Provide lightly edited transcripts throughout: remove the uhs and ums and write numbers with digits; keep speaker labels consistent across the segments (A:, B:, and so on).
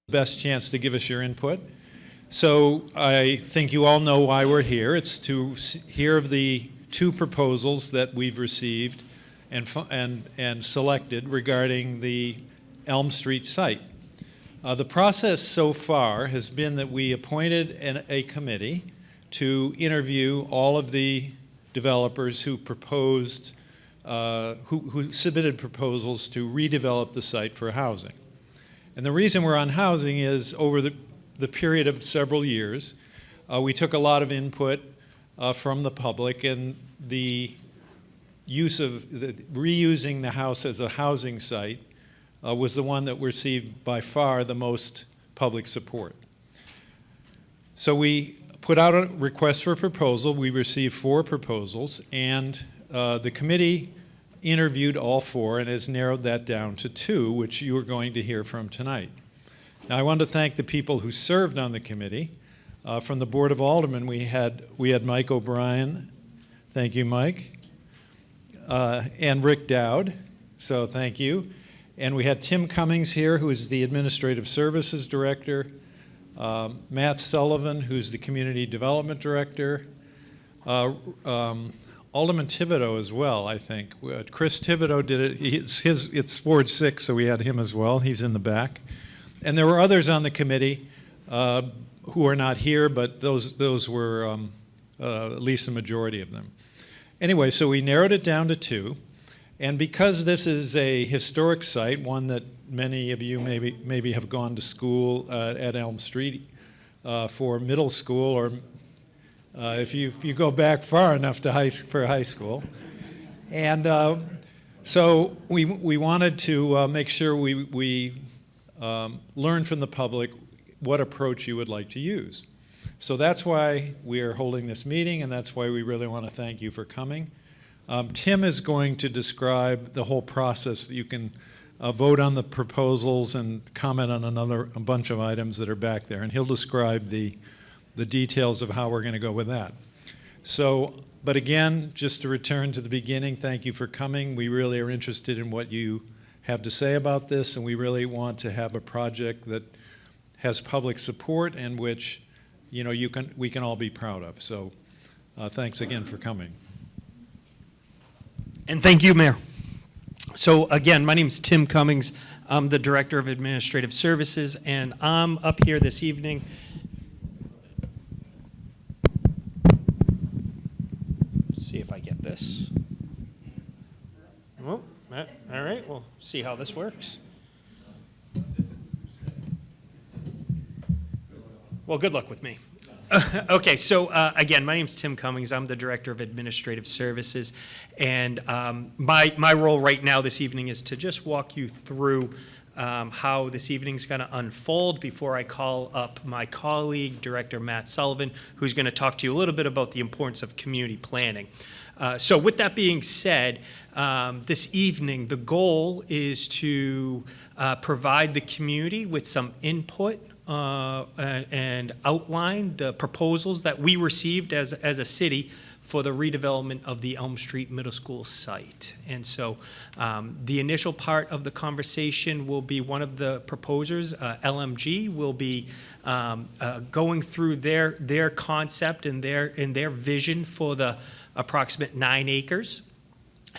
A: best chance to give us your input. So I think you all know why we're here. It's to hear of the two proposals that we've received and selected regarding the Elm Street site. The process so far has been that we appointed a committee to interview all of the developers who proposed, who submitted proposals to redevelop the site for housing. And the reason we're on housing is over the period of several years, we took a lot of input from the public, and the use of reusing the house as a housing site was the one that received by far the most public support. So we put out a request for proposal. We received 4 proposals, and the committee interviewed all 4 and has narrowed that down to 2, which you are going to hear from tonight. Now, I want to thank the people who served on the committee. From the Board of Aldermen, we had Mike O'Brien. Thank you, Mike. And Rick Dowd, so thank you. And we had Tim Cummings here, who is the Administrative Services Director, Matt Sullivan, who's the Community Development Director, Alderman Thibodeau as well, I think. Chris Thibodeau did it. It's Ward 6, so we had him as well. He's in the back. And there were others on the committee who are not here, but those were at least a majority of them. Anyway, so we narrowed it down to 2. And because this is a historic site, one that many of you maybe have gone to school at Elm Street for middle school, or if you go back far enough to for high school. And so we wanted to make sure we learn from the public what approach you would like to use. So that's why we are holding this meeting, and that's why we really want to thank you for coming. Tim is going to describe the whole process. You can vote on the proposals and comment on a bunch of items that are back there, and he'll describe the details of how we're going to go with that. So, but again, just to return to the beginning, thank you for coming. We really are interested in what you have to say about this, and we really want to have a project that has public support and which, you know, we can all be proud of. So, thanks again for coming.
B: And thank you, Mayor. So again, my name is Tim Cummings. I'm the Director of Administrative Services, and I'm up here this evening. Let's see if I get this. Oh, all right, we'll see how this works. Well, good luck with me. Okay, so again, my name is Tim Cummings. I'm the Director of Administrative Services, and my role right now this evening is to just walk you through how this evening's going to unfold before I call up my colleague, Director Matt Sullivan, who's going to talk to you a little bit about the importance of community planning. So with that being said, this evening the goal is to provide the community with some input and outline the proposals that we received as a city for the redevelopment of the Elm Street Middle School site. And so the initial part of the conversation will be one of the proposers, LMG, will be going through their concept and their vision for the approximate 9 acres.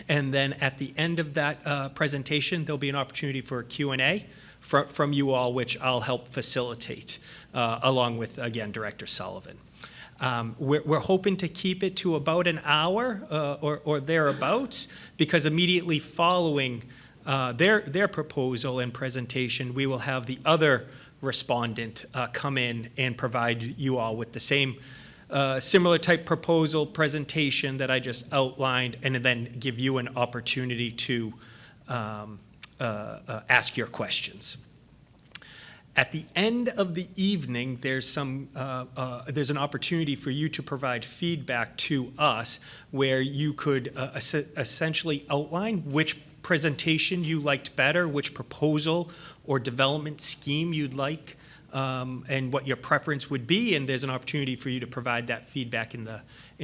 B: And then at the end of that presentation, there'll be an opportunity for a Q&A from you all, which I'll help facilitate, along with, again, Director Sullivan. We're hoping to keep it to about an hour or thereabouts, because immediately following their proposal and presentation, we will have the other respondent come in and provide you all with the same similar type proposal presentation that I just outlined, and then give you an opportunity to ask your questions. At the end of the evening, there's an opportunity for you to provide feedback to us, where you could essentially outline which presentation you liked better, which proposal or development scheme you'd like, and what your preference would be, and there's an opportunity for you to provide that feedback in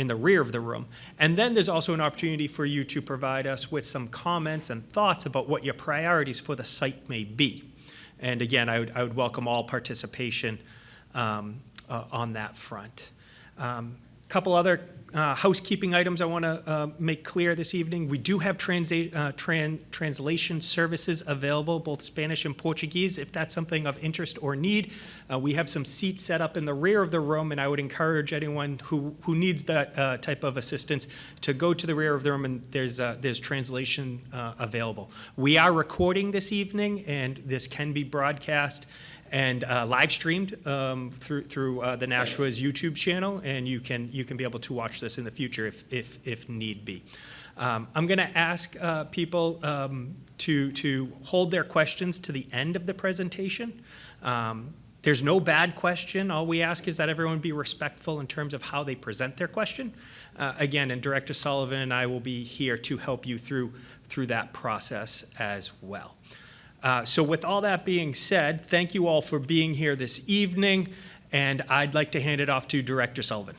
B: the rear of the room. And then there's also an opportunity for you to provide us with some comments and thoughts about what your priorities for the site may be. And again, I would welcome all participation on that front. Couple other housekeeping items I want to make clear this evening. We do have translation services available, both Spanish and Portuguese, if that's something of interest or need. We have some seats set up in the rear of the room, and I would encourage anyone who needs that type of assistance to go to the rear of the room, and there's translation available. We are recording this evening, and this can be broadcast and live streamed through the Nashua's YouTube channel, and you can be able to watch this in the future if need be. I'm going to ask people to hold their questions to the end of the presentation. There's no bad question. All we ask is that everyone be respectful in terms of how they present their question. Again, and Director Sullivan and I will be here to help you through that process as well. So with all that being said, thank you all for being here this evening, and I'd like to hand it off to Director Sullivan.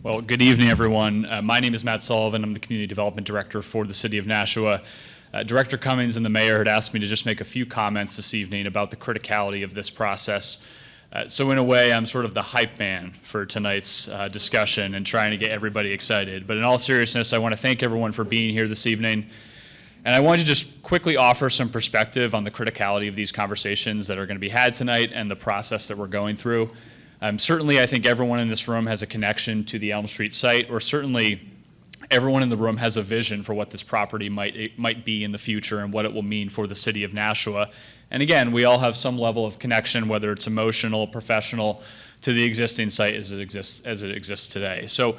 C: Well, good evening, everyone. My name is Matt Sullivan. I'm the Community Development Director for the City of Nashua. Director Cummings and the Mayor had asked me to just make a few comments this evening about the criticality of this process. So in a way, I'm sort of the hype man for tonight's discussion and trying to get everybody excited. But in all seriousness, I want to thank everyone for being here this evening. And I want to just quickly offer some perspective on the criticality of these conversations that are going to be had tonight and the process that we're going through. Certainly, I think everyone in this room has a connection to the Elm Street site, or certainly everyone in the room has a vision for what this property might be in the future and what it will mean for the city of Nashua. And again, we all have some level of connection, whether it's emotional, professional, to the existing site as it exists today. So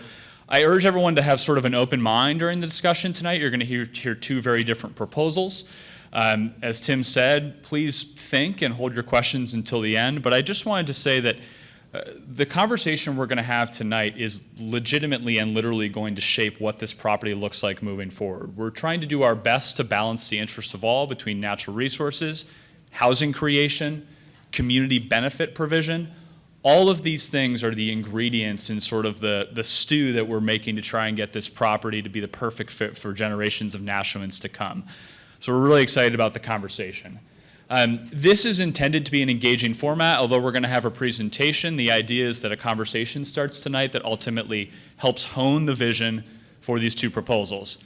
C: I urge everyone to have sort of an open mind during the discussion tonight. You're going to hear two very different proposals. As Tim said, please think and hold your questions until the end. But I just wanted to say that the conversation we're going to have tonight is legitimately and literally going to shape what this property looks like moving forward. We're trying to do our best to balance the interests of all between natural resources, housing creation, community benefit provision. All of these things are the ingredients in sort of the stew that we're making to try and get this property to be the perfect fit for generations of Nashuans to come. So we're really excited about the conversation. This is intended to be an engaging format, although we're going to have a presentation. The idea is that a conversation starts tonight that ultimately helps hone the vision for these two proposals.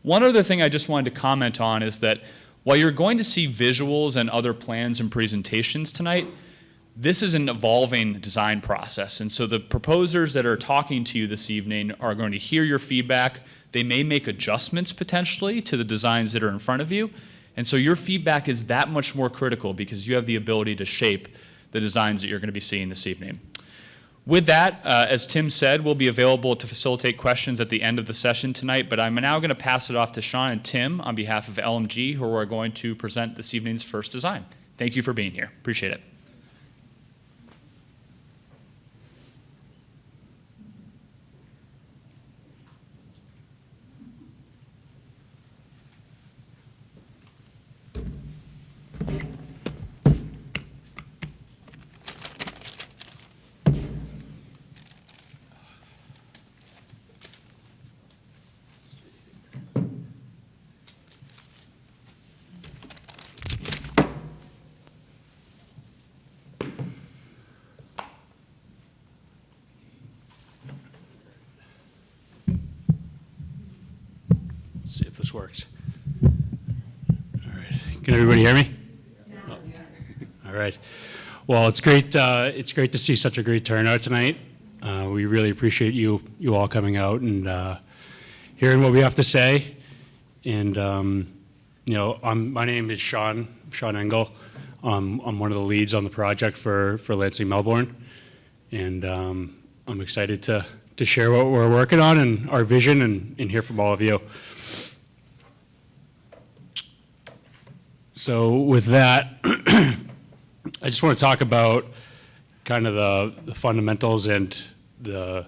C: One other thing I just wanted to comment on is that while you're going to see visuals and other plans and presentations tonight, this is an evolving design process. And so the proposers that are talking to you this evening are going to hear your feedback. They may make adjustments potentially to the designs that are in front of you. And so your feedback is that much more critical because you have the ability to shape the designs that you're going to be seeing this evening. With that, as Tim said, we'll be available to facilitate questions at the end of the session tonight, but I'm now going to pass it off to Sean and Tim on behalf of LMG, who are going to present this evening's first design. Thank you for being here. Appreciate it.
D: See if this works. All right. Can everybody hear me? Yeah. All right. Well, it's great to see such a great turnout tonight. We really appreciate you all coming out and hearing what we have to say. And my name is Sean Engel. I'm one of the leads on the project for Lansing Melbourne, and I'm excited to share what we're working on and our vision and hear from all of you. So with that, I just want to talk about kind of the fundamentals and the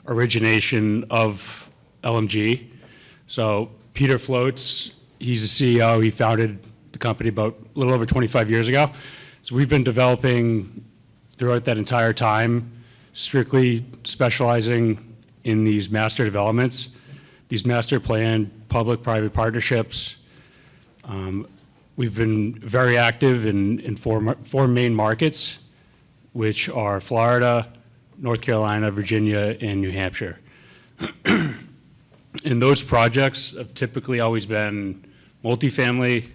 D: origination of LMG. So Peter Floats, he's the CEO. He founded the company about a little over 25 years ago. So we've been developing throughout that entire time, strictly specializing in these master developments these master plan public-private partnerships. We've been very active in four main markets, which are Florida, North Carolina, Virginia, and New Hampshire. And those projects have typically always been multifamily,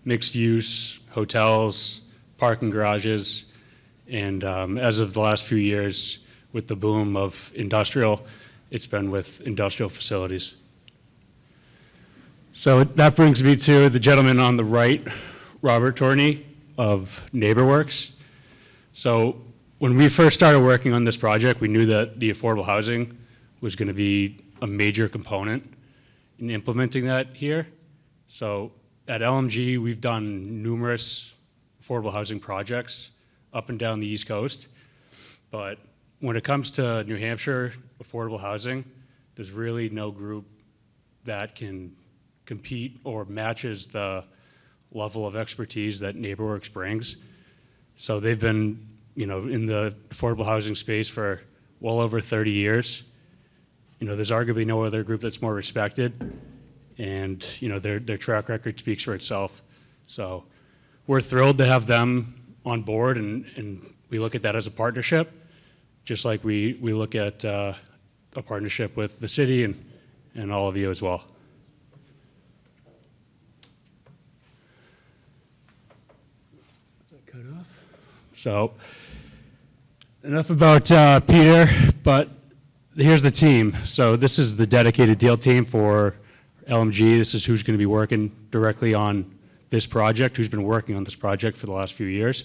D: mixed use, hotels, parking garages, and as of the last few years, with the boom of industrial, it's been with industrial facilities. So that brings me to the gentleman on the right, Robert Torney of NeighborWorks. So when we first started working on this project, we knew that the affordable housing was going to be a major component in implementing that here. So at LMG, we've done numerous affordable housing projects up and down the East Coast. But when it comes to New Hampshire affordable housing, there's really no group that can compete or matches the level of expertise that NeighborWorks brings. So they've been, in the affordable housing space for well over 30 years. There's arguably no other group that's more respected, and their track record speaks for itself. So we're thrilled to have them on board, and we look at that as a partnership, just like we look at a partnership with the city and all of you as well. Cut off. So enough about Peter, but here's the team. So this is the dedicated deal team for LMG. This is who's going to be working directly on this project, who's been working on this project for the last few years.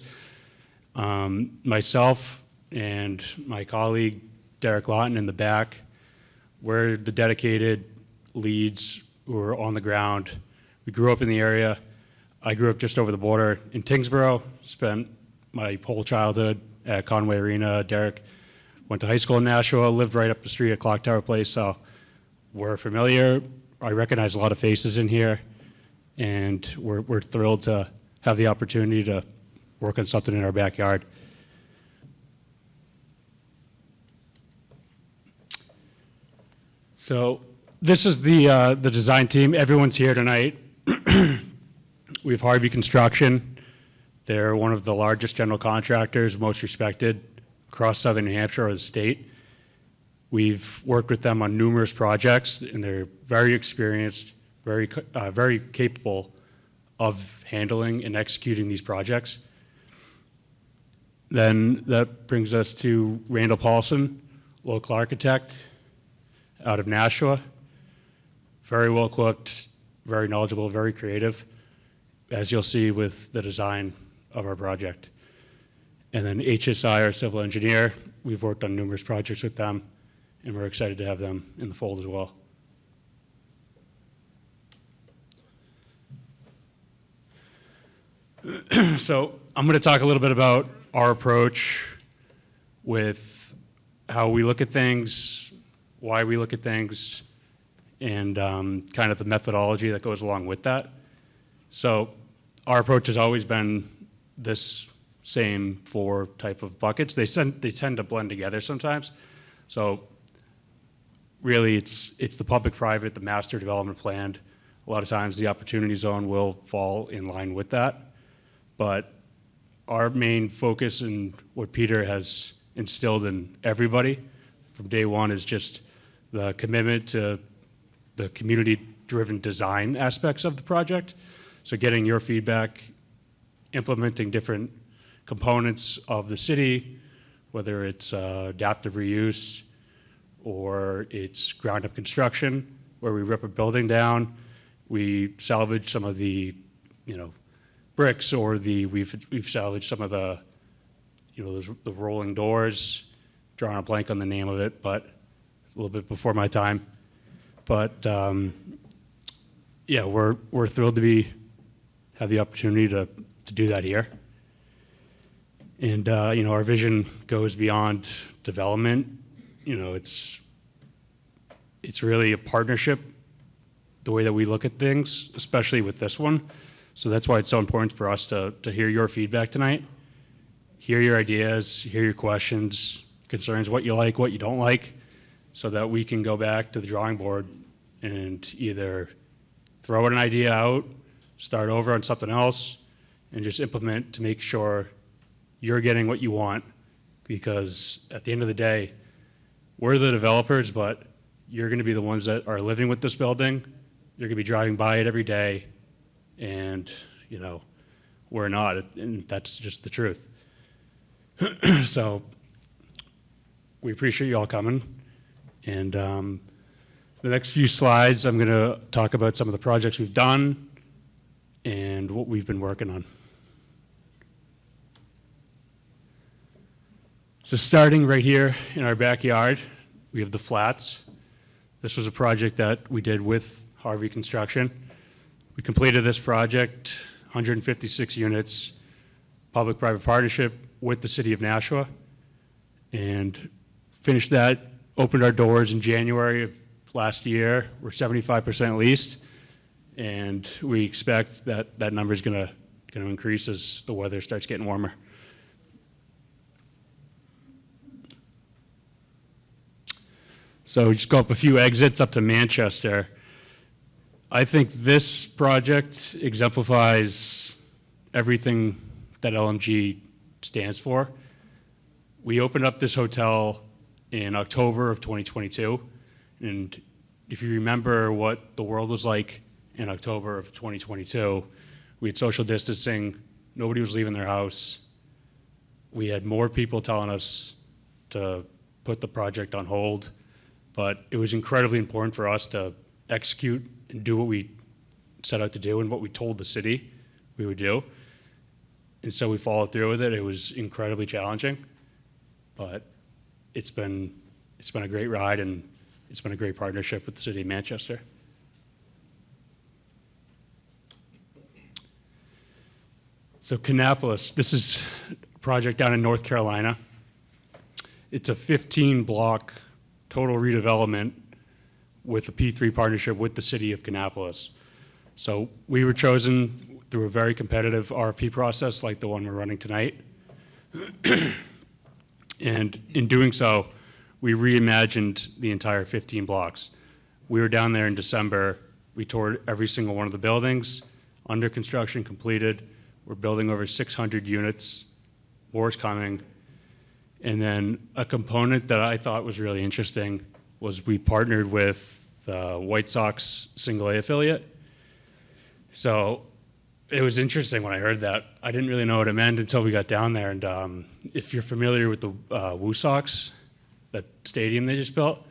D: Myself and my colleague, Derek Lawton, in the back, we're the dedicated leads who are on the ground. We grew up in the area. I grew up just over the border in Tingsboro, spent my whole childhood at Conway Arena. Derek went to high school in Nashua, lived right up the street at Clock Tower Place, so we're familiar. I recognize a lot of faces in here, and we're thrilled to have the opportunity to work on something in our backyard. So this is the design team. Everyone's here tonight. We have Harvey Construction. They're one of the largest general contractors, most respected across southern New Hampshire or the state. We've worked with them on numerous projects, and they're very experienced, very capable of handling and executing these projects. Then that brings us to Randall Paulson, local architect out of Nashua. Very well equipped, very knowledgeable, very creative, as you'll see with the design of our project. And then HSI, our civil engineer, we've worked on numerous projects with them, and we're excited to have them in the fold as well. So I'm going to talk a little bit about our approach with how we look at things, why we look at things, and kind of the methodology that goes along with that. So our approach has always been this same four type of buckets. They tend to blend together sometimes. So really it's the public-private, the master development plan. A lot of times the opportunity zone will fall in line with that. But our main focus and what Peter has instilled in everybody from day one is just the commitment to the community-driven design aspects of the project. So getting your feedback, implementing different components of the city, whether it's adaptive reuse or it's ground-up construction, where we rip a building down, we salvage some of the, bricks, or we've salvaged some of the, the rolling doors. Drawing a blank on the name of it, but it's a little bit before my time. But yeah, we're thrilled to have the opportunity to do that here. And our vision goes beyond development. It's really a partnership, the way that we look at things, especially with this one. So that's why it's so important for us to hear your feedback tonight, hear your ideas, hear your questions, concerns, what you like, what you don't like, so that we can go back to the drawing board and either throw an idea out, start over on something else, and just implement to make sure you're getting what you want. Because at the end of the day, we're the developers, but you're going to be the ones that are living with this building. You're going to be driving by it every day, and, you know, we're not, and that's just the truth. So we appreciate you all coming. And the next few slides, I'm going to talk about some of the projects we've done and what we've been working on. So starting right here in our backyard, we have the flats. This was a project that we did with Harvey Construction. We completed this project, 156 units, public-private partnership with the city of Nashua, and finished that, opened our doors in January of last year. We're 75% leased, and we expect that that number is going to increase as the weather starts getting warmer. So we just go up a few exits up to Manchester. I think this project exemplifies everything that LMG stands for. We opened up this hotel in October of 2022, and if you remember what the world was like in October of 2022, we had social distancing, nobody was leaving their house. We had more people telling us to put the project on hold, but it was incredibly important for us to execute and do what we set out to do and what we told the city we would do. And so we followed through with it. It was incredibly challenging, but it's been a great ride, and it's been a great partnership with the city of Manchester. So Kannapolis, this is a project down in North Carolina. It's a 15-block total redevelopment with a P3 partnership with the city of Kannapolis. So we were chosen through a very competitive RFP process like the one we're running tonight. And in doing so, we reimagined the entire 15 blocks. We were down there in December. We toured every single one of the buildings, under construction, completed. We're building over 600 units. More is coming. And then a component that I thought was really interesting was we partnered with the White Sox single A affiliate. So it was interesting when I heard that. I didn't really know what it meant until we got down there. And if you're familiar with the Woo Sox, that stadium they just built.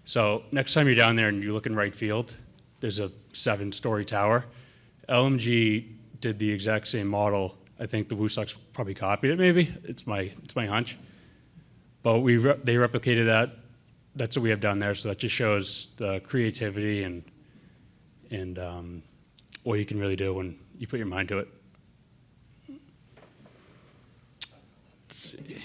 D: So next time you're down there and you look in right field, there's a 7-story tower. LMG did the exact same model. I think the Woo Sox probably copied it maybe. It's my hunch. But they replicated that. That's what we have down there. So that just shows the creativity and what you can really do when you put your mind to it. Let's see.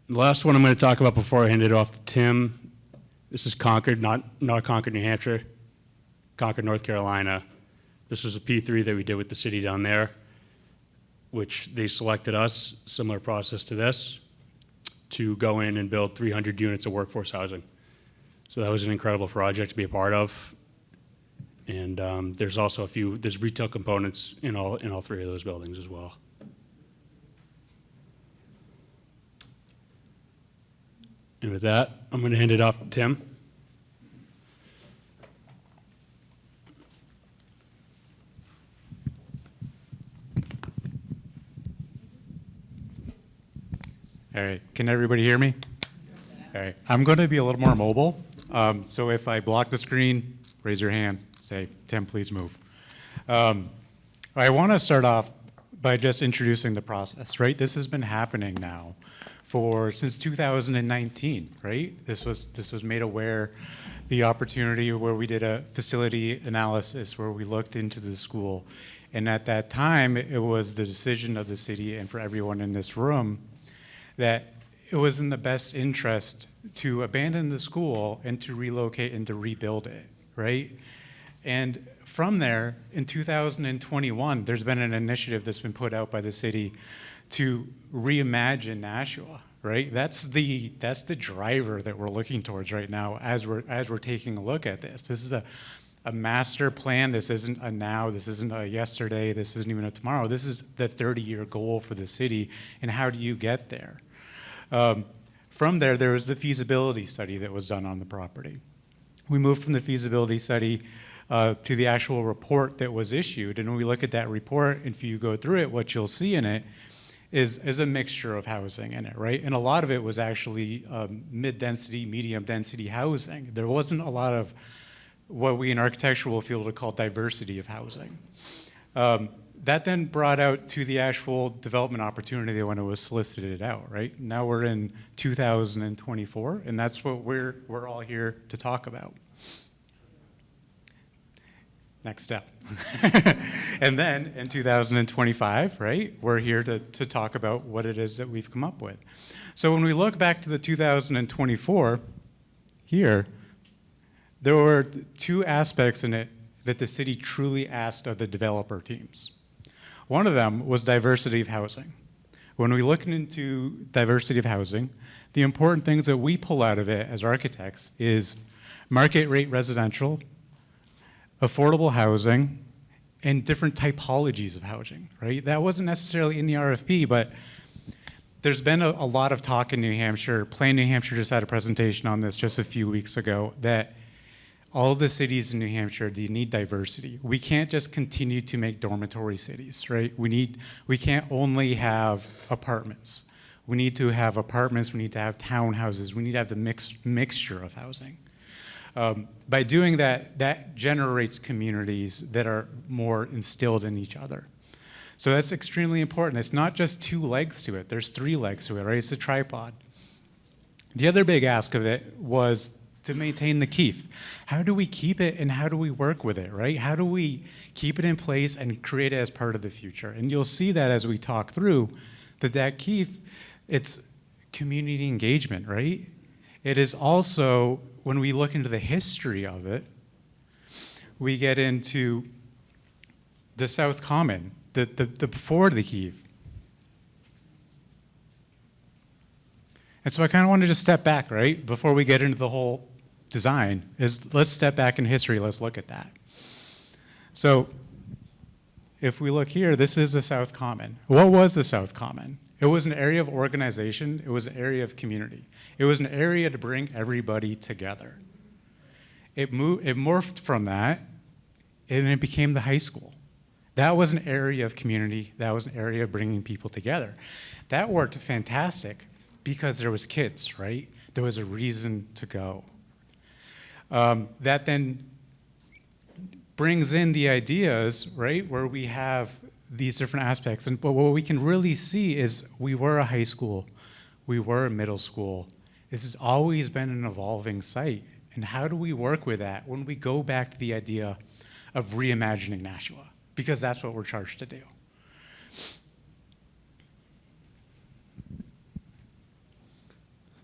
D: The last one I'm going to talk about before I hand it off to Tim. This is Concord, not Concord, New Hampshire. Concord, North Carolina. This was a P3 that we did with the city down there, which they selected us, similar process to this, to go in and build 300 units of workforce housing. So that was an incredible project to be a part of. And there's also there's retail components in all 3 of those buildings as well. And with that, I'm going to hand it off to Tim.
E: All right, can everybody hear me? All right, I'm going to be a little more mobile. So if I block the screen, raise your hand, say, Tim, please move. I want to start off by just introducing the process, right? This has been happening now since 2019, right? This was made aware, the opportunity where we did a facility analysis where we looked into the school. And at that time, it was the decision of the city and for everyone in this room that it was in the best interest to abandon the school and to relocate and to rebuild it, right? And from there, in 2021, there's been an initiative that's been put out by the city to reimagine Nashua, right? That's the driver that we're looking towards right now as we're taking a look at this. This is a master plan. This isn't a now, this isn't a yesterday, this isn't even a tomorrow. This is the 30-year goal for the city, and how do you get there? From there was the feasibility study that was done on the property. We moved from the feasibility study to the actual report that was issued, and when we look at that report, if you go through it, what you'll see in it is a mixture of housing in it, right? And a lot of it was actually mid-density, medium-density housing. There wasn't a lot of what we in architectural field would call diversity of housing. That then brought out to the actual development opportunity when it was solicited out, right? Now we're in 2024, and that's what we're all here to talk about. Next step. And then in 2025, right, we're here to talk about what it is that we've come up with. So when we look back to the 2024 here, there were two aspects in it that the city truly asked of the developer teams. One of them was diversity of housing. When we look into diversity of housing, the important things that we pull out of it as architects is market rate residential, affordable housing, and different typologies of housing, right? That wasn't necessarily in the RFP, but there's been a lot of talk in New Hampshire. Plain New Hampshire just had a presentation on this just a few weeks ago, that all the cities in New Hampshire, they need diversity. We can't just continue to make dormitory cities, right? We can't only have apartments. We need to have apartments, we need to have townhouses, we need to have the mixture of housing. By doing that, that generates communities that are more instilled in each other. So that's extremely important. It's not just two legs to it, there's three legs to it, right? It's a tripod. The other big ask of it was to maintain the keef. How do we keep it and how do we work with it, right? How do we keep it in place and create it as part of the future? And you'll see that as we talk through, that keef, it's community engagement, right? It is also, when we look into the history of it, we get into the South Common, the before the keef. And so I kind of want to just step back, right? Before we get into the whole design, let's step back in history, let's look at that. So if we look here, this is the South Common. What was the South Common? It was an area of organization, it was an area of community. It was an area to bring everybody together. It morphed from that, and it became the high school. That was an area of community, that was an area of bringing people together. That worked fantastic because there was kids, right? There was a reason to go. That then brings in the ideas, right, where we have these different aspects. But what we can really see is we were a high school, we were a middle school. This has always been an evolving site. And how do we work with that when we go back to the idea of reimagining Nashua? Because that's what we're charged to do.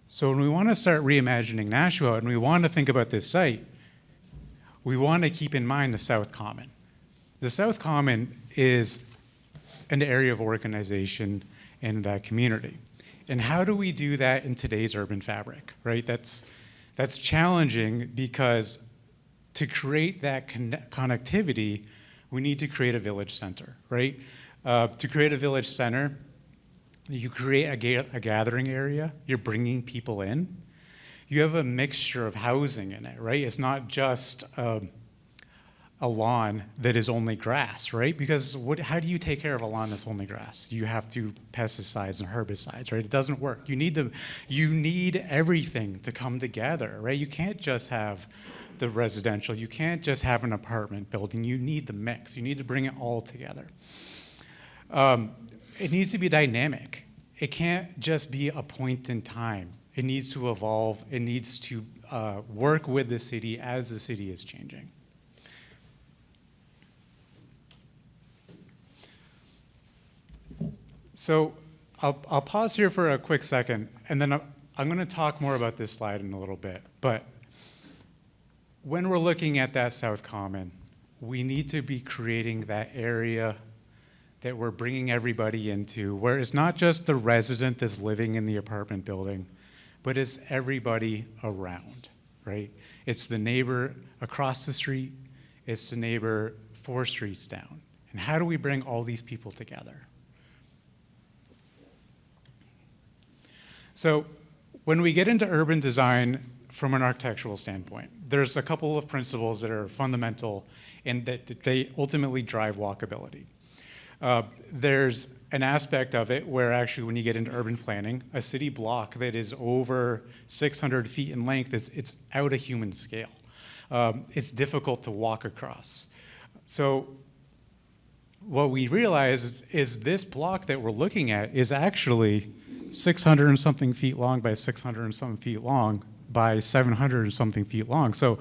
E: So when we want to start reimagining Nashua and we want to think about this site, we want to keep in mind the South Common. The South Common is an area of organization in that community. And how do we do that in today's urban fabric, right? That's challenging because to create that connectivity, we need to create a village center, right? To create a village center, you create a gathering area, you're bringing people in. You have a mixture of housing in it, right? It's not just a lawn that is only grass, right? Because how do you take care of a lawn that's only grass? You have to pesticides and herbicides, right? It doesn't work. You need everything to come together, right? You can't just have the residential. You can't just have an apartment building. You need the mix. You need to bring it all together. It needs to be dynamic. It can't just be a point in time. It needs to evolve. It needs to work with the city as the city is changing. So I'll pause here for a quick second, and then I'm going to talk more about this slide in a little bit. But when we're looking at that South Common, we need to be creating that area that we're bringing everybody into, where it's not just the resident that's living in the apartment building, but it's everybody around, right? It's the neighbor across the street, it's the neighbor 4 streets down. And how do we bring all these people together? So when we get into urban design from an architectural standpoint, there's a couple of principles that are fundamental and that they ultimately drive walkability. There's an aspect of it where actually when you get into urban planning, a city block that is over 600 feet in length, it's out of human scale. It's difficult to walk across. So what we realize is this block that we're looking at is actually 600 and something feet long by 600 and something feet long by 700 and something feet long. So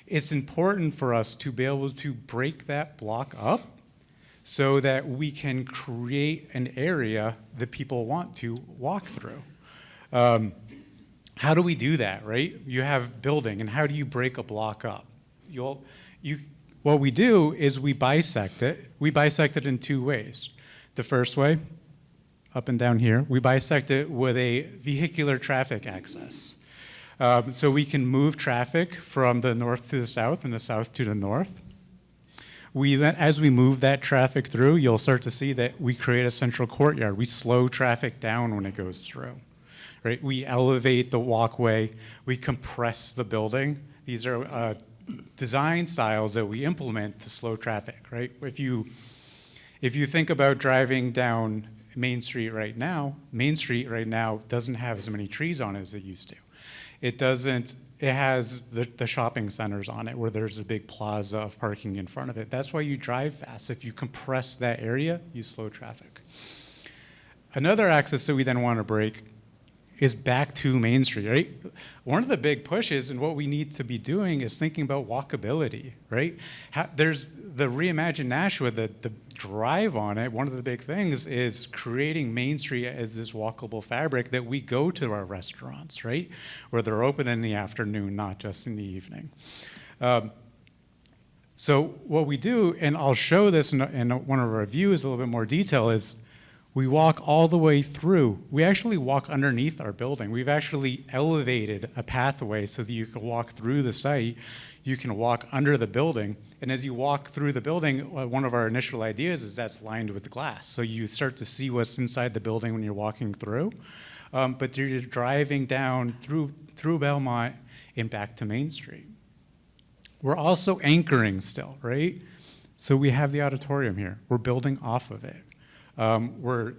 E: it's important for us to be able to break that block up so that we can create an area that people want to walk through. How do we do that, right? You have building, and how do you break a block up? What we do is we bisect it. We bisect it in 2 ways. The first way, up and down here, we bisect it with a vehicular traffic access. So we can move traffic from the north to the south and the south to the north. As we move that traffic through, you'll start to see that we create a central courtyard. We slow traffic down when it goes through, right? We elevate the walkway. We compress the building. These are design styles that we implement to slow traffic, right? If you think about driving down Main Street right now doesn't have as many trees on it as it used to. It has the shopping centers on it where there's a big plaza of parking in front of it. That's why you drive fast. If you compress that area, you slow traffic. Another axis that we then want to break is back to Main Street, right? One of the big pushes and what we need to be doing is thinking about walkability, right? There's the Reimagine Nashua, the drive on it. One of the big things is creating Main Street as this walkable fabric that we go to our restaurants, right? Where they're open in the afternoon, not just in the evening. So what we do, and I'll show this in one of our reviews a little bit more detail, is we walk all the way through. We actually walk underneath our building. We've actually elevated a pathway so that you can walk through the site. You can walk under the building. And as you walk through the building, one of our initial ideas is that's lined with glass. So you start to see what's inside the building when you're walking through. But you're driving down through Belmont and back to Main Street. We're also anchoring still, right? So we have the auditorium here. We're building off of it. We're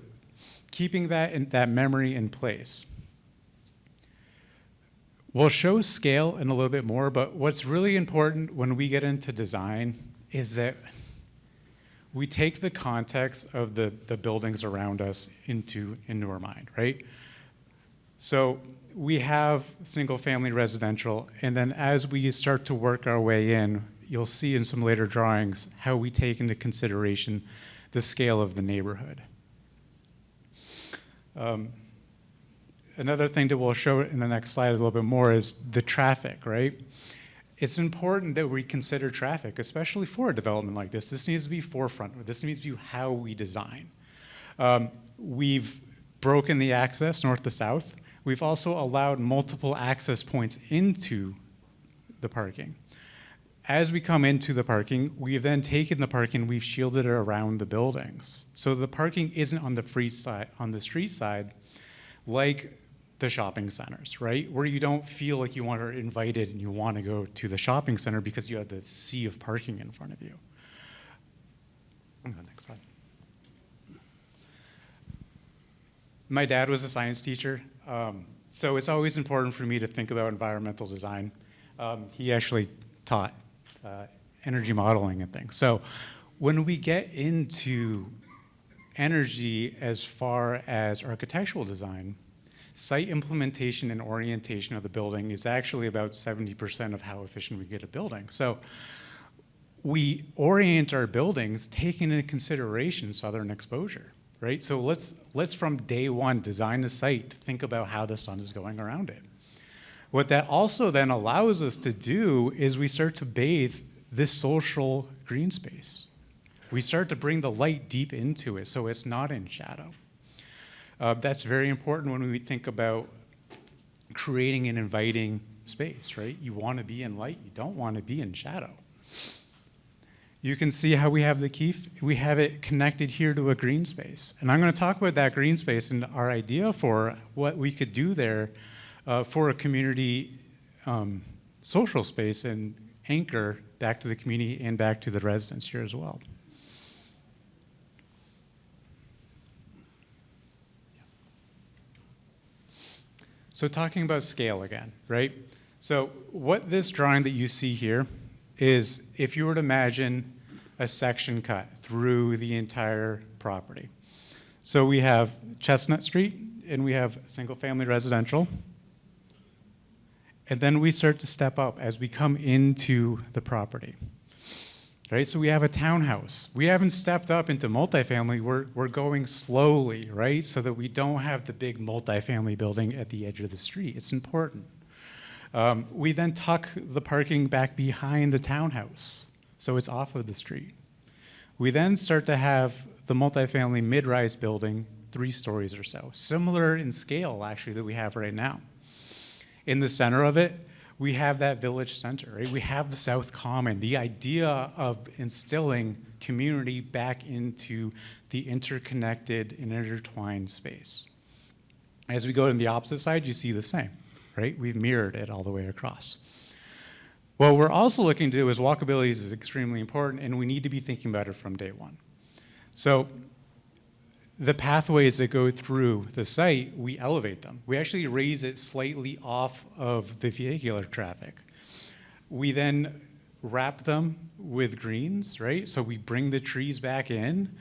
E: keeping that memory in place. We'll show scale in a little bit more, but what's really important when we get into design is that we take the context of the buildings around us into our mind, right? So we have single-family residential, and then as we start to work our way in, you'll see in some later drawings how we take into consideration the scale of the neighborhood. Another thing that we'll show in the next slide a little bit more is the traffic, right? It's important that we consider traffic, especially for a development like this. This needs to be forefront. This needs to be how we design. We've broken the access north to south. We've also allowed multiple access points into the parking. As we come into the parking, we've then taken the parking, we've shielded it around the buildings. So the parking isn't on the street side, like the shopping centers, right? Where you don't feel like you are invited and you want to go to the shopping center because you have the sea of parking in front of you. Next slide. My dad was a science teacher, so it's always important for me to think about environmental design. He actually taught energy modeling and things. So when we get into energy as far as architectural design, site implementation and orientation of the building is actually about 70% of how efficient we get a building. So we orient our buildings taking into consideration southern exposure, right? So let's from day one design the site to think about how the sun is going around it. What that also then allows us to do is we start to bathe this social green space, We start to bring the light deep into it so it's not in shadow. That's very important when we think about creating an inviting space, right? You want to be in light, you don't want to be in shadow. You can see how we have the keef. We have it connected here to a green space. And I'm going to talk about that green space and our idea for what we could do there for a community social space and anchor back to the community and back to the residents here as well. So talking about scale again, right? So what this drawing that you see here is if you were to imagine a section cut through the entire property. So we have Chestnut Street, and we have single-family residential. And then we start to step up as we come into the property. Right, so we have a townhouse. We haven't stepped up into multifamily. We're going slowly, right? So that we don't have the big multifamily building at the edge of the street. It's important. We then tuck the parking back behind the townhouse, so it's off of the street. We then start to have the multifamily mid-rise building 3 stories or so, similar in scale actually that we have right now. In the center of it, we have that village center, right? We have the South Common, the idea of instilling community back into the interconnected and intertwined space. As we go to the opposite side, you see the same, right? We've mirrored it all the way across. What we're also looking to do is walkability is extremely important, and we need to be thinking about it from day one. So the pathways that go through the site, we elevate them. We actually raise it slightly off of the vehicular traffic. We then wrap them with greens, right? So we bring the trees back in,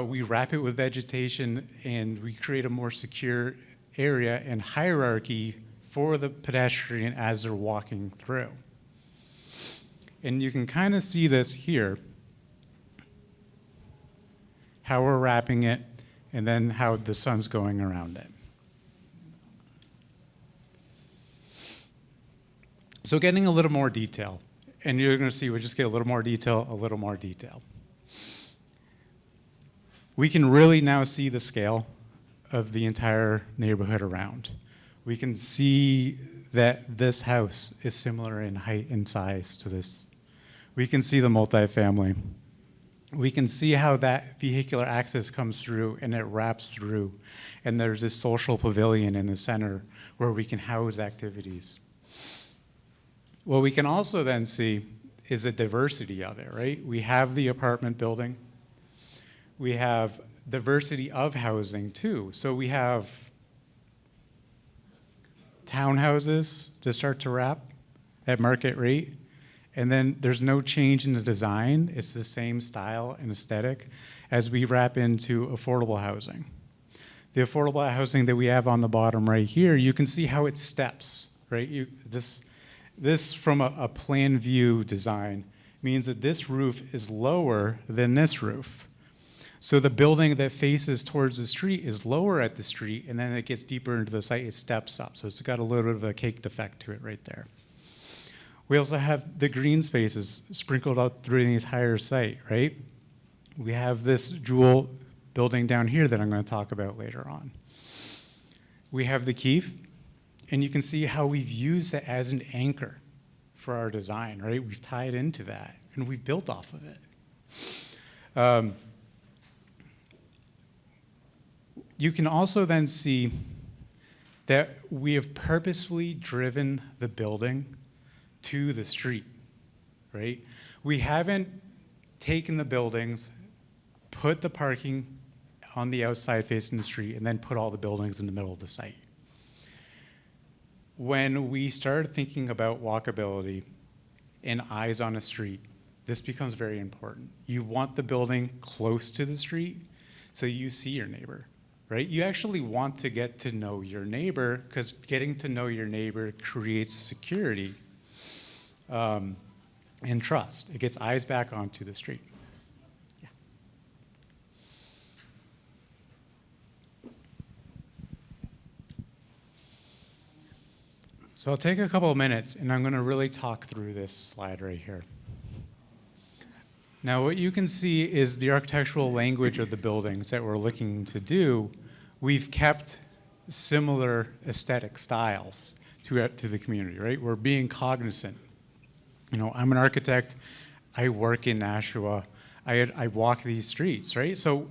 E: we wrap it with vegetation, and we create a more secure area and hierarchy for the pedestrian as they're walking through. And you can kind of see this here, how we're wrapping it, and then how the sun's going around it. So getting a little more detail, and you're going to see we just get a little more detail, a little more detail. We can really now see the scale of the entire neighborhood around. We can see that this house is similar in height and size to this. We can see the multifamily. We can see how that vehicular access comes through and it wraps through. And there's this social pavilion in the center where we can house activities. What we can also then see is the diversity of it, right? We have the apartment building. We have diversity of housing too. So we have townhouses to start to wrap at market rate. And then there's no change in the design. It's the same style and aesthetic as we wrap into affordable housing. The affordable housing that we have on the bottom right here, you can see how it steps, right? This from a plan view design means that this roof is lower than this roof. So the building that faces towards the street is lower at the street, and then it gets deeper into the site, it steps up. So it's got a little bit of a caked effect to it right there. We also have the green spaces sprinkled out through the entire site, right? We have this jewel building down here that I'm going to talk about later on. We have the keef, and you can see how we've used it as an anchor for our design, right? We've tied into that, and we've built off of it. You can also then see that we have purposefully driven the building to the street, right? We haven't taken the buildings, put the parking on the outside facing the street, and then put all the buildings in the middle of the site. When we started thinking about walkability and eyes on a street, this becomes very important. You want the building close to the street so you see your neighbor, right? You actually want to get to know your neighbor because getting to know your neighbor creates security and trust. It gets eyes back onto the street. Yeah. So I'll take a couple of minutes and I'm going to really talk through this slide right here. Now, what you can see is the architectural language of the buildings that we're looking to do. We've kept similar aesthetic styles to the community, right? We're being cognizant. You know, I'm an architect. I work in Nashua. I walk these streets, right? So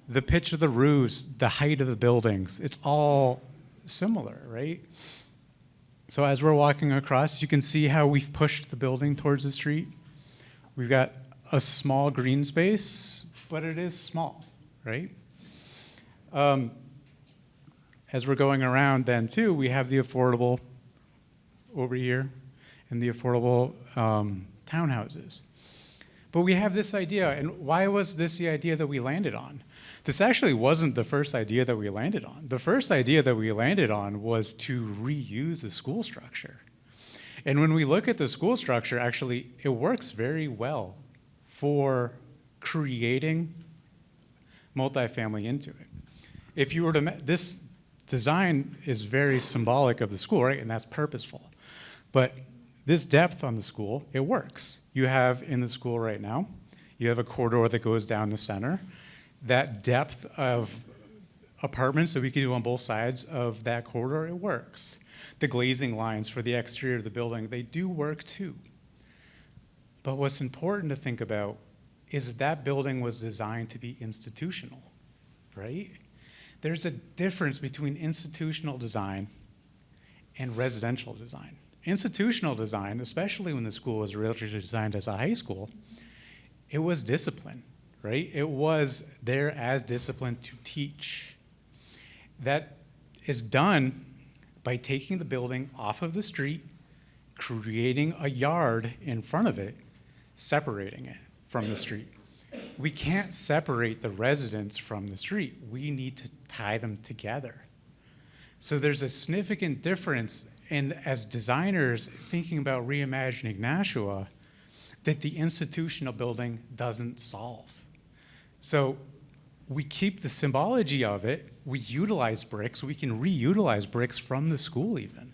E: the pitch of the roofs, the height of the buildings, it's all similar, right? So as we're walking across, you can see how we've pushed the building towards the street. We've got a small green space, but it is small, right? As we're going around then too, we have the affordable over here and the affordable townhouses. But we have this idea, and why was this the idea that we landed on? This actually wasn't the first idea that we landed on. The first idea that we landed on was to reuse the school structure. And when we look at the school structure, actually, it works very well for creating multifamily into it. If you were to, this design is very symbolic of the school, right? And that's purposeful. But this depth on the school, it works. You have in the school right now, you have a corridor that goes down the center. That depth of apartments that we can do on both sides of that corridor, it works. The glazing lines for the exterior of the building, they do work too. But what's important to think about is that that building was designed to be institutional, right? There's a difference between institutional design and residential design. Institutional design, especially when the school was originally designed as a high school, it was discipline, right? It was there as discipline to teach. That is done by taking the building off of the street, creating a yard in front of it, separating it from the street. We can't separate the residents from the street. We need to tie them together. So there's a significant difference in, as designers thinking about reimagining Nashua, that the institutional building doesn't solve. So we keep the symbology of it. We utilize bricks. We can reutilize bricks from the school even.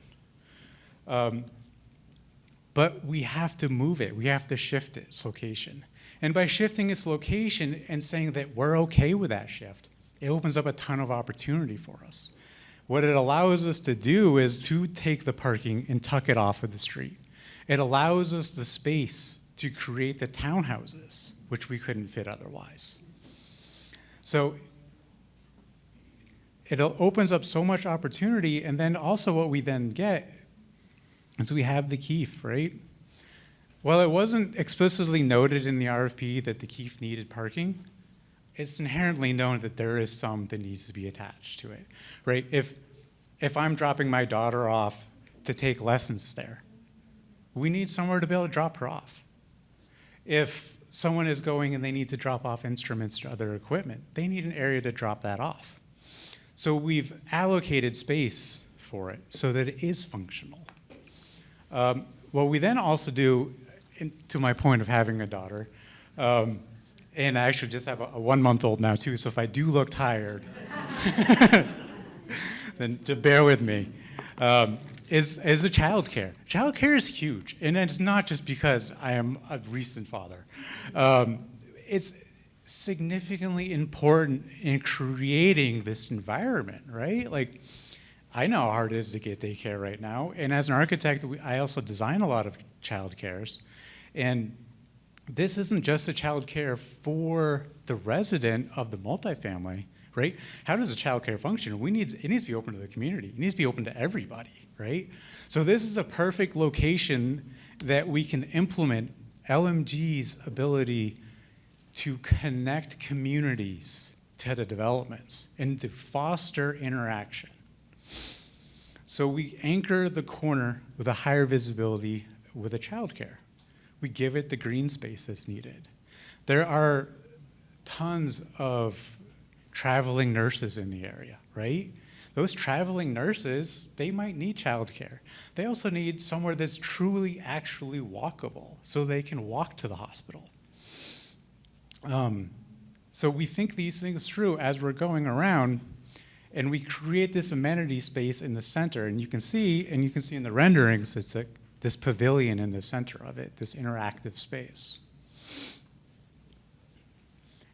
E: But we have to move it. We have to shift its location. And by shifting its location and saying that we're okay with that shift, it opens up a ton of opportunity for us. What it allows us to do is to take the parking and tuck it off of the street. It allows us the space to create the townhouses, which we couldn't fit otherwise. So it opens up so much opportunity, and then also what we then get is we have the Keefe, right? While it wasn't explicitly noted in the RFP that the Keefe needed parking, it's inherently known that there is some that needs to be attached to it, right? If I'm dropping my daughter off to take lessons there, we need somewhere to be able to drop her off. If someone is going and they need to drop off instruments or other equipment, they need an area to drop that off. So we've allocated space for it so that it is functional. What we then also do, to my point of having a daughter, and I actually just have a 1-month-old now too, so if I do look tired, then just bear with me, is a childcare. Childcare is huge, and it's not just because I am a recent father. It's significantly important in creating this environment, right? Like, I know how hard it is to get daycare right now, and as an architect, I also design a lot of childcares, and this isn't just a childcare for the resident of the multifamily, right? How does a childcare function? It needs to be open to the community. It needs to be open to everybody, right? So this is a perfect location that we can implement LMG's ability to connect communities to the developments and to foster interaction. So we anchor the corner with a higher visibility with a childcare. We give it the green space that's needed. There are tons of traveling nurses in the area, right? Those traveling nurses, they might need childcare. They also need somewhere that's truly actually walkable so they can walk to the hospital. So we think these things through as we're going around, and we create this amenity space in the center. And you can see in the renderings, it's this pavilion in the center of it, this interactive space.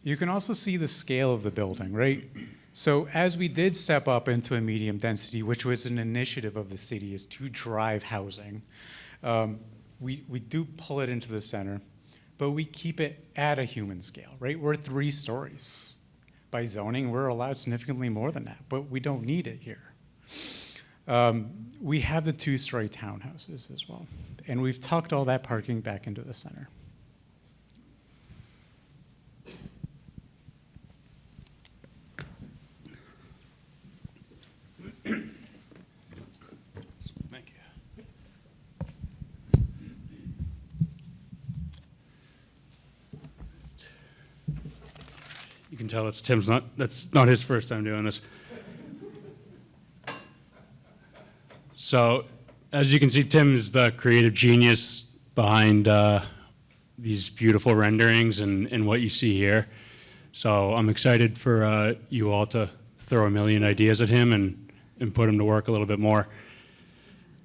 E: you can also see the scale of the building, right? So as we did step up into a medium density, which was an initiative of the city, is to drive housing, we do pull it into the center, but we keep it at a human scale, right? We're 3 stories. By zoning, we're allowed significantly more than that, but we don't need it here. We have the 2-story townhouses as well, and we've tucked all that parking back into the center.
D: Thank you. You can tell that's not his first time doing this. So, as you can see, Tim is the creative genius behind these beautiful renderings and what you see here. So I'm excited for you all to throw a million ideas at him and put him to work a little bit more.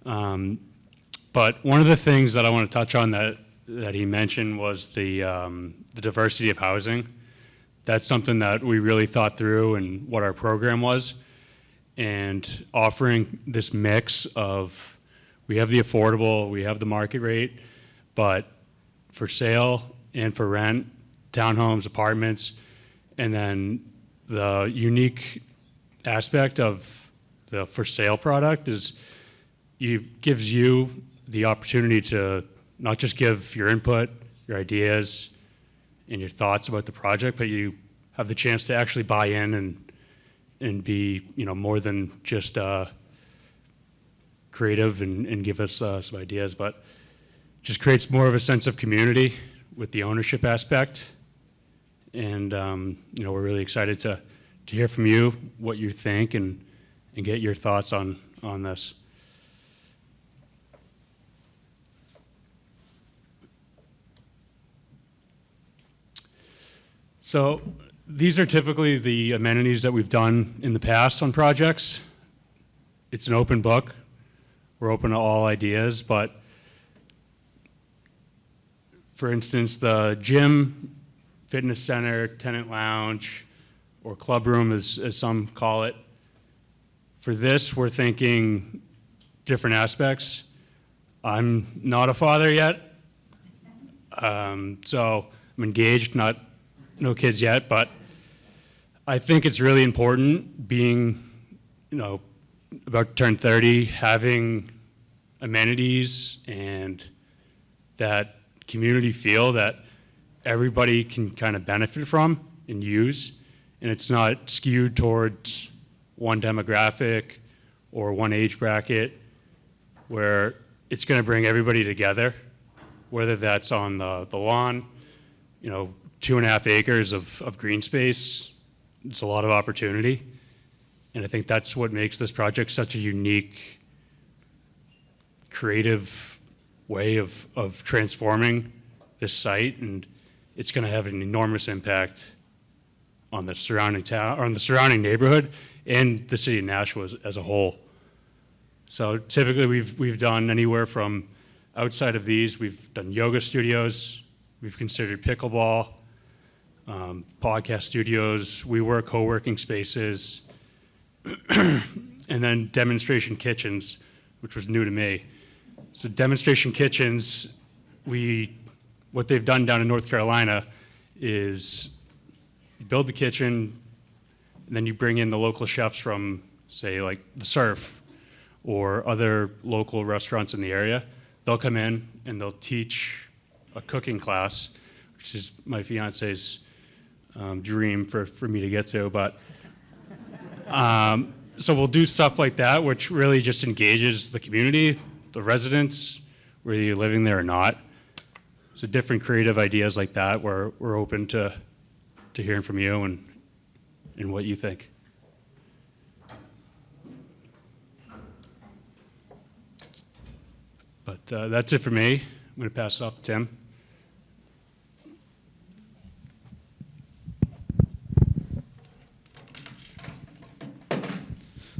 D: But one of the things that I want to touch on that he mentioned was the diversity of housing. That's something that we really thought through and what our program was. And offering this mix of, we have the affordable, we have the market rate, but for sale and for rent, townhomes, apartments, and then the unique aspect of the for sale product is gives you the opportunity to not just give your input, your ideas, and your thoughts about the project, but you have the chance to actually buy in and be, more than just creative and give us some ideas, but just creates more of a sense of community with the ownership aspect. And, we're really excited to hear from you, what you think, and get your thoughts on this. So these are typically the amenities that we've done in the past on projects. It's an open book. We're open to all ideas, but for instance, the gym, fitness center, tenant lounge, or club room as some call it. For this, we're thinking different aspects. I'm not a father yet, so I'm engaged, no kids yet, but I think it's really important being, about to turn 30, having amenities and that community feel that everybody can kind of benefit from and use, and it's not skewed towards one demographic or one age bracket, where it's going to bring everybody together, whether that's on the lawn, 2.5 acres of green space. It's a lot of opportunity, and I think that's what makes this project such a unique, creative way of transforming this site, and it's going to have an enormous impact on the surrounding town, or on the surrounding neighborhood, and the city of Nashua as a whole. So typically, we've done anywhere from, outside of these, we've done yoga studios, we've considered pickleball, podcast studios, WeWork co-working spaces, and then demonstration kitchens, which was new to me. So demonstration kitchens, what they've done down in North Carolina is you build the kitchen, and then you bring in the local chefs from, say, like the Surf or other local restaurants in the area. They'll come in and they'll teach a cooking class, which is my fiance's dream for me to get to. But so we'll do stuff like that, which really just engages the community, the residents, whether you're living there or not. So different creative ideas like that, we're open to hearing from you and what you think. But that's it for me. I'm going to pass it off to Tim.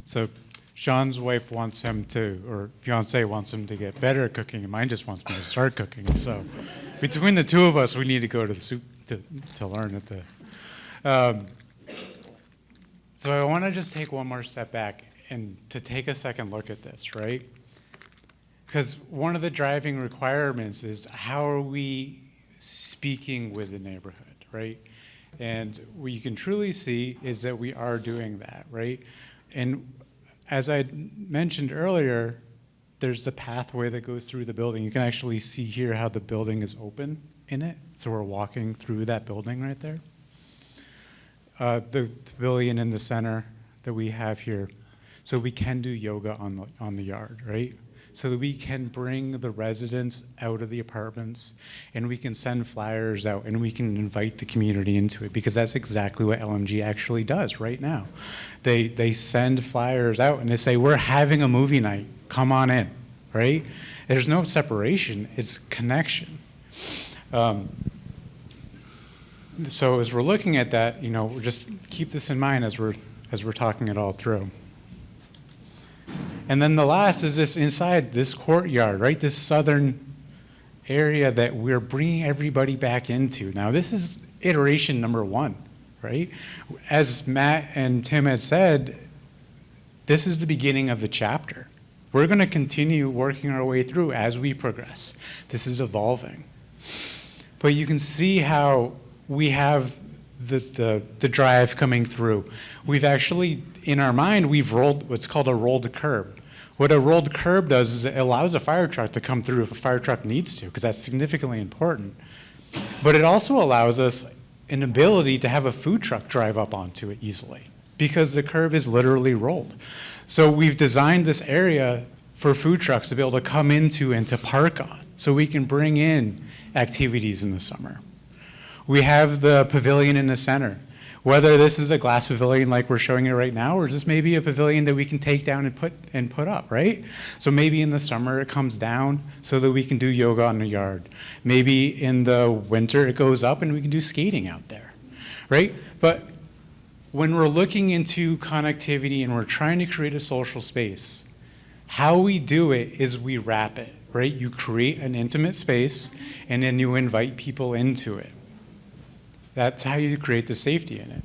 E: So Sean's wife wants him to, or fiance wants him to get better at cooking, and mine just wants me to start cooking. So between the two of us, we need to go to the soup to learn at the Um, so I want to just take one more step back and to take a second look at this, right? Because one of the driving requirements is how are we speaking with the neighborhood, right? And what you can truly see is that we are doing that, right? And as I mentioned earlier, there's the pathway that goes through the building. You can actually see here how the building is open in it. So we're walking through that building right there. The pavilion in the center that we have here. So we can do yoga on the yard, right? So that we can bring the residents out of the apartments and we can send flyers out and we can invite the community into it, because that's exactly what LMG actually does right now. They send flyers out and they say, we're having a movie night, come on in, right? There's no separation, it's connection. So as we're looking at that, just keep this in mind as we're talking it all through. And then the last is this inside this courtyard, right? This southern area that we're bringing everybody back into. Now, this is iteration number 1, right? As Matt and Tim had said, this is the beginning of the chapter. We're going to continue working our way through as we progress. This is evolving. But you can see how we have the drive coming through. We've actually, in our mind, we've rolled what's called a rolled curb. What a rolled curb does is it allows a fire truck to come through if a fire truck needs to, because that's significantly important. But it also allows us an ability to have a food truck drive up onto it easily, because the curb is literally rolled. So we've designed this area for food trucks to be able to come into and to park on, so we can bring in activities in the summer. We have the pavilion in the center. Whether this is a glass pavilion like we're showing it right now, or is this maybe a pavilion that we can take down and put up, right? So maybe in the summer it comes down so that we can do yoga on the yard. Maybe in the winter it goes up and we can do skating out there, right? But when we're looking into connectivity and we're trying to create a social space, how we do it is we wrap it, right? You create an intimate space and then you invite people into it. That's how you create the safety in it.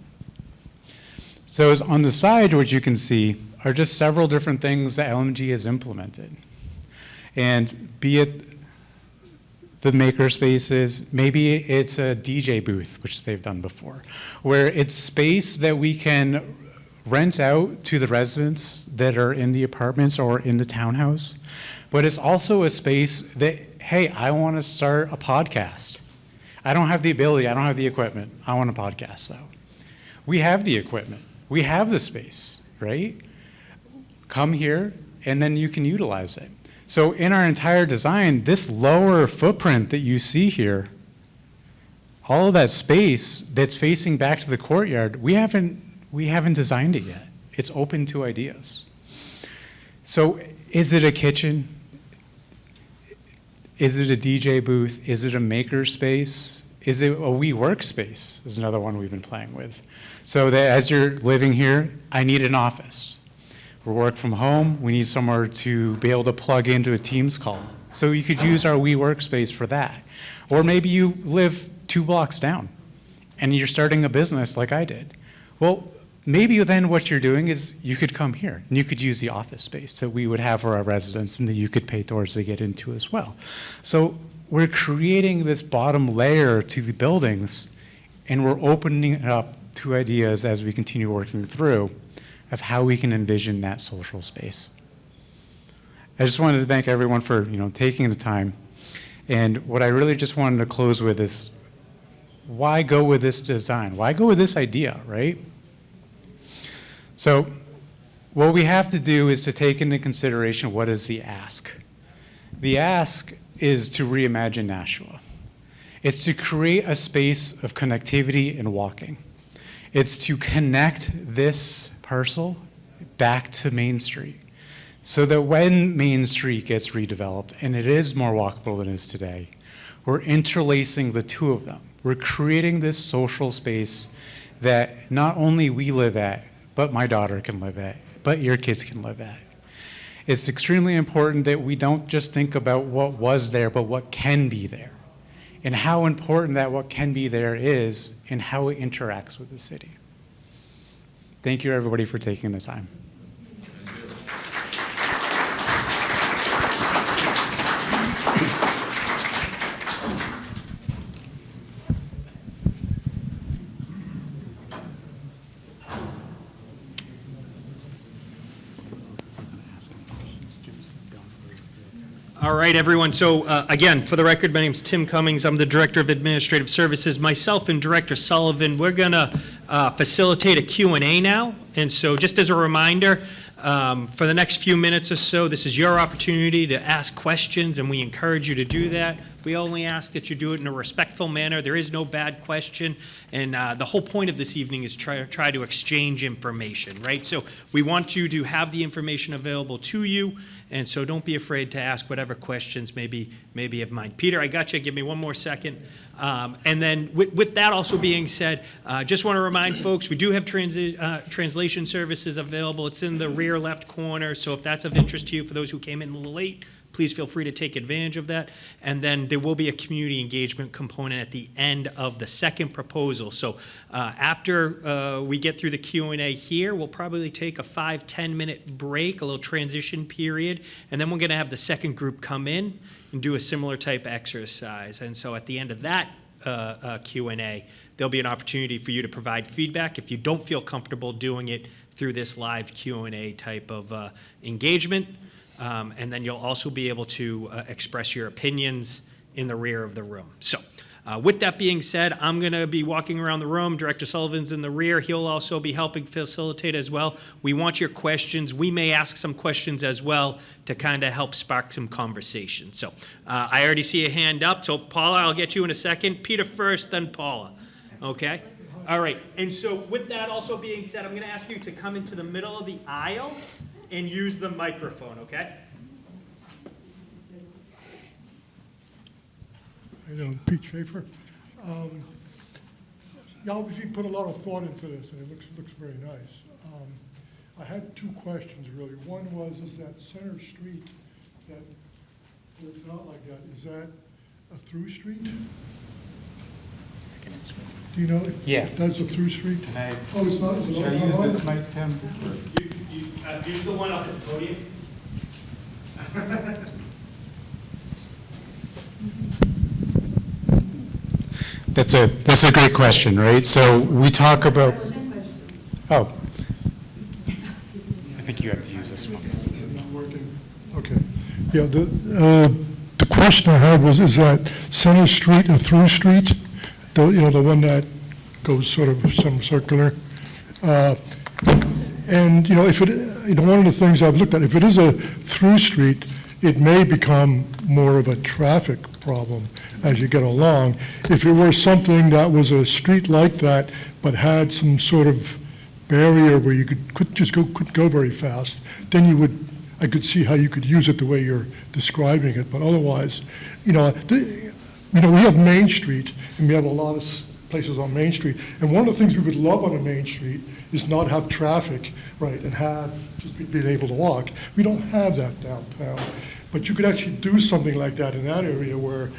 E: So as on the side, what you can see are just several different things that LMG has implemented. And be it the maker spaces, maybe it's a DJ booth, which they've done before, where it's space that we can rent out to the residents that are in the apartments or in the townhouse. But it's also a space that, hey, I want to start a podcast. I don't have the ability, I don't have the equipment. I want a podcast, though. We have the equipment. We have the space, right? Come here, and then you can utilize it. So in our entire design, this lower footprint that you see here, all of that space that's facing back to the courtyard, we haven't designed it yet. It's open to ideas. So is it a kitchen? Is it a DJ booth? Is it a maker space? Is it a we workspace? Is another one we've been playing with. So that as you're living here, I need an office. We work from home, we need somewhere to be able to plug into a Teams call. So you could use our we workspace for that. Or maybe you live 2 blocks down and you're starting a business like I did. Well, maybe then what you're doing is you could come here and you could use the office space that we would have for our residents and that you could pay towards to get into as well. So we're creating this bottom layer to the buildings and we're opening it up to ideas as we continue working through of how we can envision that social space. I just wanted to thank everyone for taking the time. And what I really just wanted to close with is, why go with this design? Why go with this idea, right? So what we have to do is to take into consideration what is the ask. The ask is to reimagine Nashua. It's to create a space of connectivity and walking. It's to connect this parcel back to Main Street so that when Main Street gets redeveloped, and it is more walkable than it is today, we're interlacing the two of them. We're creating this social space that not only we live at, but my daughter can live at, but your kids can live at. It's extremely important that we don't just think about what was there, but what can be there. and how important that what can be there is and how it interacts with the city. Thank you, everybody, for taking the time.
B: All right, everyone. So again, for the record, my name's Tim Cummings. I'm the Director of Administrative Services. Myself and Director Sullivan, we're going to facilitate a Q&A now. And so just as a reminder, for the next few minutes or so, this is your opportunity to ask questions, and we encourage you to do that. We only ask that you do it in a respectful manner. There is no bad question, and the whole point of this evening is try to exchange information, right? So we want you to have the information available to you, and so don't be afraid to ask whatever questions may be of mine. Peter, I got you. Give me one more second. And then with that also being said, just want to remind folks, we do have translation services available. It's in the rear left corner, so if that's of interest to you, for those who came in a little late, please feel free to take advantage of that. And then there will be a community engagement component at the end of the second proposal. So after we get through the Q&A here, we'll probably take a 5-10 minute break, a little transition period, and then we're going to have the second group come in and do a similar type exercise. And so at the end of that Q&A, there'll be an opportunity for you to provide feedback if you don't feel comfortable doing it through this live Q&A type of engagement. And then you'll also be able to express your opinions in the rear of the room. So with that being said, I'm going to be walking around the room. Director Sullivan's in the rear. He'll also be helping facilitate as well. We want your questions. We may ask some questions as well to kind of help spark some conversation. So I already see a hand up. So Paula, I'll get you in a second. Peter first, then Paula. Okay? All right. And so with that also being said, I'm going to ask you to come into the middle of the aisle and use the microphone, okay?
F: How you doing? Pete Schaefer. You obviously put a lot of thought into this, and it looks very nice. I had two questions, really. One is that Center Street that looks out like that, is that a through street? Do you know if
E: Yeah.
F: that's a through street?
E: I-
F: Oh, it's not? Is it
E: Should I
F: on-
E: use this mic, Tim?
B: Use the one up at the podium.
E: That's a great question, right? So we talk about, oh. I think you have to use this one.
F: Is it not working? Okay. Yeah, the question I had was, is that Center Street a through street? The one that goes sort of circular? And, if it, one of the things I've looked at, if it is a through street, it may become more of a traffic problem as you get along. If it were something that was a street like that, but had some sort of barrier where you couldn't go very fast, then I could see how you could use it the way you're describing it. But otherwise, we have Main Street, and we have a lot of places on Main Street. And one of the things we would love on a Main Street is not have traffic, right, and have just being able to walk. We don't have that downtown. But you could actually do something like that in that area where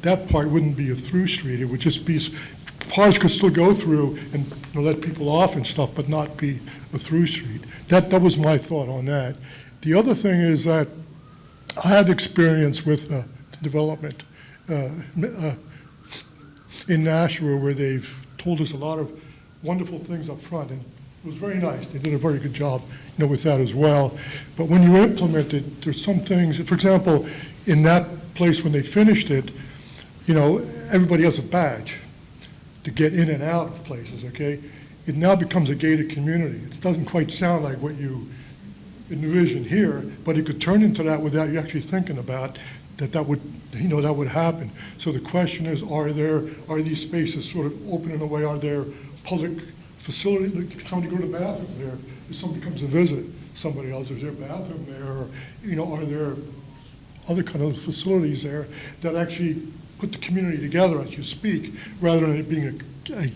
F: that part wouldn't be a through street. It would just be, cars could still go through and let people off and stuff, but not be a through street. That was my thought on that. The other thing is that I have experience with development in Nashua where they've told us a lot of wonderful things up front, and it was very nice. They did a very good job, with that as well. But when you implement it, there's some things. For example, in that place when they finished it, everybody has a badge to get in and out of places. Okay, it now becomes a gated community. It doesn't quite sound like what you envision here, but it could turn into that without you actually thinking about that would happen. So the question is, are these spaces sort of open in a way? Are there public facilities? Can somebody go to the bathroom there? If somebody comes to visit somebody else, is there a bathroom there? Or, are there other kind of facilities there that actually put the community together as you speak, rather than it being a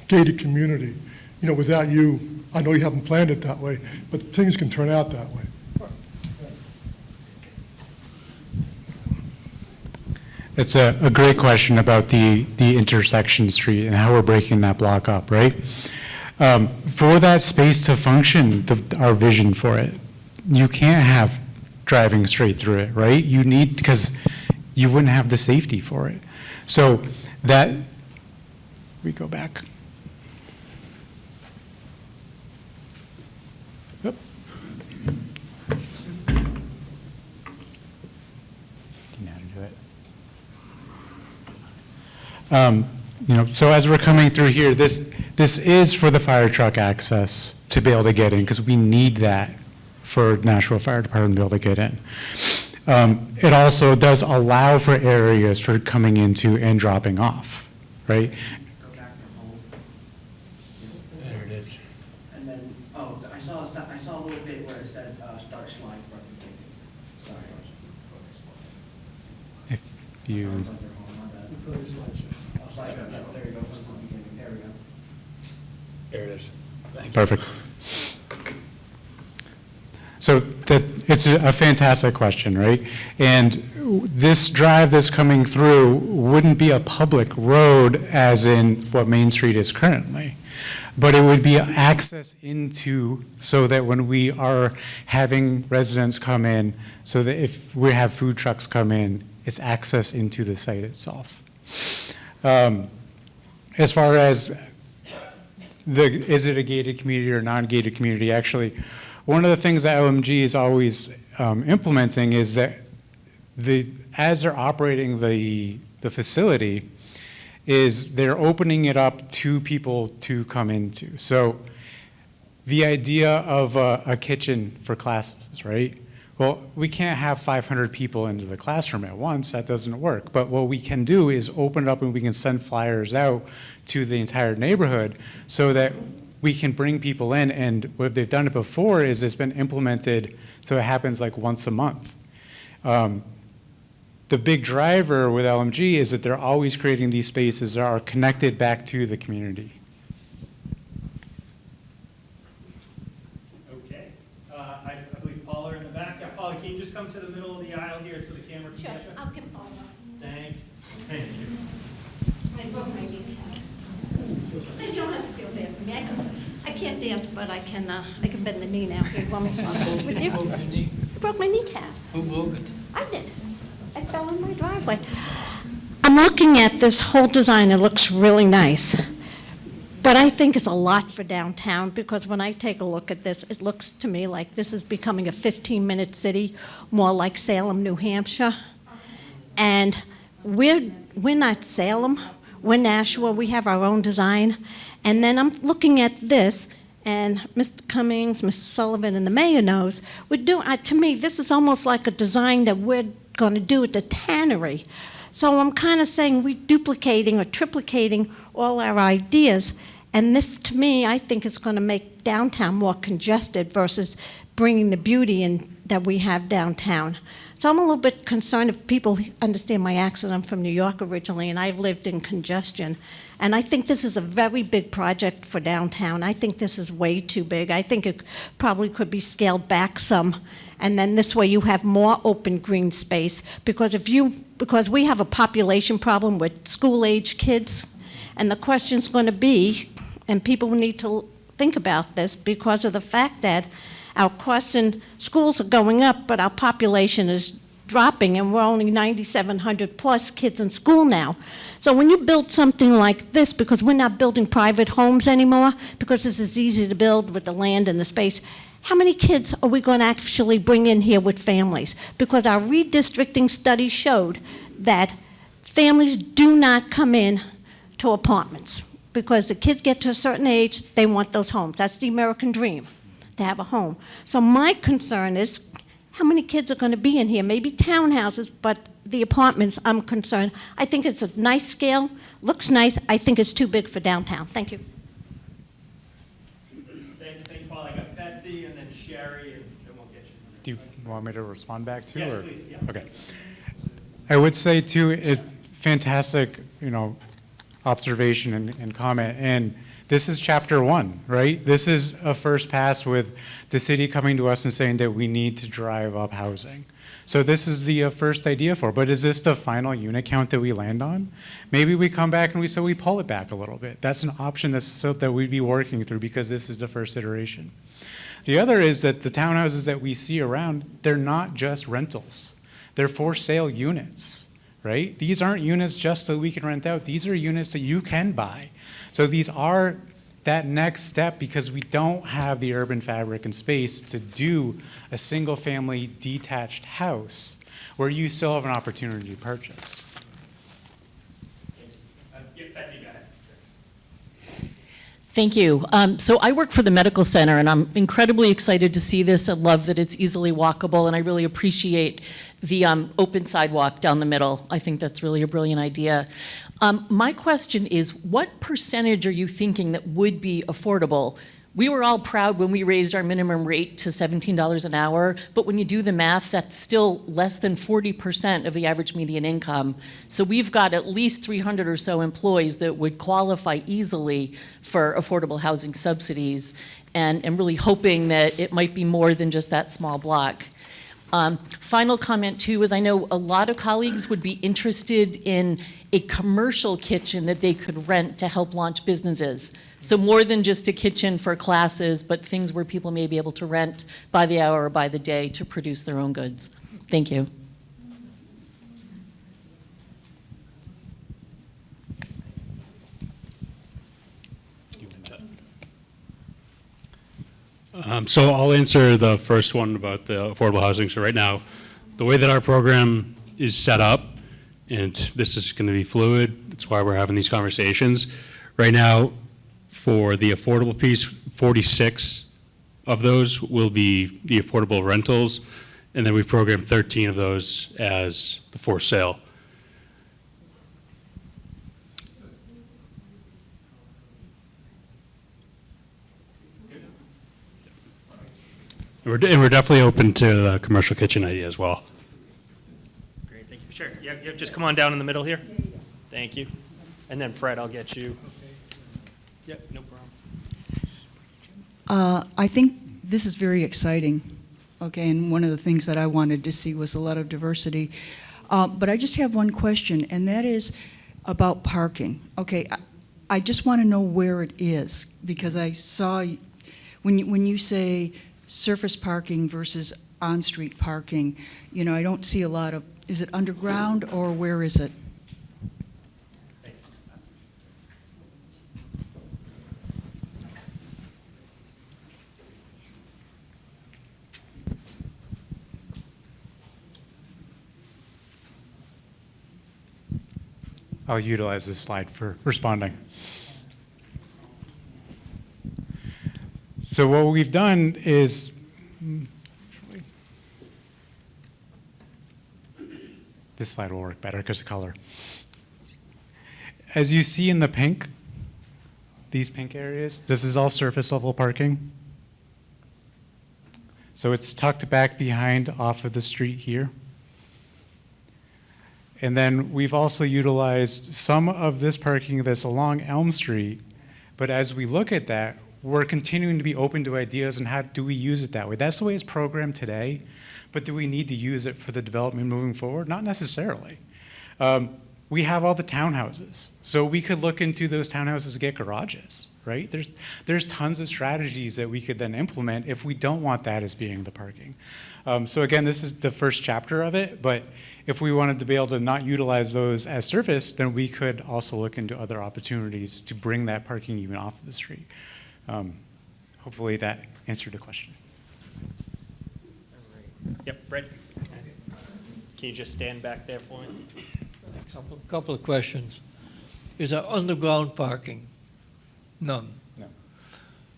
F: gated community? Without you, I know you haven't planned it that way, but things can turn out that way.
E: It's a great question about the intersection street and how we're breaking that block up, right? For that space to function, our vision for it, you can't have driving straight through it, right? You need, because you wouldn't have the safety for it. So that, we go back. Yep. Do you know how to do it? So as we're coming through here, this is for the fire truck access to be able to get in, because we need that for Nashua Fire Department to be able to get in. It also does allow for areas for coming into and dropping off, right?
G: Go back and hold.
D: There it is.
G: And then, oh, I saw a little bit where it said, start slide for the Sorry.
E: If you,
G: There you go. There we go.
D: There it is.
E: perfect. So it's a fantastic question, right? And this drive that's coming through wouldn't be a public road as in what Main Street is currently, but it would be access into, so that when we are having residents come in, so that if we have food trucks come in, it's access into the site itself. As far as is it a gated community or non-gated community, actually, one of the things that LMG is always implementing is that as they're operating the facility, is they're opening it up to people to come into. So the idea of a kitchen for classes, right? Well, we can't have 500 people into the classroom at once. That doesn't work. But what we can do is open it up and we can send flyers out to the entire neighborhood so that we can bring people in. And what they've done it before is it's been implemented so it happens like once a month. The big driver with LMG is that they're always creating these spaces that are connected back to the community.
B: Okay. I believe Paula in the back. Yeah, Paula, can you just come to the middle of the aisle here so the camera can
H: Sure,
B: catch you?
H: I'll get Paula.
B: Thank you.
H: I broke my kneecap. You don't have to feel bad for me. I can't dance, but I can bend the knee now. Do you want me to talk with you? I broke my kneecap.
I: Who moved it?
H: I did. I fell in my driveway. I'm looking at this whole design. It looks really nice. But I think it's a lot for downtown because when I take a look at this, it looks to me like this is becoming a 15-minute city, more like Salem, New Hampshire. And we're not Salem. We're Nashua. We have our own design. And then I'm looking at this, and Mr. Cummings, Mr. Sullivan, and the mayor knows, to me, this is almost like a design that we're going to do at the tannery. So I'm kind of saying we're duplicating or triplicating all our ideas. And this, to me, I think is going to make downtown more congested versus bringing the beauty in that we have downtown. So I'm a little bit concerned if people understand my accent. I'm from New York originally, and I've lived in congestion. And I think this is a very big project for downtown. I think this is way too big. I think it probably could be scaled back some. And then this way you have more open green space. Because we have a population problem with school-age kids. And the question's going to be, and people need to think about this because of the fact that our costs in schools are going up, but our population is dropping, and we're only 9,700 plus kids in school now. So when you build something like this, because we're not building private homes anymore, because this is easy to build with the land and the space, how many kids are we going to actually bring in here with families? Because our redistricting study showed that families do not come in to apartments because the kids get to a certain age, they want those homes. That's the American dream, to have a home. So my concern is how many kids are going to be in here? Maybe townhouses, but the apartments, I'm concerned. I think it's a nice scale, looks nice. I think it's too big for downtown. Thank you.
B: Thanks, Paul. I got Betsy and then Sherry, and then we'll get you.
E: Do you want me to respond back too?
B: Yes,
E: or?
B: please, yeah.
E: Okay. I would say too, it's fantastic, observation and comment. And This is chapter one, right? This is a first pass with the city coming to us and saying that we need to drive up housing. So this is the first idea for it. But is this the final unit count that we land on? Maybe we come back and we pull it back a little bit. That's an option that we'd be working through because this is the first iteration. The other is that the townhouses that we see around, they're not just rentals. They're for sale units, right? These aren't units just so we can rent out. These are units that you can buy. So these are that next step because we don't have the urban fabric and space to do a single family detached house where you still have an opportunity to purchase.
I: Thank you. So I work for the medical center, and I'm incredibly excited to see this. I love that it's easily walkable, and I really appreciate the open sidewalk down the middle. I think that's really a brilliant idea. My question is, what percentage are you thinking that would be affordable? We were all proud when we raised our minimum rate to $17 an hour, but when you do the math, that's still less than 40% of the average median income. So we've got at least 300 or so employees that would qualify easily for affordable housing subsidies, and I'm really hoping that it might be more than just that small block. Final comment too is I know a lot of colleagues would be interested in a commercial kitchen that they could rent to help launch businesses. So more than just a kitchen for classes, but things where people may be able to rent by the hour or by the day to produce their own goods. Thank you.
D: So I'll answer the first one about the affordable housing. So right now, the way that our program is set up, and this is going to be fluid, that's why we're having these conversations. Right now, for the affordable piece, 46 of those will be the affordable rentals, and then we program 13 of those as the for sale. And we're definitely open to the commercial kitchen idea as well.
B: Great, thank you. Sure, yeah, just come on down in the middle here. Thank you. And then Fred, I'll get you. Yep, no problem.
J: I think this is very exciting, okay, and one of the things that I wanted to see was a lot of diversity. But I just have one question, and that is about parking. Okay, I just want to know where it is, because I saw, when you say surface parking versus on-street parking, you know, I don't see a lot of, is it underground or where is it?
E: I'll utilize this slide for responding. So what we've done is, this slide will work better because of color. As you see in the pink, these pink areas, this is all surface level parking. So it's tucked back behind off of the street here. And then we've also utilized some of this parking that's along Elm Street, but as we look at that, we're continuing to be open to ideas and how do we use it that way. That's the way it's programmed today, but do we need to use it for the development moving forward? Not necessarily. We have all the townhouses, so we could look into those townhouses and get garages, right? There's tons of strategies that we could then implement if we don't want that as being the parking. So again, this is the first chapter of it, but if we wanted to be able to not utilize those as surface, then we could also look into other opportunities to bring that parking even off of the street. Hopefully that answered the question.
B: Yep, Fred. Can you just stand back there for me?
K: Couple of questions. Is there underground parking? None.
E: No.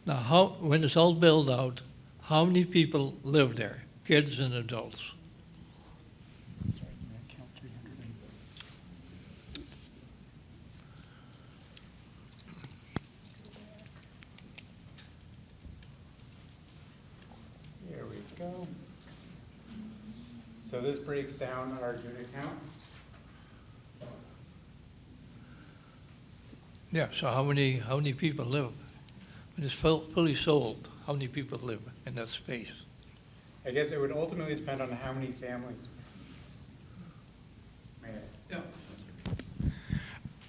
K: Now, when it's all built out, how many people live there, kids and adults?
E: There we go. So this breaks down our unit count.
K: Yeah, so how many people live? when it's fully sold, how many people live in that space?
E: I guess it would ultimately depend on how many families.
K: Yeah.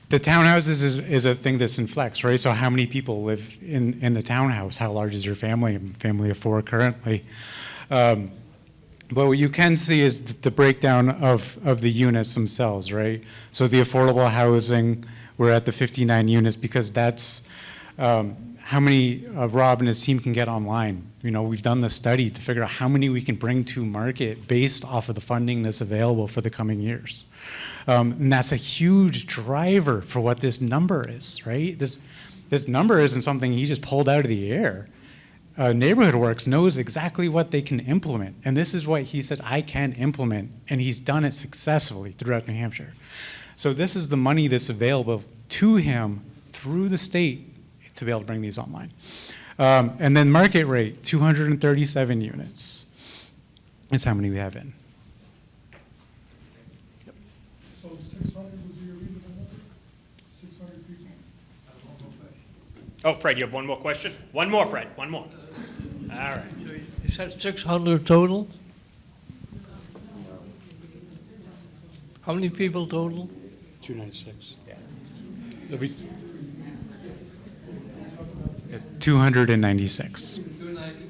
E: The townhouses is a thing that's in flex, right? So how many people live in the townhouse? How large is your family? I'm a family of 4 currently. But what you can see is the breakdown of the units themselves, right? So the affordable housing, we're at the 59 units because that's how many Rob and his team can get online. You know, we've done the study to figure out how many we can bring to market based off of the funding that's available for the coming years. And that's a huge driver for what this number is, right? This number isn't something he just pulled out of the air. Neighborhood Works knows exactly what they can implement. And this is what he said, I can implement. And he's done it successfully throughout New Hampshire. So this is the money that's available to him through the state to be able to bring these online. And then market rate, 237 units is how many we have in.
F: So 600 would be a reasonable number? 600 people?
B: Oh, Fred, you have one more question? One more, Fred, one more. All right.
K: So you said 600 total? How many people total?
D: 296.
B: Yeah.
D: There'll be
E: 296.
K: 290.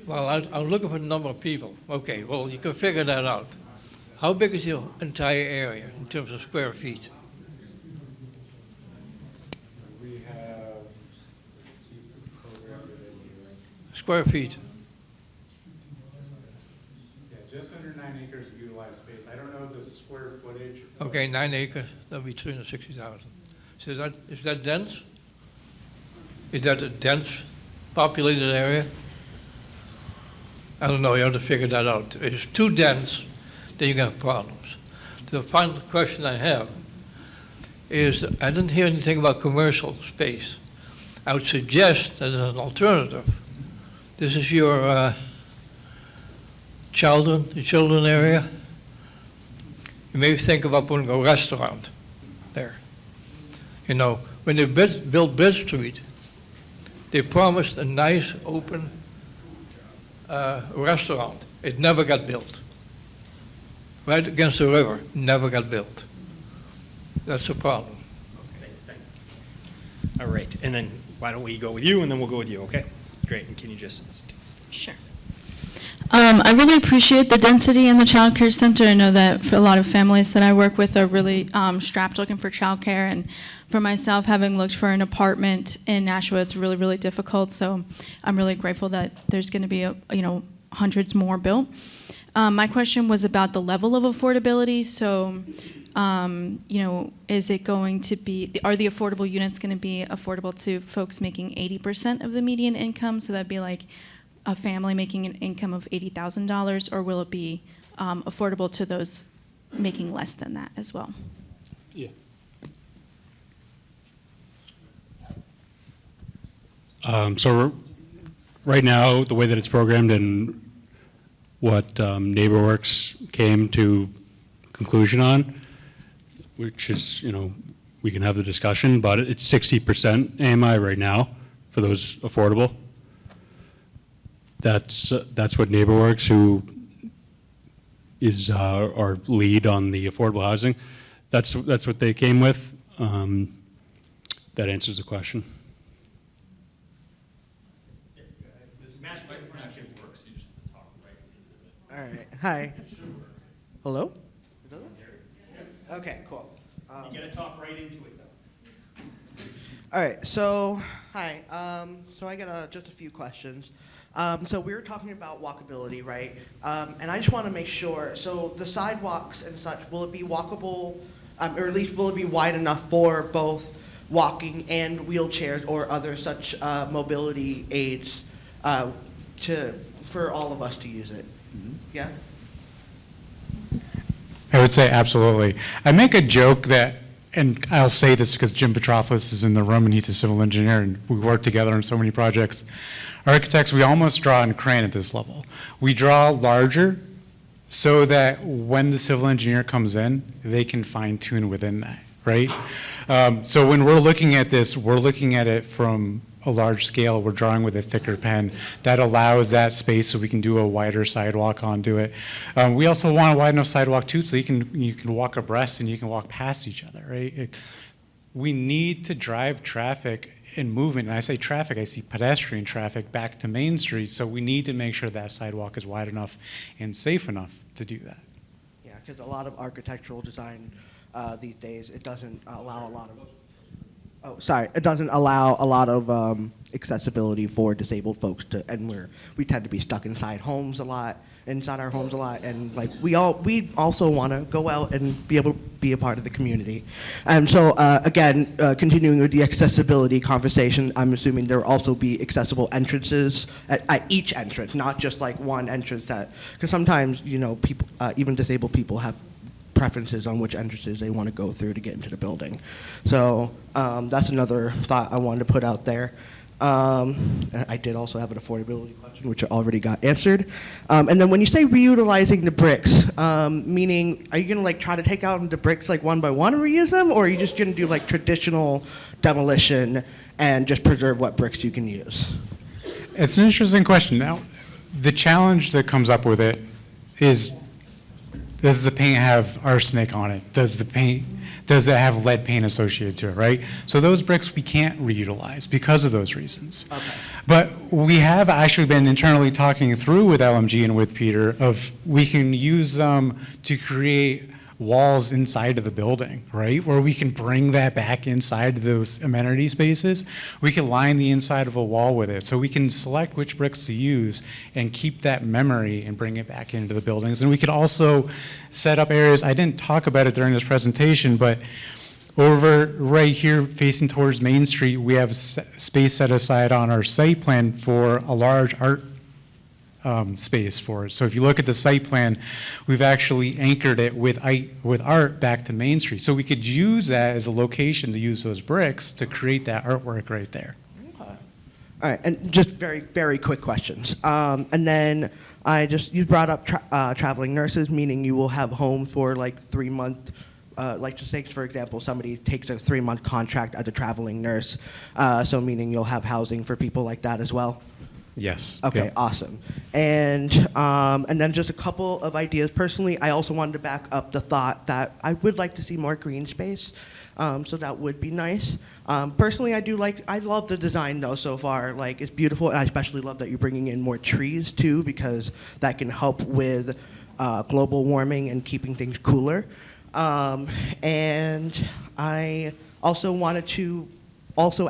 K: Well, I'm looking for the number of people. Okay, well, you can figure that out. How big is your entire area in terms of square feet?
E: We have
K: Square feet.
E: just under 9 acres of utilized space. I don't know the square footage.
K: Okay, 9 acres, that'll be 360,000. So is that dense? Is that a dense populated area? I don't know, you have to figure that out. If it's too dense, then you got problems. The final question I have is, I didn't hear anything about commercial space. I would suggest as an alternative, this is your children area. You may think about putting a restaurant there. You know, when they built Bridge Street, they promised a nice open restaurant. It never got built. Right against the river, never got built. That's the problem.
B: All right, and then why don't we go with you, and then we'll go with you, okay? Great, and can you just...
L: Sure. I really appreciate the density in the child care center. I know that for a lot of families that I work with are really strapped looking for child care, and for myself, having looked for an apartment in Nashua, it's really, really difficult. So I'm really grateful that there's going to be, hundreds more built. My question was about the level of affordability. So, is it going to be, are the affordable units going to be affordable to folks making 80% of the median income? So that'd be like a family making an income of $80,000, or will it be affordable to those making less than that as well?
D: Yeah. So right now, the way that it's programmed and what NeighborWorks came to conclusion on, which is, we can have the discussion, but it's 60% AMI right now for those affordable. That's what NeighborWorks, who is our lead on the affordable housing, that's what they came with. That answers the question.
G: All right. Hi. Hello? Okay, cool.
B: You gotta talk right into it, though.
G: All right, so, hi. So I got just a few questions. So we were talking about walkability, right? And I just want to make sure, so the sidewalks and such, will it be walkable, or at least will it be wide enough for both walking and wheelchairs or other such mobility aids for all of us to use it? Mm-hmm. Yeah?
E: I would say absolutely. I make a joke that, and I'll say this because Jim Petropoulos is in the room and he's a civil engineer and we work together on so many projects. Architects, we almost draw in crane at this level. We draw larger so that when the civil engineer comes in, they can fine tune within that. right? So when we're looking at this, we're looking at it from a large scale. We're drawing with a thicker pen. That allows that space so we can do a wider sidewalk onto it. We also want a wide enough sidewalk too, so you can walk abreast and you can walk past each other, right? We need to drive traffic and movement, and I say traffic, I see pedestrian traffic back to Main Street, so we need to make sure that sidewalk is wide enough and safe enough to do that.
G: Yeah, because a lot of architectural design these days, it doesn't allow a lot of, it doesn't allow a lot of accessibility for disabled folks to, and we tend to be stuck inside our homes a lot, and like we also want to go out and be able to be a part of the community. And so again, continuing with the accessibility conversation, I'm assuming there will also be accessible entrances at each entrance, not just like one entrance because sometimes, you know, people, even disabled people have preferences on which entrances they want to go through to get into the building. So that's another thought I wanted to put out there. And I did also have an affordability question, which already got answered. And then when you say reutilizing the bricks, meaning are you going to like try to take out the bricks like one by one and reuse them, or are you just going to do like traditional demolition and just preserve what bricks you can use?
E: It's an interesting question. Now, the challenge that comes up with it is, does the paint have arsenic on it? Does it have lead paint associated to it, right? So those bricks we can't reutilize because of those reasons. Okay. But we have actually been internally talking through with LMG and with Peter of we can use them to create walls inside of the building, right? Where we can bring that back inside those amenity spaces. We can line the inside of a wall with it. So we can select which bricks to use and keep that memory and bring it back into the buildings. And we could also set up areas, I didn't talk about it during this presentation, but over right here facing towards Main Street, we have space set aside on our site plan for a large art space for it. So if you look at the site plan, we've actually anchored it with art back to Main Street. So we could use that as a location to use those bricks to create that artwork right there.
G: Okay. All right, and just very, very quick questions. And then you brought up traveling nurses, meaning you will have homes for like 3 months. Like just say, for example, somebody takes a 3-month contract as a traveling nurse, so meaning you'll have housing for people like that as well?
E: Yes.
G: Okay,
E: Yep.
G: awesome. And then just a couple of ideas. Personally, I also wanted to back up the thought that I would like to see more green space, so that would be nice. Personally, I love the design though so far. Like it's beautiful, and I especially love that you're bringing in more trees too, because that can help with global warming and keeping things cooler. And I also wanted to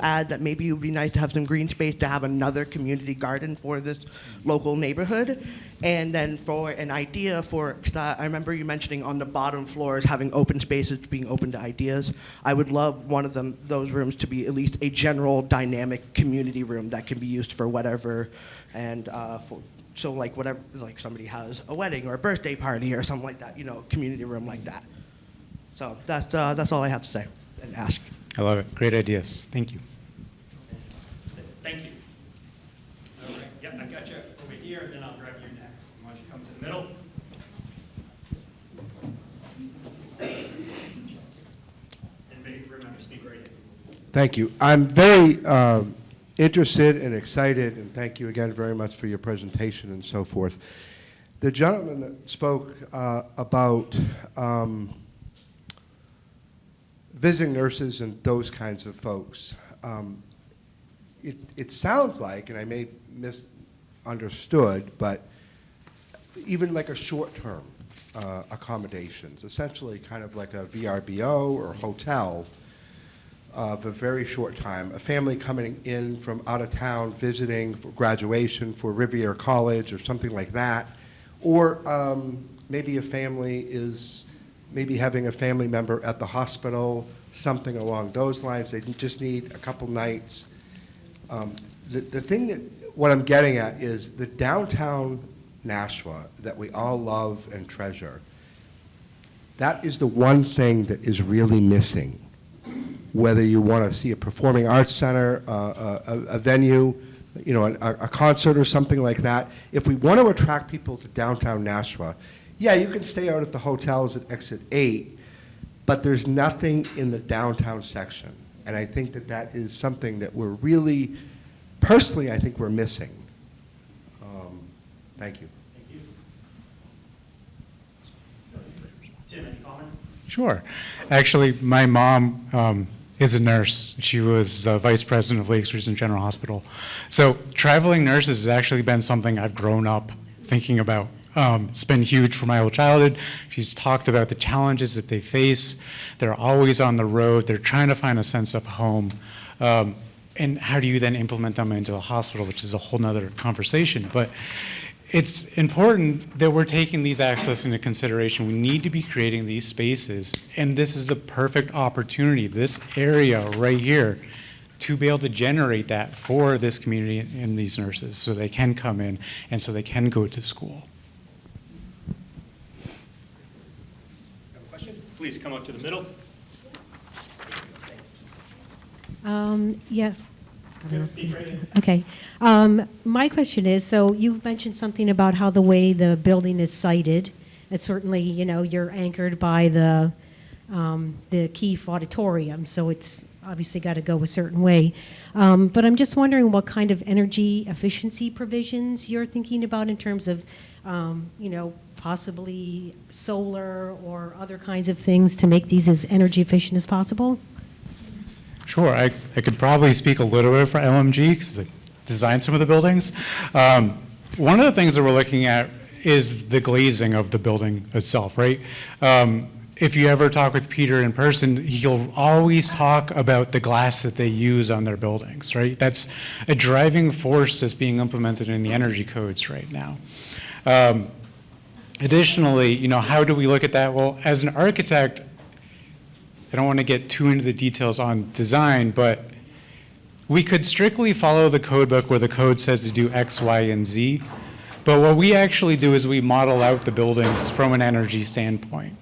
G: add that maybe it would be nice to have some green space to have another community garden for this local neighborhood. And then for an idea because I remember you mentioning on the bottom floors having open spaces being open to ideas. I would love one of those rooms to be at least a general dynamic community room that can be used for whatever, and so like whatever, like somebody has a wedding or a birthday party or something like that, you know, community room like that. So that's all I have to say and ask.
E: I love it. Great ideas. Thank you.
B: Thank you. All right, yep, I got you over here, and then I'll grab you next. Why don't you come to the middle? And remember, speak right here.
M: Thank you. I'm very interested and excited, and thank you again very much for your presentation and so forth. The gentleman that spoke about visiting nurses and those kinds of folks, it sounds like, and I may misunderstood, but even like a short-term accommodations, essentially kind of like a VRBO or hotel of a very short time. A family coming in from out of town visiting for graduation for Riviera College or something like that, or maybe a family is maybe having a family member at the hospital, something along those lines. They just need a couple nights. The thing that, what I'm getting at is the downtown Nashua that we all love and treasure. That is the one thing that is really missing. Whether you want to see a performing arts center, a venue, you know, a concert or something like that. If we want to attract people to downtown Nashua, yeah, you can stay out at the hotels at Exit 8, but there's nothing in the downtown section. And I think that that is something that we're really, personally, I think we're missing. Thank you.
B: Tim, any comment?
E: Sure. Actually, my mom is a nurse. She was the vice president of Lakes Region General Hospital. So traveling nurses has actually been something I've grown up thinking about. It's been huge for my whole childhood. She's talked about the challenges that they face. They're always on the road. They're trying to find a sense of home. And how do you then implement them into the hospital, which is a whole nother conversation. But it's important that we're taking these aspects into consideration. We need to be creating these spaces, and this is the perfect opportunity, this area right here, to be able to generate that for this community and these nurses so they can come in and so they can go to school.
B: Have a question? Please come up to the middle.
N: Yes.
B: Speak right in.
N: Okay. My question is, so you mentioned something about how the way the building is sited, and certainly, you know, you're anchored by the Keefe Auditorium, so it's obviously got to go a certain way. But I'm just wondering what kind of energy efficiency provisions you're thinking about in terms of, you know, possibly solar or other kinds of things to make these as energy efficient as possible?
E: Sure, I could probably speak a little bit for LMG because I designed some of the buildings. One of the things that we're looking at is the glazing of the building itself, right? If you ever talk with Peter in person, he'll always talk about the glass that they use on their buildings, right? That's a driving force that's being implemented in the energy codes right now. Additionally, you know, how do we look at that? Well, as an architect, I don't want to get too into the details on design, but we could strictly follow the code book where the code says to do X, Y, and Z. But what we actually do is we model out the buildings from an energy standpoint.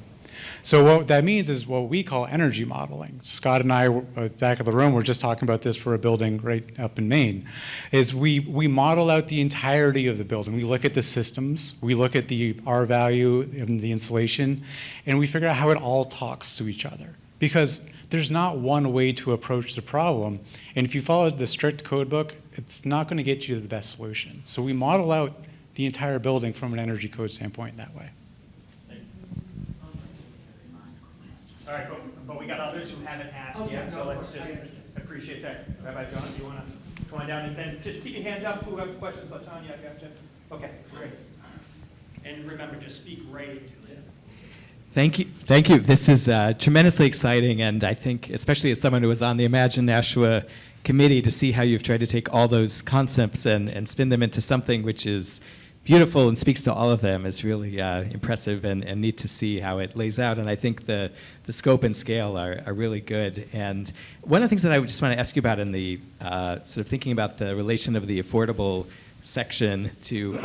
E: So what that means is what we call energy modeling. Scott and I, back of the room, were just talking about this for a building right up in Maine, is we model out the entirety of the building. We look at the systems, we look at the R value and the insulation, and we figure out how it all talks to each other. Because there's not one way to approach the problem. And if you follow the strict code book, it's not going to get you to the best solution. So we model out the entire building from an energy code standpoint that way.
B: All right, but we got others who haven't asked yet, so let's just appreciate that. Rabbi John, do you want to come on down and then just keep your hands up, who have questions? Latonya, I got you. Okay, great. And remember, just speak right into it.
O: Thank you. Thank you. This is tremendously exciting, and I think, especially as someone who was on the Imagine Nashua committee, to see how you've tried to take all those concepts and spin them into something which is beautiful and speaks to all of them is really impressive and neat to see how it lays out. And I think the scope and scale are really good. And one of the things that I would just want to ask you about in the sort of thinking about the relation of the affordable section to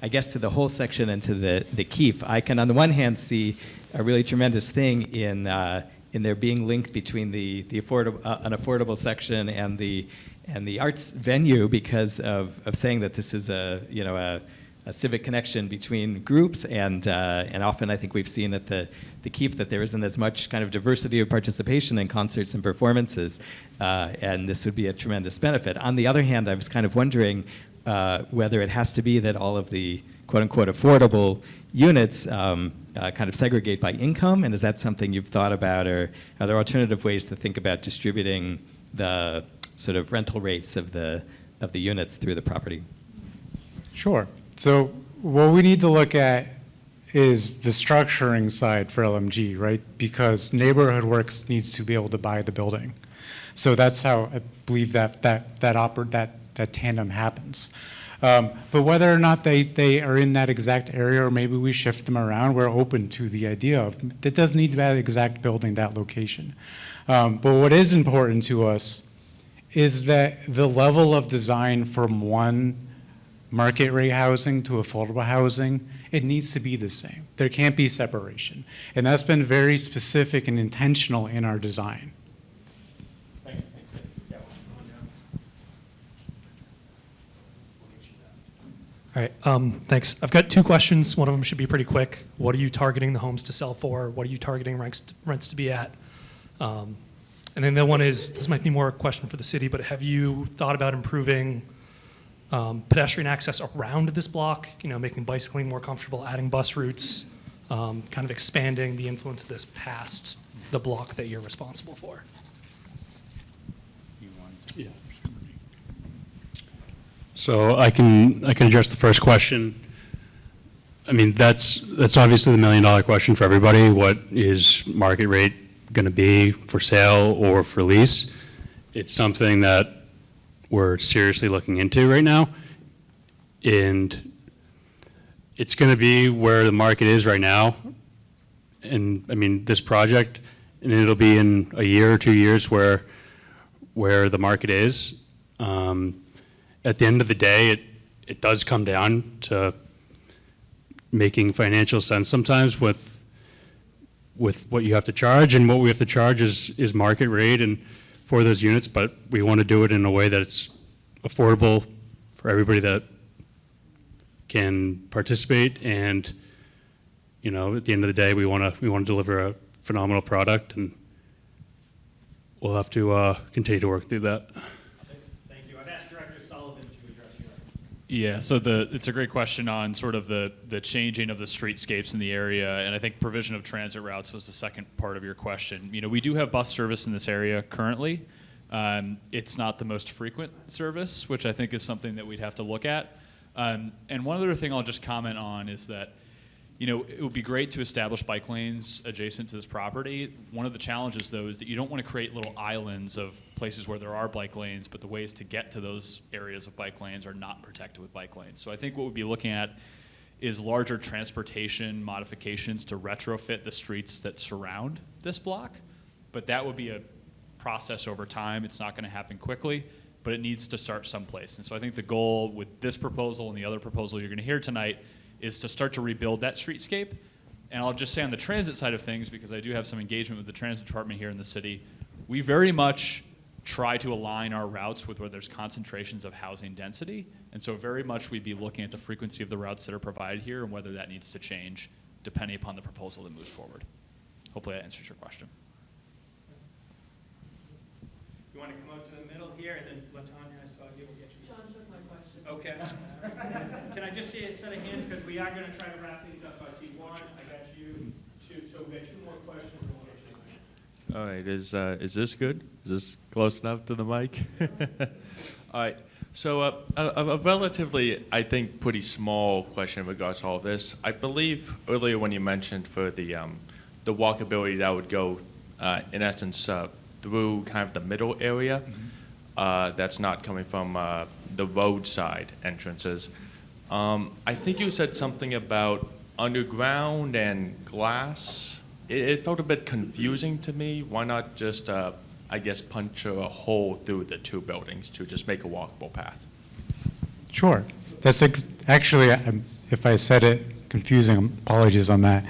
O: I guess to the whole section and to the Keefe, I can on the one hand see a really tremendous thing in there being linked between the affordable an affordable section and the arts venue because of saying that this is a civic connection between groups and often I think we've seen at the Keefe that there isn't as much kind of diversity of participation in concerts and performances, and this would be a tremendous benefit. On the other hand, I was kind of wondering whether it has to be that all of the quote-unquote affordable units kind of segregate by income, and is that something you've thought about, or are there alternative ways to think about distributing the sort of rental rates of the units through the property?
E: Sure. So what we need to look at is the structuring side for LMG, right? Because Neighborhood Works needs to be able to buy the building. So that's how I believe that tandem happens. But whether or not they are in that exact area or maybe we shift them around, we're open to the idea of it doesn't need to be that exact building, that location. But what is important to us is that the level of design from one market rate housing to affordable housing, it needs to be the same. There can't be separation. And that's been very specific and intentional in our design.
P: All right, thanks. I've got two questions. One of them should be pretty quick. What are you targeting the homes to sell for? What are you targeting rents to be at? And then the one is, this might be more a question for the city, but have you thought about improving pedestrian access around this block, making bicycling more comfortable, adding bus routes, kind of expanding the influence of this past the block that you're responsible for?
D: Yeah. So I can address the first question. I mean, that's obviously the million-dollar question for everybody. What is market rate going to be for sale or for lease? It's something that we're seriously looking into right now, and it's going to be where the market is right now. And I mean, this project, and it'll be in a year or 2 years where the market is. At the end of the day, it does come down to making financial sense sometimes with what you have to charge, and what we have to charge is market rate and for those units, but we want to do it in a way that it's affordable for everybody that can participate. And at the end of the day, we want to deliver a phenomenal product, and we'll have to continue to work through that.
P: Thank you. I've asked Director Sullivan to address your.
C: Yeah, so it's a great question on sort of the changing of the streetscapes in the area, and I think provision of transit routes was the second part of your question. We do have bus service in this area currently. It's not the most frequent service, which I think is something that we'd have to look at. And one other thing I'll just comment on is that it would be great to establish bike lanes adjacent to this property. One of the challenges, though, is that you don't want to create little islands of places where there are bike lanes, but the ways to get to those areas of bike lanes are not protected with bike lanes. So I think what we'd be looking at is larger transportation modifications to retrofit the streets that surround this block. But that would be a process over time. It's not going to happen quickly, but it needs to start someplace. And so I think the goal with this proposal and the other proposal you're going to hear tonight is to start to rebuild that streetscape. And I'll just say on the transit side of things, because I do have some engagement with the transit department here in the city, we very much try to align our routes with where there's concentrations of housing density. And so very much we'd be looking at the frequency of the routes that are provided here and whether that needs to change depending upon the proposal that moves forward. Hopefully that answers your question.
B: You want to come out to the middle here, and then LaTanya, I saw you. We'll get you.
Q: John took my question.
B: Okay. Can I just see a set of hands, because we are going to try to wrap things up. So I see one, I got you, two. So we've got two more questions, and we'll get you.
R: All right, is this good? Is this close enough to the mic? All right, so a relatively, I think, pretty small question in regards to all of this. I believe earlier when you mentioned for the walkability that would go, in essence, through kind of the middle area, that's not coming from the roadside entrances. I think you said something about underground and glass. It felt a bit confusing to me. Why not just, I guess, punch a hole through the two buildings to just make a walkable path?
E: Sure. That's actually, if I said it confusing, apologies on that.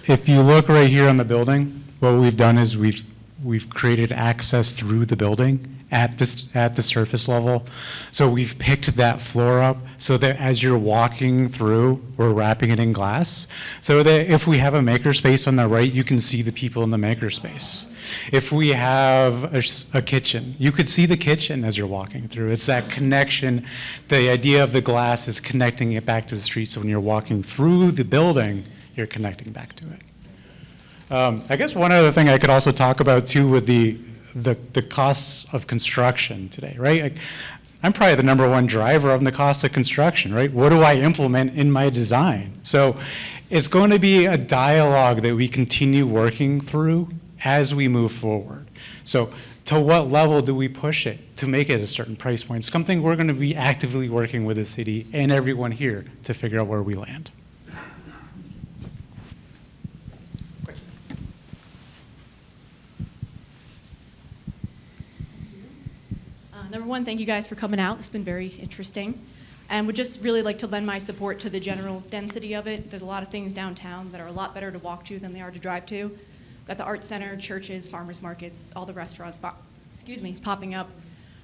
E: If you look right here on the building, what we've done is we've created access through the building at the surface level. So we've picked that floor up so that as you're walking through, we're wrapping it in glass. So that if we have a makerspace on the right, you can see the people in the makerspace. If we have a kitchen, you could see the kitchen as you're walking through. It's that connection. The idea of the glass is connecting it back to the street. So when you're walking through the building, you're connecting back to it. I guess one other thing I could also talk about too with the costs of construction today, right? I'm probably the #1 driver of the cost of construction, right? What do I implement in my design? So it's going to be a dialogue that we continue working through as we move forward. So to what level do we push it to make it a certain price point? Something we're going to be actively working with the city and everyone here to figure out where we land.
Q: Number one, thank you guys for coming out. It's been very interesting. And would just really like to lend my support to the general density of it. There's a lot of things downtown that are a lot better to walk to than they are to drive to. Got the art center, churches, farmers markets, all the restaurants, popping up.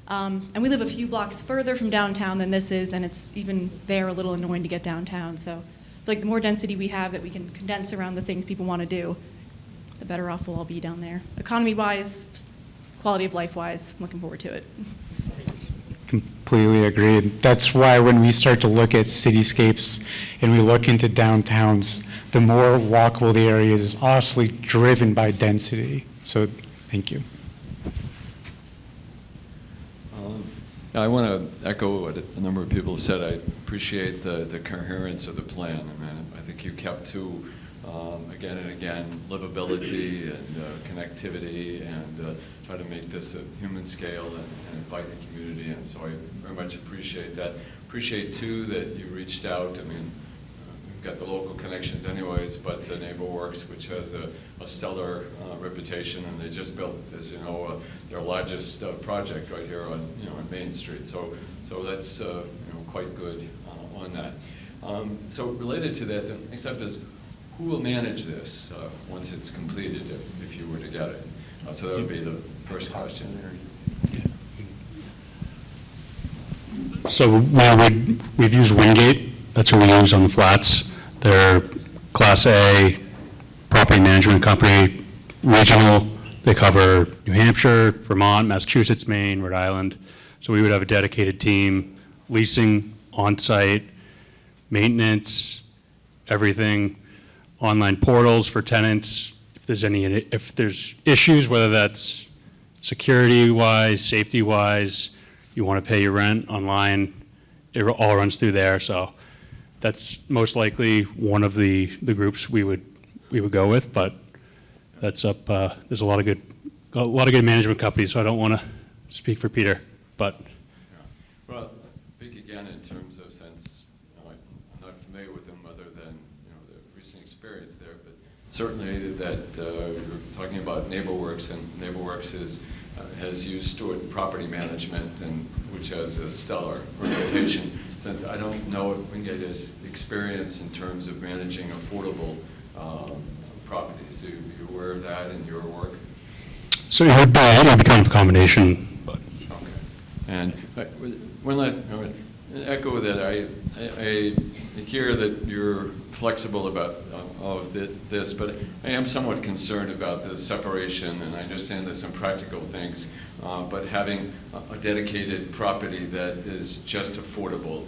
Q: And we live a few blocks further from downtown than this is, and it's even there a little annoying to get downtown. So like the more density we have that we can condense around the things people want to do, the better off we'll all be down there. Economy-wise, quality of life-wise, I'm looking forward to it.
E: Completely agree. That's why when we start to look at cityscapes and we look into downtowns, the more walkable the area is obviously driven by density. So thank you.
S: I want to echo what a number of people have said. I appreciate the coherence of the plan. I mean, I think you kept to, again and again, livability and connectivity, and try to make this a human scale and invite the community in. So I very much appreciate that. Appreciate, too, that you reached out. I mean, we've got the local connections anyways, but NeighborWorks, which has a stellar reputation, and they just built, as you know, their largest project right here on, on Main Street. So that's quite good on that. So related to that, the next step is, who will manage this once it's completed, if you were to get it? So that would be the first question.
D: So we've used Wingate. That's who we use on the flats. They're Class A property management company, regional. They cover New Hampshire, Vermont, Massachusetts, Maine, Rhode Island. So we would have a dedicated team, leasing, on-site, maintenance, everything, online portals for tenants. If there's issues, whether that's security-wise, safety-wise, you want to pay your rent online, it all runs through there. So that's most likely one of the groups we would go with, but that's up. There's a lot of good management companies, so I don't want to speak for Peter, but.
S: Well, speak again in terms of, since I'm not familiar with them other than the recent experience there, but certainly that you're talking about NeighborWorks, and NeighborWorks has used Stewart Property Management, and which has a stellar reputation. Since I don't know what Wingate has experience in terms of managing affordable properties. Are you aware of that in your work?
D: So it would be kind of a combination. But.
S: Okay. And one last echo that I hear that you're flexible about this, but I am somewhat concerned about the separation, and I understand there's some practical things, but having a dedicated property that is just affordable,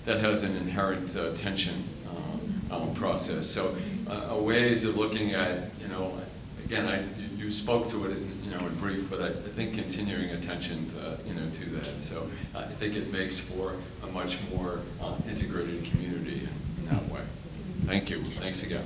S: that has an inherent tension process. So ways of looking at, again, you spoke to it in brief, but I think continuing attention to that. So I think it makes for a much more integrated community in that way. Thank you. Thanks again.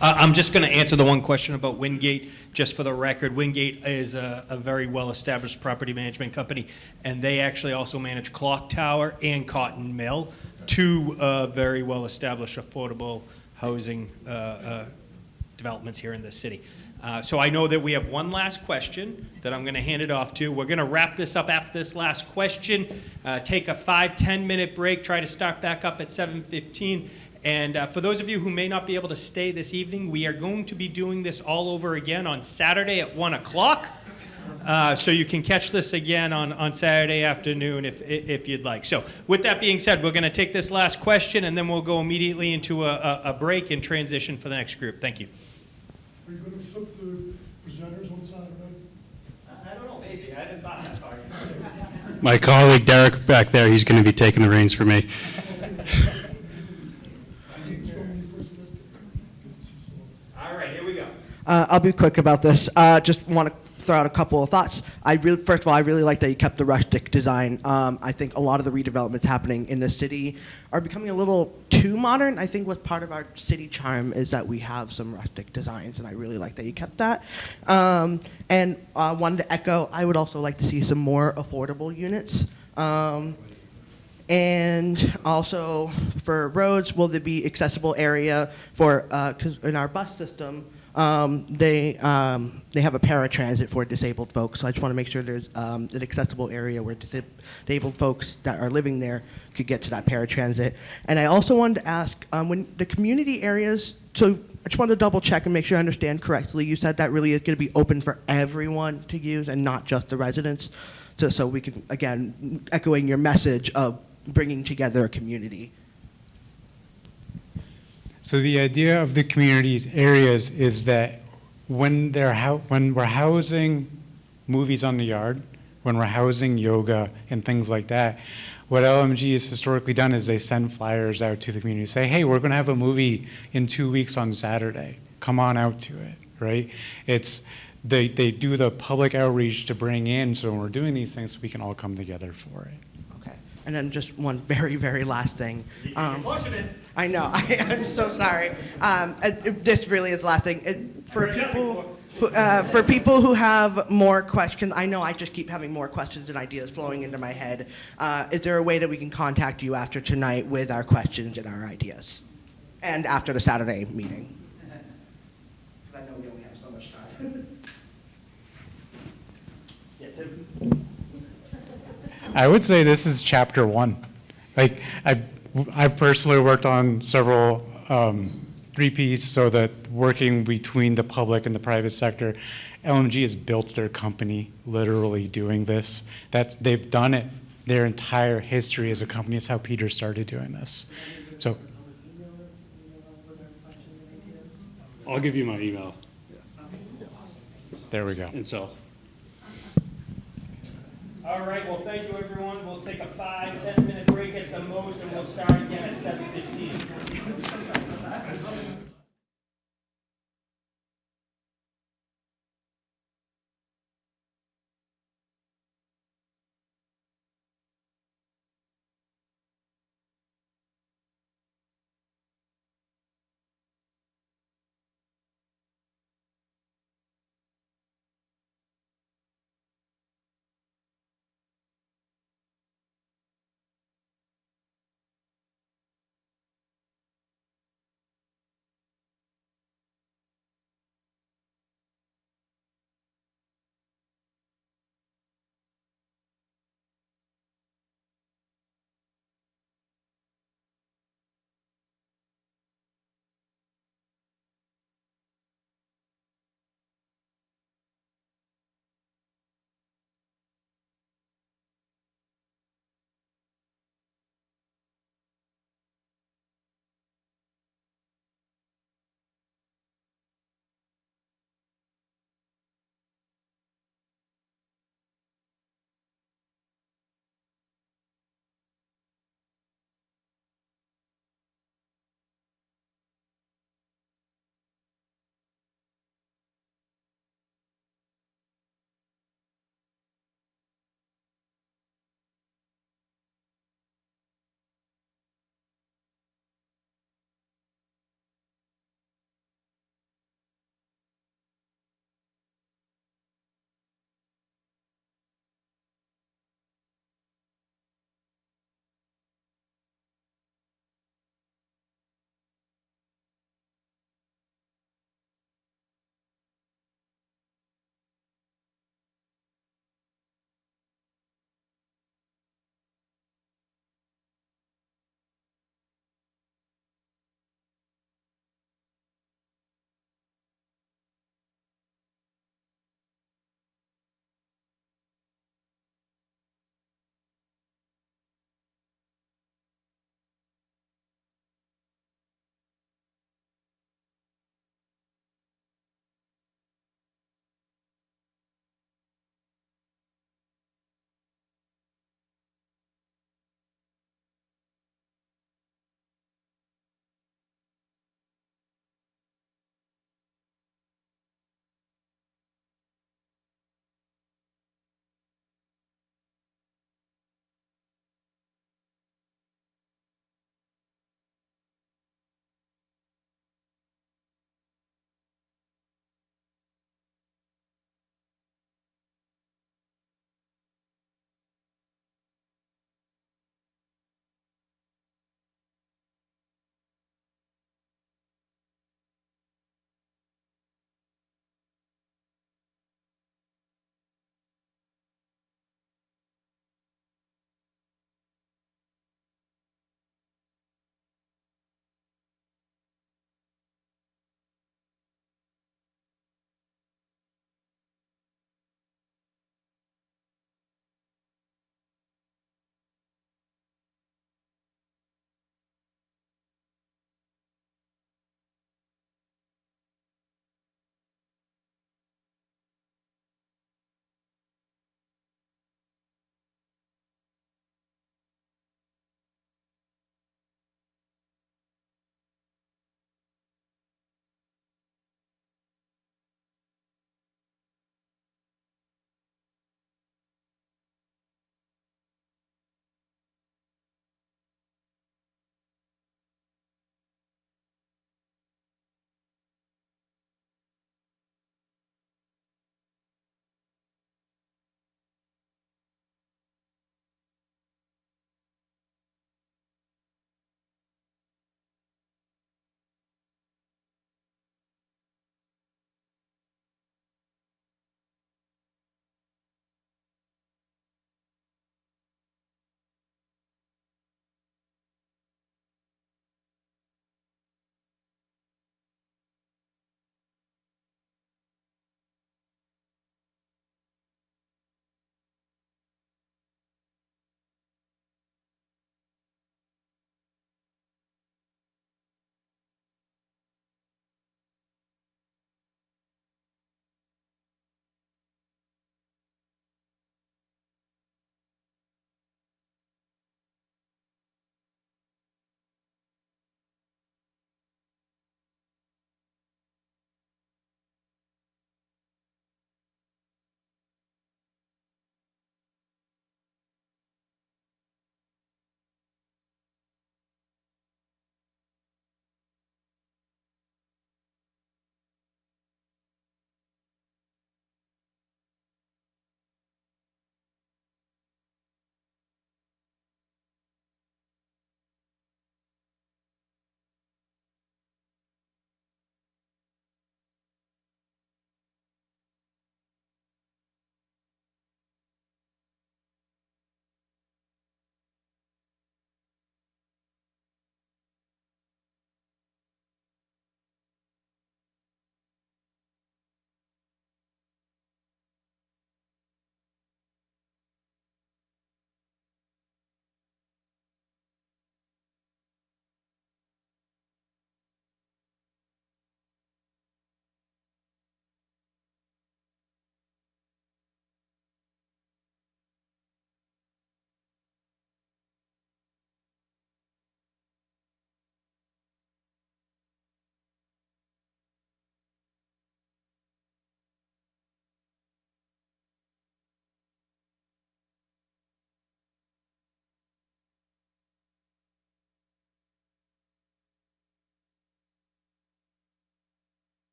B: I'm just going to answer the one question about Wingate, just for the record. Wingate is a very well-established property management company, and they actually also manage Clock Tower and Cotton Mill, two very well-established affordable housing developments here in the city. So I know that we have one last question that I'm going to hand it off to. We're going to wrap this up after this last question, take a 5-10 minute break, try to start back up at 7:15. And for those of you who may not be able to stay this evening, we are going to be doing this all over again on Saturday at 1 o'clock. So you can catch this again on Saturday afternoon if you'd like. So with that being said, we're going to take this last question, and then we'll go immediately into a break and transition for the next group. Thank you.
F: Are you going to flip the presenters on Saturday?
B: I don't know, maybe. I didn't thought that far.
D: My colleague Derek back there, he's going to be taking the reins for me.
B: All right, here we go.
G: I'll be quick about this. Just want to throw out a couple of thoughts. First of all, I really like that you kept the rustic design. I think a lot of the redevelopments happening in the city are becoming a little too modern. I think what's part of our city charm is that we have some rustic designs, and I really like that you kept that. And wanted to echo, I would also like to see some more affordable units. And also for roads, will there be accessible area for, because in our bus system, they have a paratransit for disabled folks, so I just want to make sure there's an accessible area where disabled folks that are living there could get to that paratransit. And I also wanted to ask, when the community areas, So I just wanted to double check and make sure I understand correctly. You said that really is going to be open for everyone to use and not just the residents. So we can, again, echoing your message of bringing together a community.
E: So the idea of the community areas is that when we're housing movies on the yard, when we're housing yoga and things like that, what LMG has historically done is they send flyers out to the community, say, hey, we're going to have a movie in 2 weeks on Saturday. Come on out to it, right? They do the public outreach to bring in, so when we're doing these things, we can all come together for it.
G: Okay. And then just one very, very last thing. I know. I'm so sorry. This really is the last thing. For people who have more questions, I know I just keep having more questions and ideas flowing into my head. Is there a way that we can contact you after tonight with our questions and our ideas? And after the Saturday meeting? I know we only have so much time.
E: I would say this is chapter 1. Like, I've personally worked on several 3Ps, so that working between the public and the private sector, LMG has built their company literally doing this. They've done it their entire history as a company. Is how Peter started doing this. So
D: I'll give you my email.
E: there we go.
D: And so.
B: All right, well, thank you, everyone. We'll take a 5-10 minute break at the most, and we'll start again at 7:15.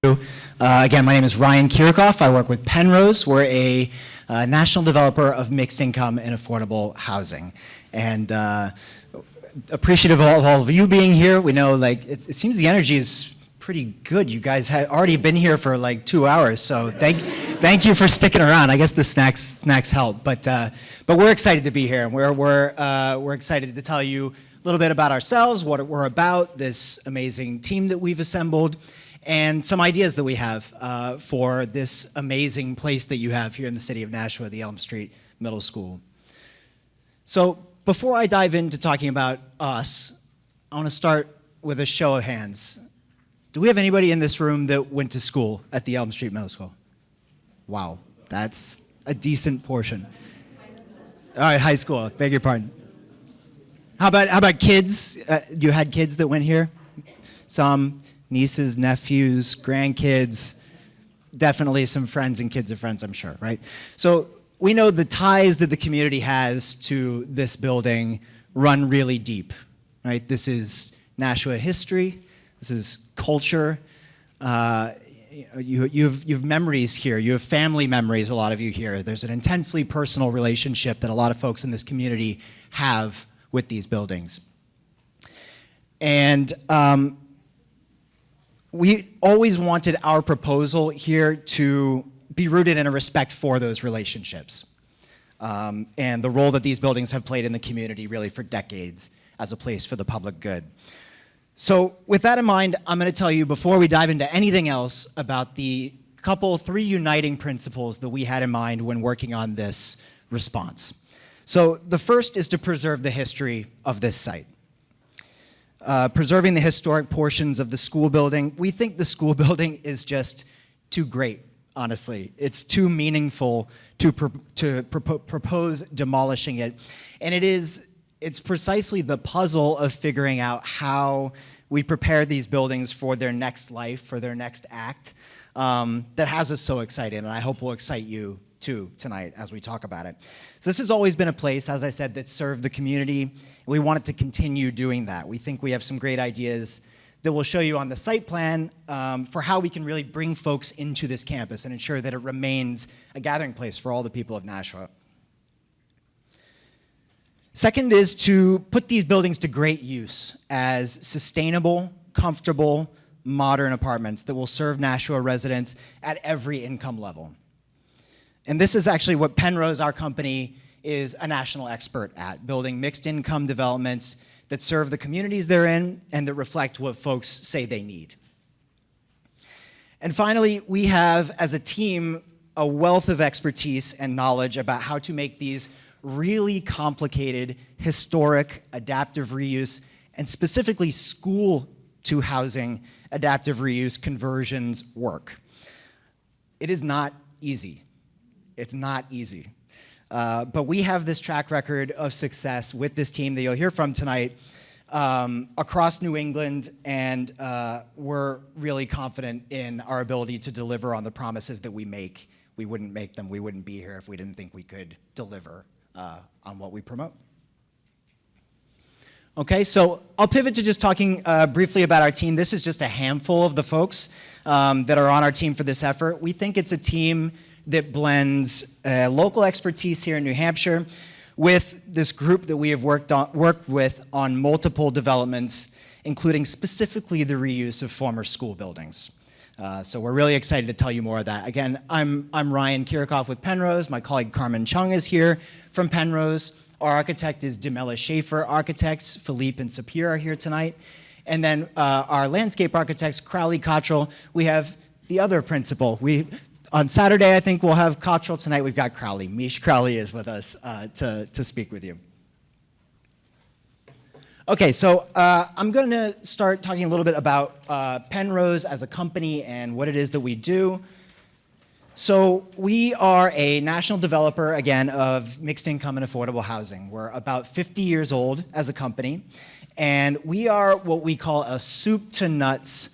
T: Again, my name is Ryan Kirchhoff. I work with Penrose. We're a national developer of mixed income and affordable housing. And appreciative of all of you being here. We know, like, it seems the energy is pretty good. You guys had already been here for like 2 hours, so thank you for sticking around. I guess the snacks help, but we're excited to be here. We're excited to tell you a little bit about ourselves, what we're about, this amazing team that we've assembled, and some ideas that we have for this amazing place that you have here in the city of Nashua, the Elm Street Middle School. So before I dive into talking about us, I want to start with a show of hands. Do we have anybody in this room that went to school at the Elm Street Middle School? Wow, that's a decent portion. All right, high school, beg your pardon. How about kids? You had kids that went here? Some nieces, nephews, grandkids, definitely some friends and kids of friends, I'm sure, right? So we know the ties that the community has to this building run really deep, right? This is Nashua history. This is culture. You have memories here. You have family memories, a lot of you here. There's an intensely personal relationship that a lot of folks in this community have with these buildings. And we always wanted our proposal here to be rooted in a respect for those relationships and the role that these buildings have played in the community really for decades as a place for the public good. So with that in mind, I'm going to tell you before we dive into anything else about the three uniting principles that we had in mind when working on this response. So the first is to preserve the history of this site. Preserving the historic portions of the school building. We think the school building is just too great, honestly. It's too meaningful to propose demolishing it. And it's precisely the puzzle of figuring out how we prepare these buildings for their next life, for their next act, that has us so excited, and I hope will excite you too tonight as we talk about it. So this has always been a place, as I said, that served the community. We want it to continue doing that. We think we have some great ideas that we'll show you on the site plan for how we can really bring folks into this campus and ensure that it remains a gathering place for all the people of Nashua. Second is to put these buildings to great use as sustainable, comfortable, modern apartments that will serve Nashua residents at every income level. And this is actually what Penrose, our company, is a national expert at, building mixed income developments that serve the communities they're in and that reflect what folks say they need. And finally, we have, as a team, a wealth of expertise and knowledge about how to make these really complicated, historic, adaptive reuse, and specifically school-to-housing adaptive reuse conversions work. It is not easy. It's not easy. But we have this track record of success with this team that you'll hear from tonight across New England, and we're really confident in our ability to deliver on the promises that we make. We wouldn't make them. We wouldn't be here if we didn't think we could deliver on what we promote. Okay, so I'll pivot to just talking briefly about our team. This is just a handful of the folks that are on our team for this effort. We think it's a team that blends local expertise here in New Hampshire with this group that we have worked with on multiple developments, including specifically the reuse of former school buildings. So we're really excited to tell you more of that. Again, I'm Ryan Kirchhoff with Penrose. My colleague Carmen Chung is here from Penrose. Our architect is Demella Schaefer Architects. Philippe and Sapir are here tonight. And then our landscape architects, Crowley Cottrell. We have the other principal. On Saturday, I think we'll have Cottrell. Tonight we've got Crowley. Mish Crowley is with us to speak with you. Okay, so I'm going to start talking a little bit about Penrose as a company and what it is that we do. So we are a national developer, again, of mixed income and affordable housing. We're about 50 years old as a company, and we are what we call a soup to nuts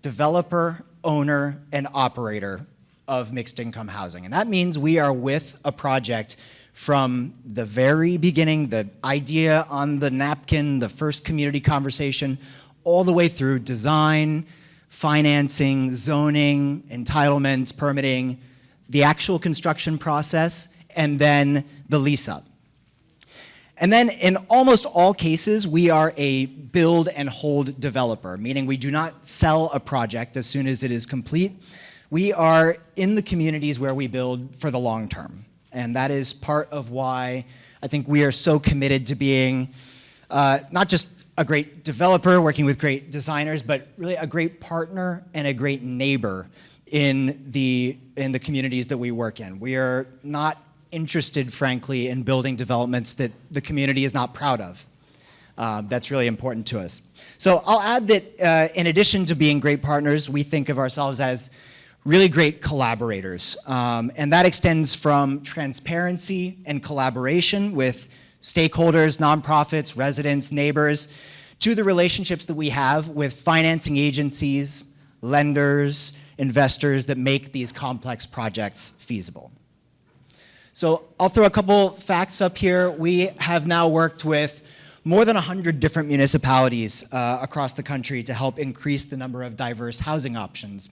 T: developer, owner, and operator of mixed income housing. And that means we are with a project from the very beginning, the idea on the napkin, the first community conversation, all the way through design, financing, zoning, entitlements, permitting, the actual construction process, and then the lease up. And then in almost all cases, we are a build and hold developer, meaning we do not sell a project as soon as it is complete. We are in the communities where we build for the long term. And that is part of why I think we are so committed to being not just a great developer working with great designers, but really a great partner and a great neighbor in the communities that we work in. We are not interested, frankly, in building developments that the community is not proud of. That's really important to us. So I'll add that in addition to being great partners, we think of ourselves as really great collaborators. And that extends from transparency and collaboration with stakeholders, nonprofits, residents, neighbors, to the relationships that we have with financing agencies, lenders, investors that make these complex projects feasible. So I'll throw a couple facts up here. We have now worked with more than 100 different municipalities across the country to help increase the number of diverse housing options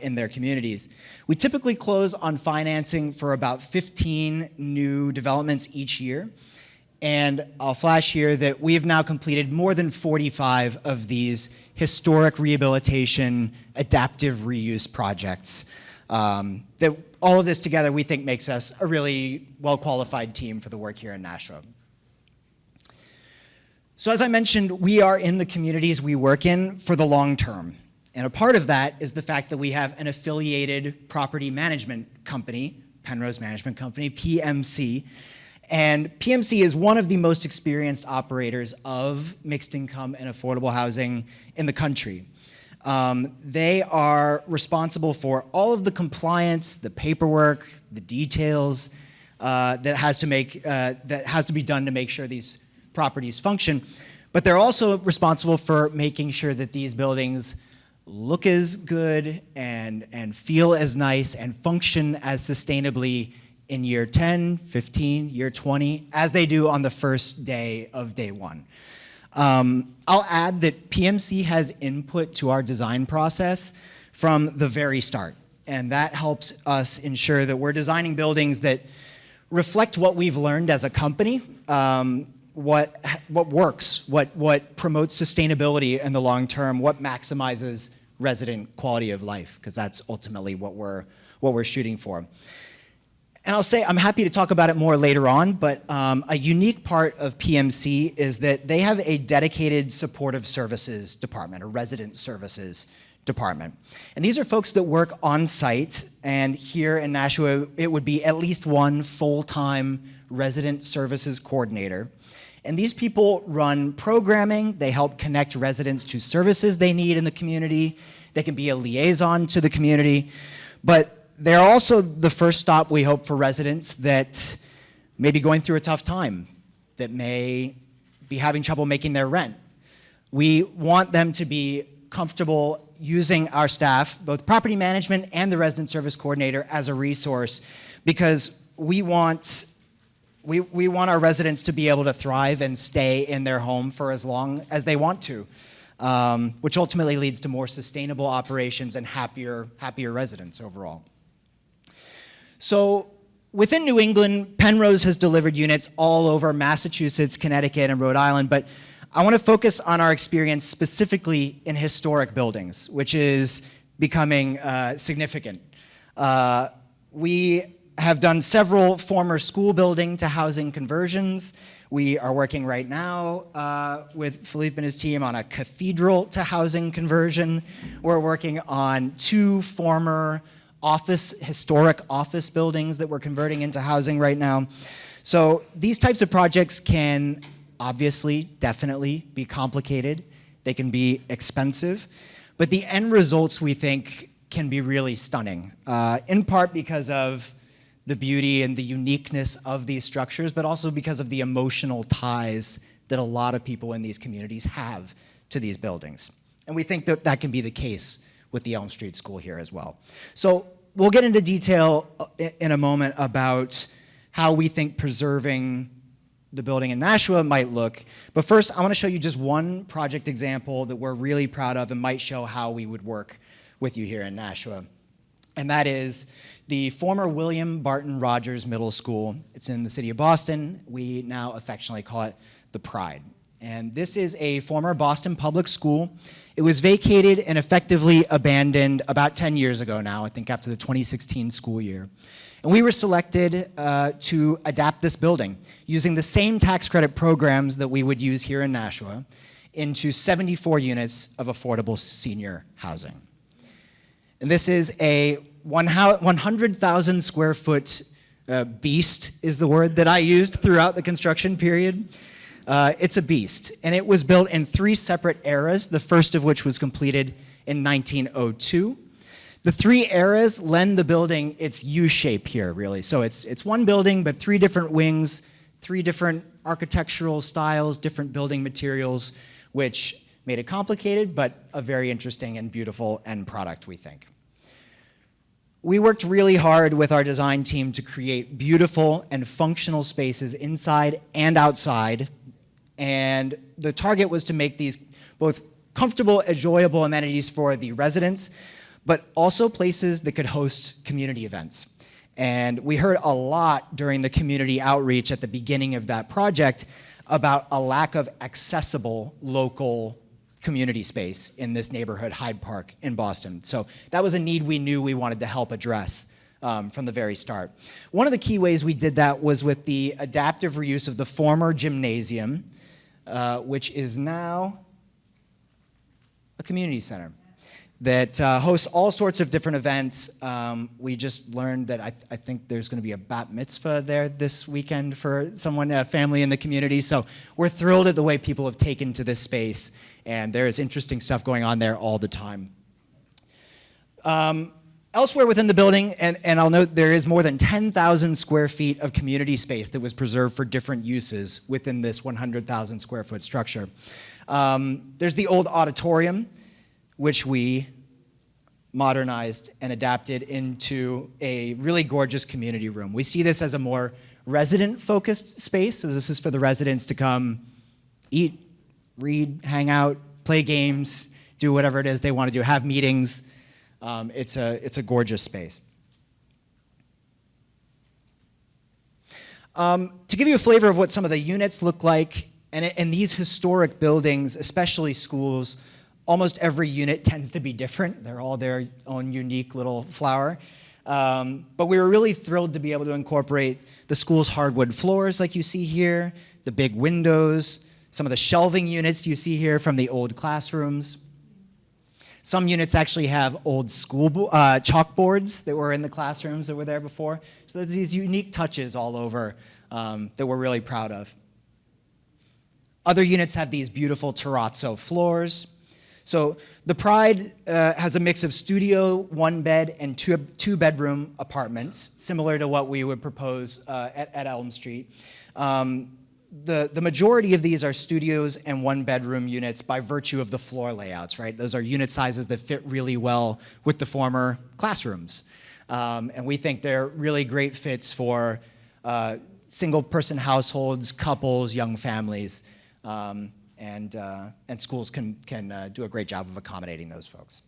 T: in their communities. We typically close on financing for about 15 new developments each year. And I'll flash here that we have now completed more than 45 of these historic rehabilitation, adaptive reuse projects. That all of this together we think makes us a really well-qualified team for the work here in Nashua. So as I mentioned, we are in the communities we work in for the long term. And a part of that is the fact that we have an affiliated property management company, Penrose Management Company, PMC. And PMC is one of the most experienced operators of mixed income and affordable housing in the country. They are responsible for all of the compliance, the paperwork, the details that has to be done to make sure these properties function. But they're also responsible for making sure that these buildings look as good and feel as nice and function as sustainably in year 10, 15, year 20, as they do on the first day of day one. I'll add that PMC has input to our design process from the very start, and that helps us ensure that we're designing buildings that reflect what we've learned as a company, what works, what promotes sustainability in the long term, what maximizes resident quality of life, because that's ultimately what we're shooting for. And I'll say I'm happy to talk about it more later on, but a unique part of PMC is that they have a dedicated supportive services department, a resident services department. And these are folks that work on site, and here in Nashua, it would be at least one full-time resident services coordinator. And these people run programming, they help connect residents to services they need in the community, they can be a liaison to the community, but they're also the first stop, we hope, for residents that may be going through a tough time, that may be having trouble making their rent. We want them to be comfortable using our staff, both property management and the resident service coordinator, as a resource, because we want our residents to be able to thrive and stay in their home for as long as they want to, which ultimately leads to more sustainable operations and happier residents overall. So within New England, Penrose has delivered units all over Massachusetts, Connecticut, and Rhode Island, but I want to focus on our experience specifically in historic buildings, which is becoming significant. We have done several former school building to housing conversions. We are working right now with Philippe and his team on a cathedral to housing conversion. We're working on 2 former historic office buildings that we're converting into housing right now. So these types of projects can obviously, definitely be complicated. They can be expensive, but the end results, we think, can be really stunning, in part because of the beauty and the uniqueness of these structures, but also because of the emotional ties that a lot of people in these communities have to these buildings. And we think that that can be the case with the Elm Street School here as well. So we'll get into detail in a moment about how we think preserving the building in Nashua might look. But first, I want to show you just one project example that we're really proud of and might show how we would work with you here in Nashua. And that is the former William Barton Rogers Middle School. It's in the city of Boston. We now affectionately call it the Pride. And this is a former Boston public school. It was vacated and effectively abandoned about 10 years ago now, I think after the 2016 school year. And we were selected to adapt this building using the same tax credit programs that we would use here in Nashua into 74 units of affordable senior housing. And this is a 100,000 square foot beast is the word that I used throughout the construction period. It's a beast, and it was built in 3 separate eras, the first of which was completed in 1902. The 3 eras lend the building its U shape here, really. So it's one building, but 3 different wings, 3 different architectural styles, different building materials, which made it complicated, but a very interesting and beautiful end product, we think. We worked really hard with our design team to create beautiful and functional spaces inside and outside. And the target was to make these both comfortable, enjoyable amenities for the residents, but also places that could host community events. And we heard a lot during the community outreach at the beginning of that project about a lack of accessible local community space in this neighborhood, Hyde Park in Boston. So that was a need we knew we wanted to help address from the very start. One of the key ways we did that was with the adaptive reuse of the former gymnasium, which is now a community center that hosts all sorts of different events. We just learned that I think there's going to be a bat mitzvah there this weekend for someone, a family in the community. So we're thrilled at the way people have taken to this space, and there's interesting stuff going on there all the time. Elsewhere within the building, and I'll note there is more than 10,000 square feet of community space that was preserved for different uses within this 100,000 square foot structure. There's the old auditorium, which we modernized and adapted into a really gorgeous community room. We see this as a more resident-focused space, so this is for the residents to come eat, read, hang out, play games, do whatever it is they want to do, have meetings. It's a gorgeous space. To give you a flavor of what some of the units look like, and in these historic buildings, especially schools, almost every unit tends to be different. They're all their own unique little flower. But we were really thrilled to be able to incorporate the school's hardwood floors like you see here, the big windows, some of the shelving units you see here from the old classrooms. Some units actually have old school chalkboards that were in the classrooms that were there before. So there's these unique touches all over that we're really proud of. Other units have these beautiful terrazzo floors. So the Pride has a mix of studio, 1-bed, and 2-bedroom apartments, similar to what we would propose at Elm Street. The majority of these are studios and 1-bedroom units by virtue of the floor layouts, right? Those are unit sizes that fit really well with the former classrooms. And we think they're really great fits for single-person households, couples, young families. And schools can do a great job of accommodating those folks.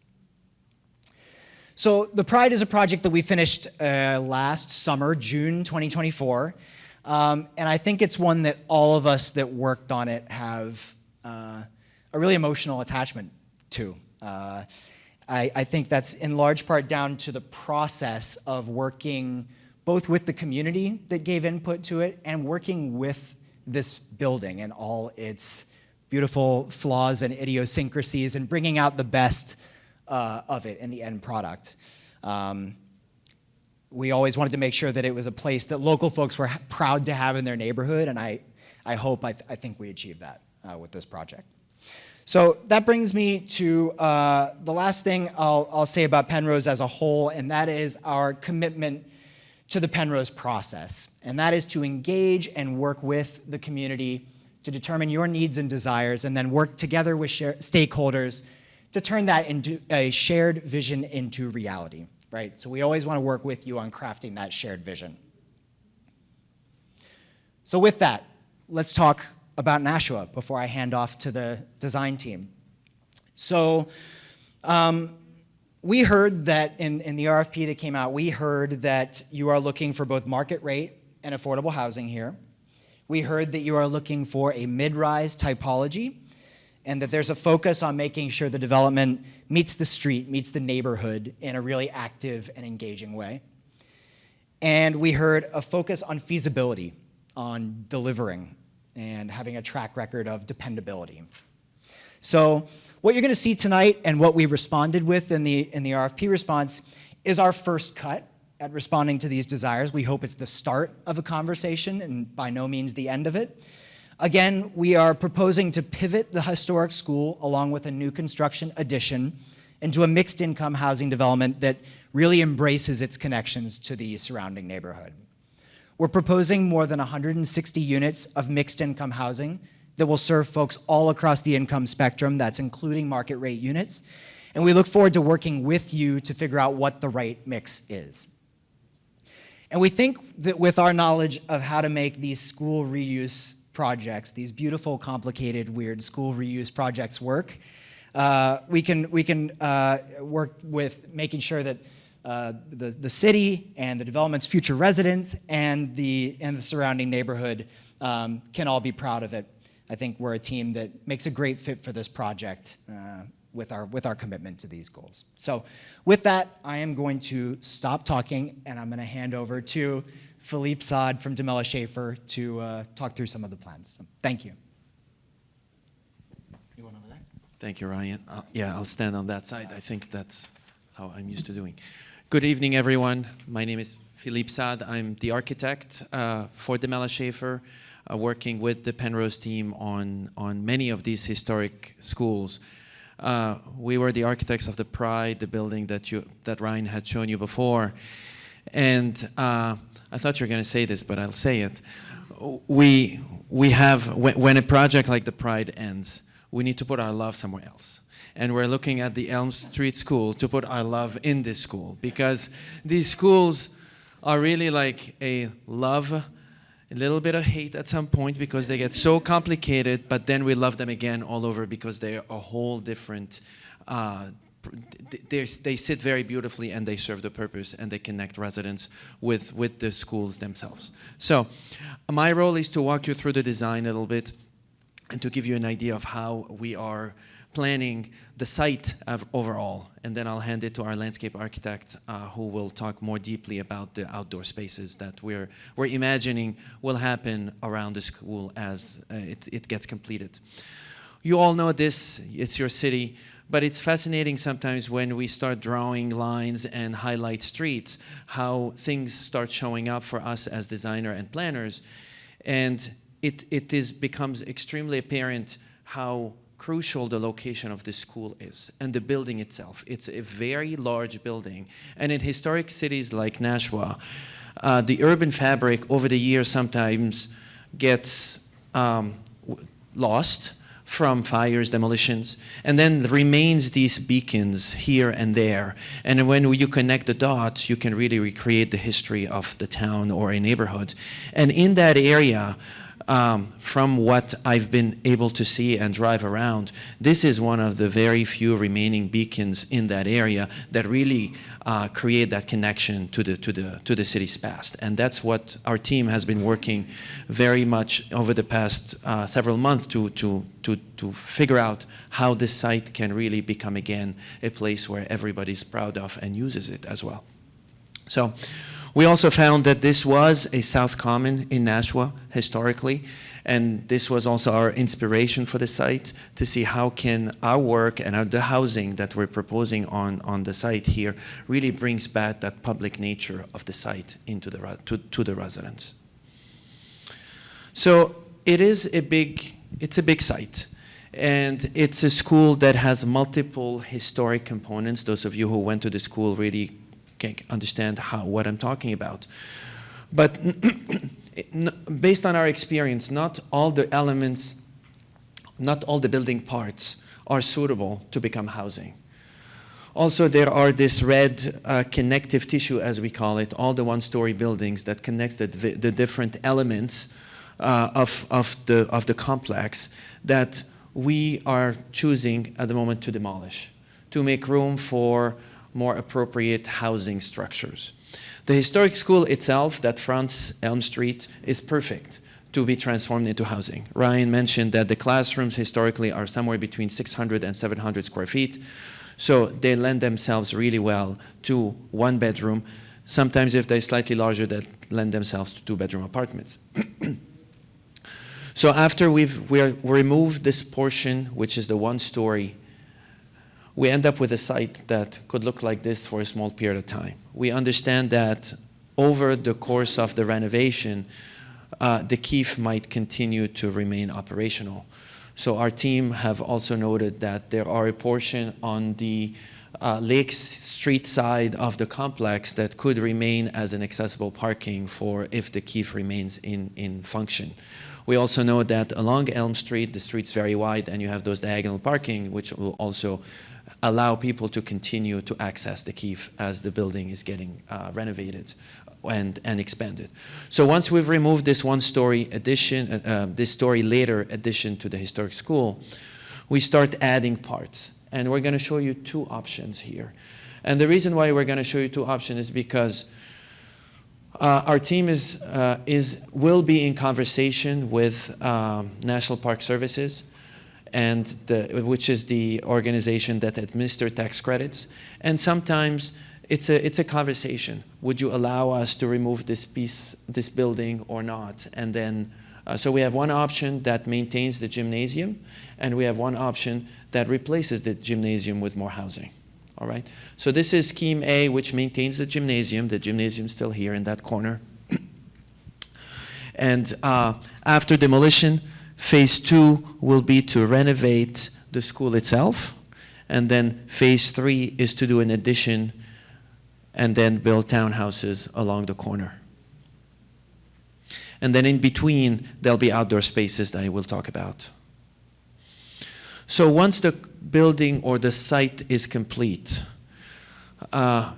T: So the Pride is a project that we finished last summer, June 2024. And I think it's one that all of us that worked on it have a really emotional attachment to. I think that's in large part down to the process of working both with the community that gave input to it and working with this building and all its beautiful flaws and idiosyncrasies and bringing out the best of it in the end product. We always wanted to make sure that it was a place that local folks were proud to have in their neighborhood, and I think we achieved that with this project. So that brings me to the last thing I'll say about Penrose as a whole, and that is our commitment to the Penrose process, and that is to engage and work with the community to determine your needs and desires, and then work together with stakeholders to turn that into a shared vision into reality, right? So we always want to work with you on crafting that shared vision. So with that, let's talk about Nashua before I hand off to the design team. So we heard that in the RFP that came out, we heard that you are looking for both market rate and affordable housing here. We heard that you are looking for a mid-rise typology and that there's a focus on making sure the development meets the street, meets the neighborhood in a really active and engaging way. And we heard a focus on feasibility, on delivering, and having a track record of dependability. So what you're going to see tonight and what we responded with in the RFP response is our first cut at responding to these desires. We hope it's the start of a conversation and by no means the end of it. Again, we are proposing to pivot the historic school along with a new construction addition into a mixed income housing development that really embraces its connections to the surrounding neighborhood. We're proposing more than 160 units of mixed income housing that will serve folks all across the income spectrum. That's including market rate units. And we look forward to working with you to figure out what the right mix is. And we think that with our knowledge of how to make these school reuse projects, these beautiful, complicated, weird school reuse projects work, we can work with making sure that the city and the development's future residents and the surrounding neighborhood can all be proud of it. I think we're a team that makes a great fit for this project with our commitment to these goals. So with that, I am going to stop talking and I'm going to hand over to Philippe Saad from DeMella Schaefer to talk through some of the plans. So, thank you. You want over there?
U: Thank you, Ryan. Yeah, I'll stand on that side. I think that's how I'm used to doing. Good evening, everyone. My name is Philippe Saad. I'm the architect for DeMella Schaefer, working with the Penrose team on many of these historic schools. We were the architects of the Pride, the building that Ryan had shown you before. And I thought you were going to say this, but I'll say it. We have, when a project like the Pride ends, we need to put our love somewhere else. And we're looking at the Elm Street School to put our love in this school, because these schools are really like a love, a little bit of hate at some point because they get so complicated, but then we love them again all over because they're a whole different, they sit very beautifully and they serve the purpose and they connect residents with the schools themselves. So my role is to walk you through the design a little bit and to give you an idea of how we are planning the site overall, and then I'll hand it to our landscape architect who will talk more deeply about the outdoor spaces that we're imagining will happen around the school as it gets completed. You all know this, it's your city, but it's fascinating sometimes when we start drawing lines and highlight streets, how things start showing up for us as designer and planners, and it becomes extremely apparent how crucial the location of the school is and the building itself. It's a very large building, and in historic cities like Nashua, the urban fabric over the years sometimes gets lost from fires, demolitions, and then remains these beacons here and there. And when you connect the dots, you can really recreate the history of the town or a neighborhood. And in that area, from what I've been able to see and drive around, this is one of the very few remaining beacons in that area that really create that connection to the city's past. And that's what our team has been working very much over the past several months to figure out how this site can really become again a place where everybody's proud of and uses it as well. So we also found that this was a South Common in Nashua historically, and this was also our inspiration for the site to see how can our work and the housing that we're proposing on the site here really brings back that public nature of the site into to the residents. So it's a big site. And it's a school that has multiple historic components. Those of you who went to the school really can understand what I'm talking about. But based on our experience, not all the elements, not all the building parts are suitable to become housing. Also, there are this red connective tissue, as we call it, all the one-story buildings that connects the different elements of the complex that we are choosing at the moment to demolish, to make room for more appropriate housing structures. The historic school itself that fronts Elm Street is perfect to be transformed into housing. Ryan mentioned that the classrooms historically are somewhere between 600 and 700 square feet, so they lend themselves really well to one bedroom. Sometimes if they're slightly larger, they lend themselves to two-bedroom apartments. So after we've removed this portion, which is the one story, we end up with a site that could look like this for a small period of time. We understand that over the course of the renovation, the Keefe might continue to remain operational. So our team have also noted that there are a portion on the Lake Street side of the complex that could remain as an accessible parking for if the Keefe remains in function. We also know that along Elm Street, the street's very wide and you have those diagonal parking, which will also allow people to continue to access the Keefe as the building is getting renovated and expanded. So once we've removed this one-story addition, this story later addition to the historic school, we start adding parts. And we're going to show you two options here. And the reason why we're going to show you two options is because our team will be in conversation with National Park Services, which is the organization that administers tax credits. And sometimes it's a conversation. Would you allow us to remove this building or not? And then, so we have one option that maintains the gymnasium, and we have one option that replaces the gymnasium with more housing. All right. So this is scheme A, which maintains the gymnasium. The gymnasium is still here in that corner. And after demolition, phase 2 will be to renovate the school itself. And then phase 3 is to do an addition and then build townhouses along the corner. And then in between, there'll be outdoor spaces that I will talk about. So once the building or the site is complete,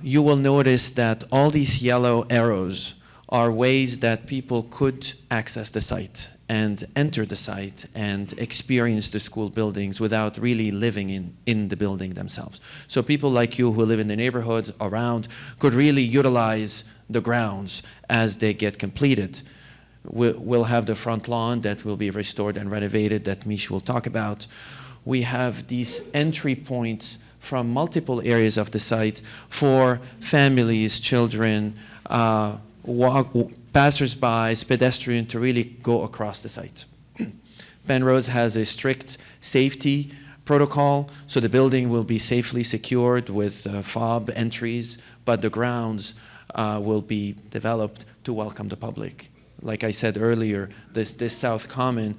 U: you will notice that all these yellow arrows are ways that people could access the site and enter the site and experience the school buildings without really living in the building themselves. So people like you who live in the neighborhood around could really utilize the grounds as they get completed. We'll have the front lawn that will be restored and renovated that Mish will talk about. We have these entry points from multiple areas of the site for families, children, passers-by, pedestrians to really go across the site. Penrose has a strict safety protocol, so the building will be safely secured with fob entries, but the grounds will be developed to welcome the public. Like I said earlier, this South Common,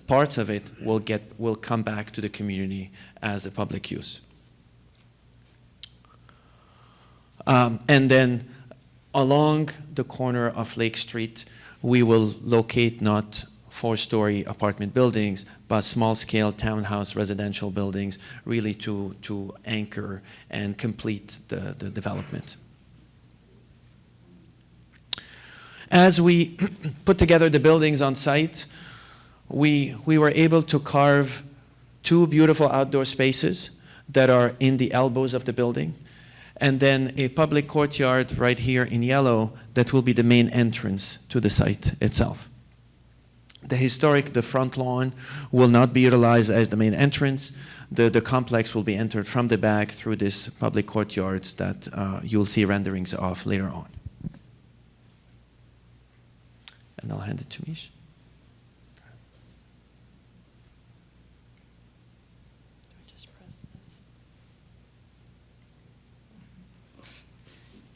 U: parts of it will come back to the community as a public use. And then along the corner of Lake Street, we will locate not 4-story apartment buildings, but small-scale townhouse residential buildings, really to anchor and complete the development. As we put together the buildings on site, we were able to carve 2 beautiful outdoor spaces that are in the elbows of the building, and then a public courtyard right here in yellow that will be the main entrance to the site itself. The front lawn will not be utilized as the main entrance. The complex will be entered from the back through this public courtyards that you'll see renderings of later on. And I'll hand it to Mish.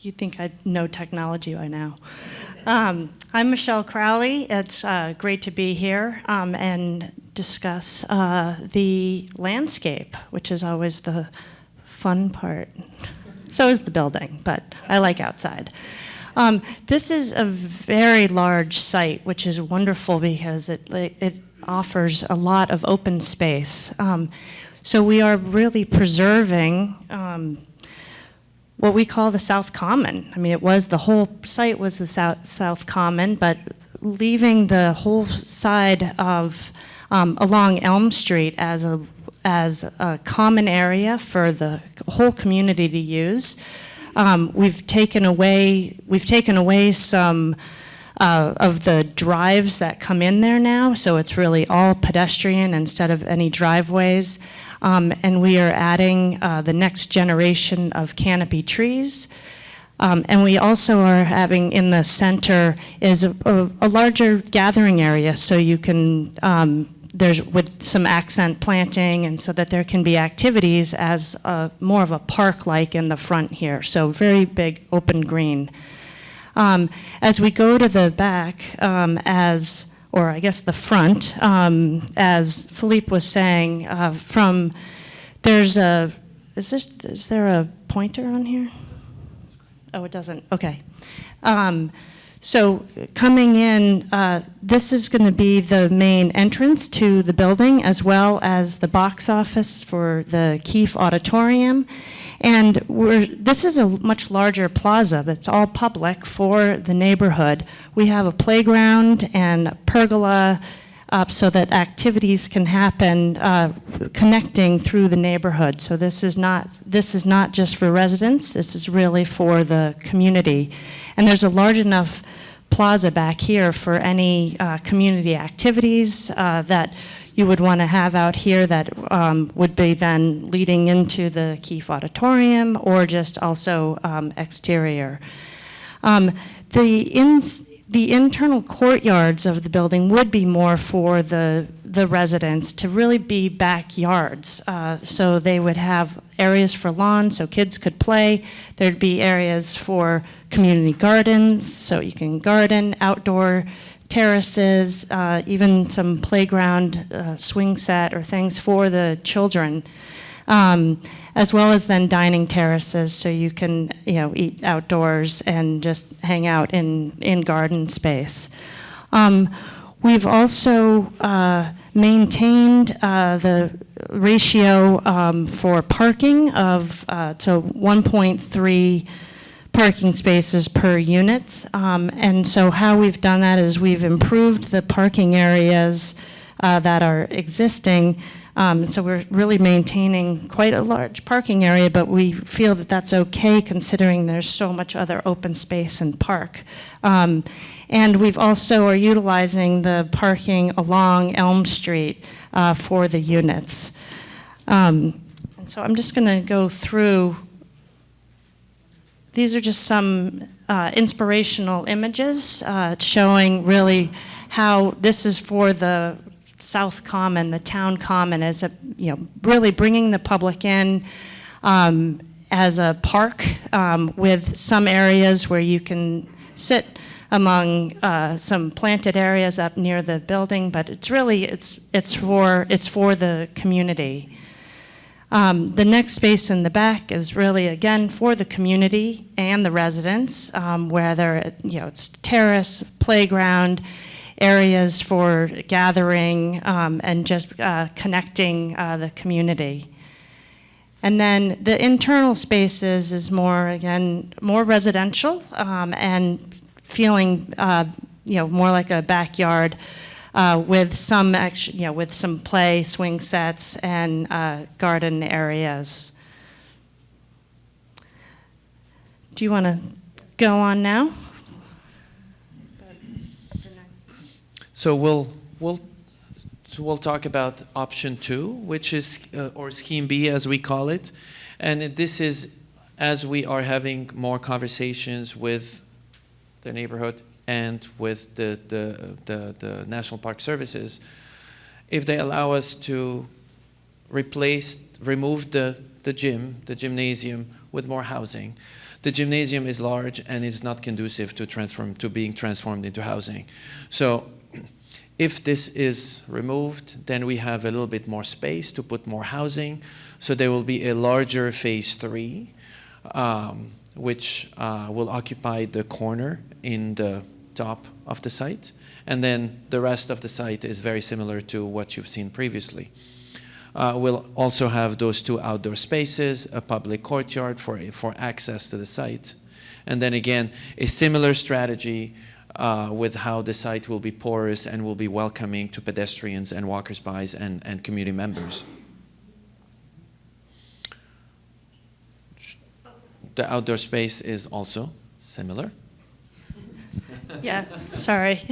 A: You'd think I'd know technology by now. I'm Michelle Crowley. It's great to be here and discuss the landscape, which is always the fun part. So is the building, but I like outside. This is a very large site, which is wonderful because it offers a lot of open space. So we are really preserving what we call the South Common. I mean, the whole site was the South Common, but leaving the whole side of along Elm Street as a common area for the whole community to use. We've taken away some of the drives that come in there now, so it's really all pedestrian instead of any driveways. And we are adding the next generation of canopy trees. And we also are having in the center is a larger gathering area, so you can, there's with some accent planting, and so that there can be activities as more of a park-like in the front here, so very big open green. As we go to the back, or I guess the front, as Philippe was saying, is there a pointer on here? Oh, it doesn't, okay. So coming in, this is going to be the main entrance to the building, as well as the box office for the Keefe Auditorium. And this is a much larger plaza that's all public for the neighborhood. We have a playground and a pergola so that activities can happen connecting through the neighborhood. So this is not just for residents, this is really for the community. And there's a large enough plaza back here for any community activities that you would want to have out here that would be then leading into the Keefe Auditorium, or just also exterior. The internal courtyards of the building would be more for the residents to really be backyards. So they would have areas for lawns so kids could play. There'd be areas for community gardens so you can garden, outdoor terraces, even some playground swing set or things for the children, as well as then dining terraces so you can eat outdoors and just hang out in garden space. We've also maintained the ratio for parking of 1.3 parking spaces per unit. And so how we've done that is we've improved the parking areas that are existing. So we're really maintaining quite a large parking area, but we feel that that's okay considering there's so much other open space and park. And we've also are utilizing the parking along Elm Street for the units. And so I'm just going to go through. These are just some inspirational images showing really how this is for the South Common, the town common, as really bringing the public in as a park with some areas where you can sit among some planted areas up near the building, but it's really it's for the community. The next space in the back is really, again, for the community and the residents, where it's terrace, playground, areas for gathering, and just connecting the community. And then the internal spaces is more, again, more residential and feeling, more like a backyard. With some with some play swing sets and garden areas. Do you want to go on now?
U: So we'll talk about option 2, which is or scheme B as we call it, and this is as we are having more conversations with the neighborhood and with the National Park Services, if they allow us to remove the gymnasium with more housing. The gymnasium is large and is not conducive to being transformed into housing. So if this is removed, then we have a little bit more space to put more housing. So there will be a larger phase 3, which will occupy the corner in the top of the site, and then the rest of the site is very similar to what you've seen previously. We'll also have those 2 outdoor spaces, a public courtyard for access to the site, and then again a similar strategy with how the site will be porous and will be welcoming to pedestrians and walkers-by and community members. The outdoor space is also similar.
A: Yeah, sorry.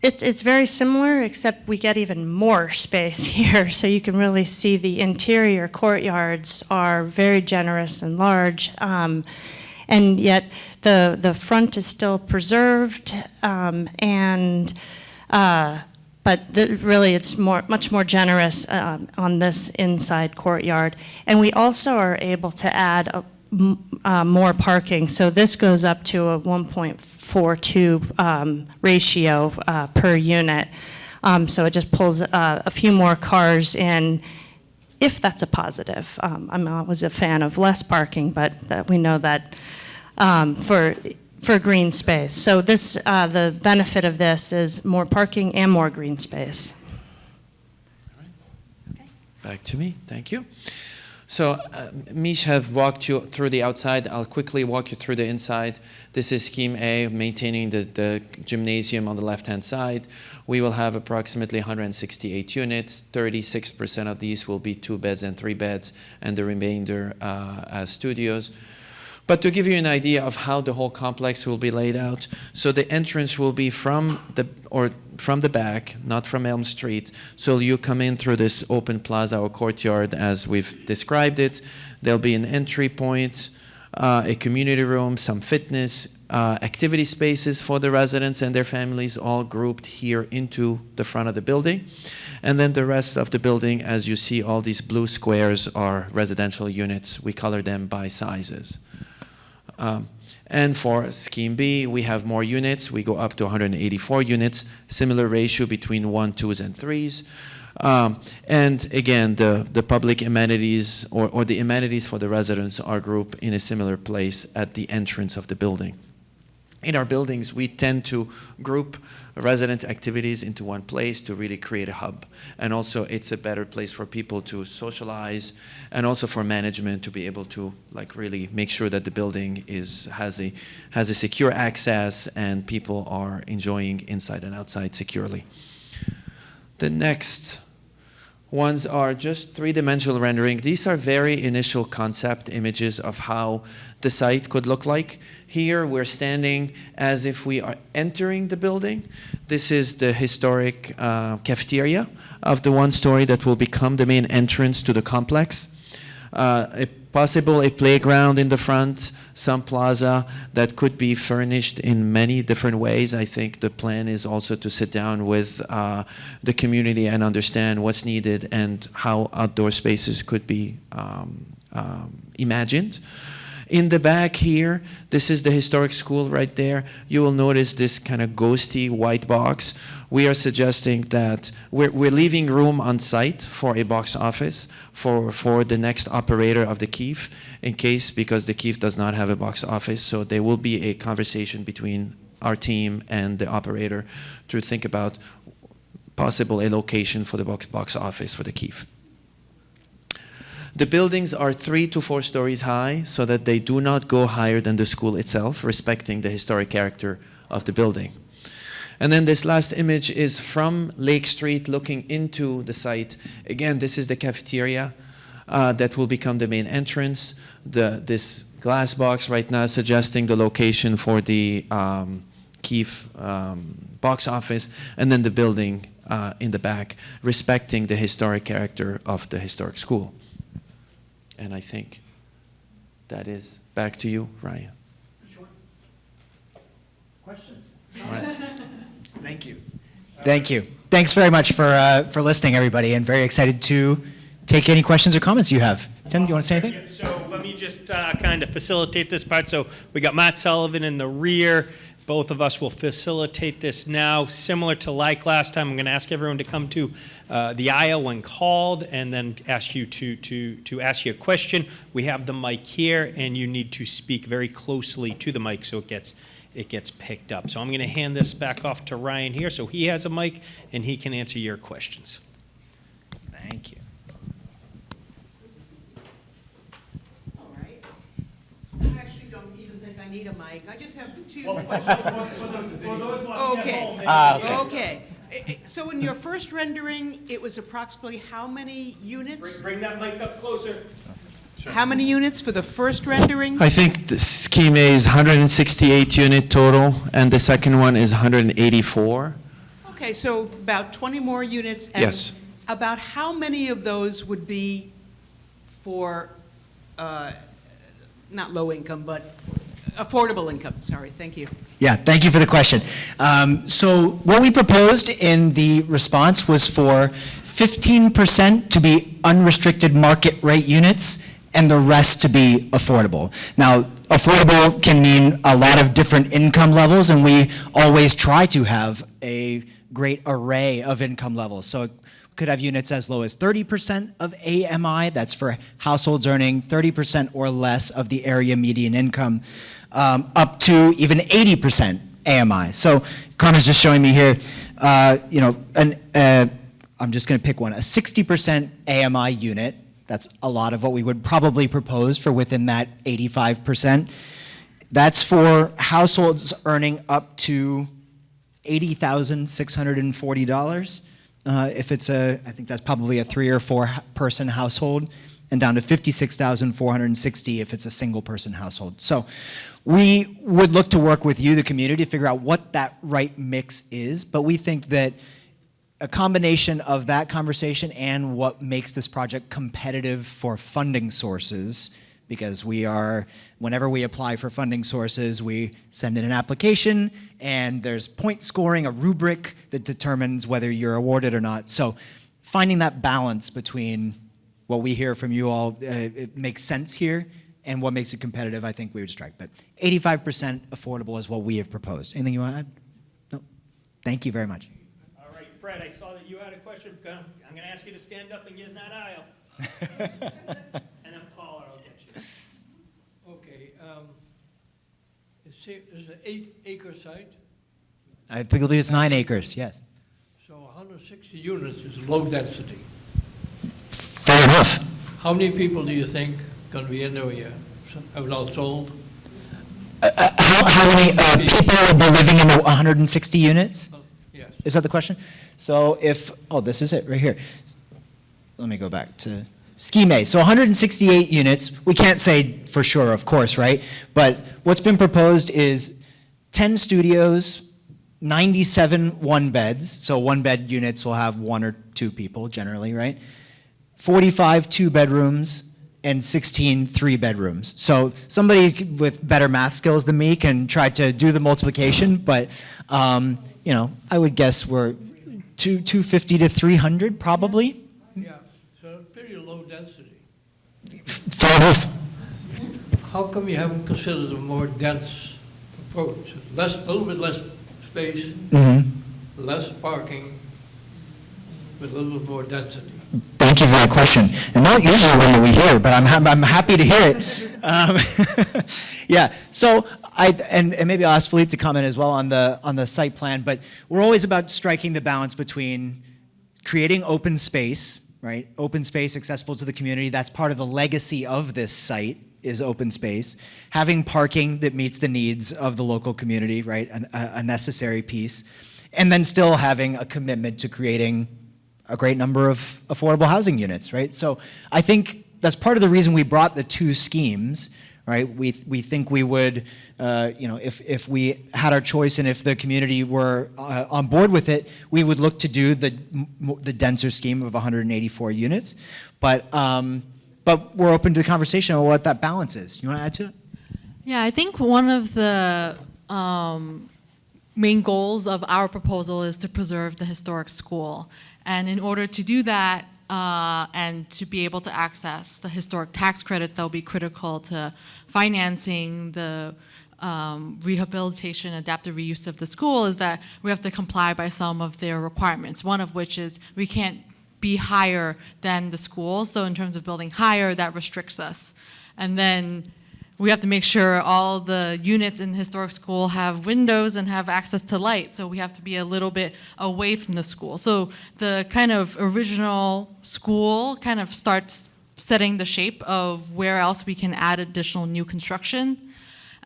A: It's very similar, except we get even more space here, so you can really see the interior courtyards are very generous and large, and yet the front is still preserved, but really it's much more generous on this inside courtyard. And we also are able to add more parking. So this goes up to a 1.42 ratio per unit. So it just pulls a few more cars in, if that's a positive. I'm always a fan of less parking, but we know that for green space. So this, the benefit of this is more parking and more green space.
U: Back to me, thank you. So Mish have walked you through the outside. I'll quickly walk you through the inside. This is scheme A, maintaining the gymnasium on the left-hand side. We will have approximately 168 units. 36% of these will be 2 beds and 3 beds, and the remainder as studios. But to give you an idea of how the whole complex will be laid out, so the entrance will be from the back, not from Elm Street. So you come in through this open plaza or courtyard as we've described it. There'll be an entry point, a community room, some fitness, activity spaces for the residents and their families, all grouped here into the front of the building. And then the rest of the building, as you see, all these blue squares are residential units. We color them by sizes. And for Scheme B, we have more units. We go up to 184 units, similar ratio between 1, 2s, and 3s. And again, the public amenities or the amenities for the residents are grouped in a similar place at the entrance of the building. In our buildings, we tend to group resident activities into one place to really create a hub. And also, it's a better place for people to socialize, and also for management to be able to really make sure that the building has a secure access and people are enjoying inside and outside securely. The next ones are just three-dimensional rendering. These are very initial concept images of how the site could look like. Here we're standing as if we are entering the building. This is the historic cafeteria of the one story that will become the main entrance to the complex. A playground in the front, some plaza that could be furnished in many different ways. I think the plan is also to sit down with the community and understand what's needed and how outdoor spaces could be imagined. In the back here, this is the historic school right there. You will notice this kind of ghosty white box. We are suggesting that we're leaving room on site for a box office for the next operator of the KEEF because the KEEF does not have a box office. So there will be a conversation between our team and the operator to think about possible a location for the box office for the KEEF. The buildings are 3 to 4 stories high so that they do not go higher than the school itself, respecting the historic character of the building. And then this last image is from Lake Street looking into the site. Again, this is the cafeteria that will become the main entrance. This glass box right now suggesting the location for the KEEF box office, and then the building in the back, respecting the historic character of the historic school. And I think that is back to you, Ryan.
T: Sure. Questions? All right. Thank you. Thank you. Thanks very much for listening, everybody, and very excited to take any questions or comments you have. Tim, do you want to say anything?
B: So let me just kind of facilitate this part. So we got Matt Sullivan in the rear. Both of us will facilitate this now. Similar to like last time, I'm going to ask everyone to come to the aisle when called and then ask you to ask you a question. We have the mic here, and you need to speak very closely to the mic so it gets picked up. So I'm going to hand this back off to Ryan here so he has a mic and he can answer your questions.
T: Thank you.
G: All right. I actually don't even think I
H: I need a mic. I just have two questions. Okay. Okay. So in your first rendering, it was approximately how many units?
B: Bring that mic up closer.
H: How many units for the first rendering?
U: I think the scheme A is 168 unit total, and the second one is 184.
H: Okay, so about 20 more units. And
U: Yes.
H: about how many of those would be for, not low income, but affordable income? Sorry, thank you.
T: Yeah, thank you for the question. So what we proposed in the response was for 15% to be unrestricted market rate units and the rest to be affordable. Now, affordable can mean a lot of different income levels, and we always try to have a great array of income levels. So it could have units as low as 30% of AMI, that's for households earning 30% or less of the area median income, up to even 80% AMI. So Carmen's just showing me here, I'm just gonna pick one, a 60% AMI unit. That's a lot of what we would probably propose for within that 85%. That's for households earning up to $80,640. If it's I think that's probably a 3 or 4 person household, and down to $56,460 if it's a single person household. So we would look to work with you, the community, to figure out what that right mix is, but we think that a combination of that conversation and what makes this project competitive for funding sources, because whenever we apply for funding sources, we send in an application and there's point scoring, a rubric that determines whether you're awarded or not. So finding that balance between what we hear from you all, it makes sense here, and what makes it competitive, I think we would strike. But 85% affordable is what we have proposed. Anything you want to add? No? Thank you very much.
B: Fred, I saw that you had a question. I'm going to ask you to stand up and get in that aisle. And then Paul, I'll get you.
K: Okay. It's an 8-acre site,
T: I believe it's 9 acres, yes.
K: so 160 units is low density.
T: Fair enough.
K: How many people do you think going to be in there a year? Have it all sold?
T: How many people would be living in the 160 units?
K: Yes.
T: Is that the question? So this is it right here. Let me go back to Scheme A. So 168 units. We can't say for sure, of course, right? But what's been proposed is 10 studios, 97 one-beds. So one-bed units will have 1 or 2 people generally, right? 45 two-bedrooms, and 16 three-bedrooms. So somebody with better math skills than me can try to do the multiplication, but I would guess we're 250 to 300 probably.
K: Yeah, so pretty low density.
T: Fair enough.
K: How come you haven't considered a more dense approach? A little bit less space, less parking, with a little bit more density.
T: Thank you for that question. And not usually one that we hear, but I'm happy to hear it. Yeah. So and maybe I'll ask Philippe to comment as well on the site plan. But we're always about striking the balance between creating open space, right? Open space accessible to the community. That's part of the legacy of this site, is open space. Having parking that meets the needs of the local community, right? A necessary piece. And then still having a commitment to creating a great number of affordable housing units, right? So I think that's part of the reason we brought the 2 schemes, right? We think we would, if we had our choice and if the community were on board with it, we would look to do the denser scheme of 184 units. But we're open to the conversation on what that balance is. You want to add to it?
L: Yeah, I think one of the main goals of our proposal is to preserve the historic school. And in order to do that, and to be able to access the historic tax credits that will be critical to financing the rehabilitation, adaptive reuse of the school, is that we have to comply by some of their requirements, one of which is we can't be higher than the school. So in terms of building higher, that restricts us. And then we have to make sure all the units in the historic school have windows and have access to light. So we have to be a little bit away from the school. So the kind of original school kind of starts setting the shape of where else we can add additional new construction.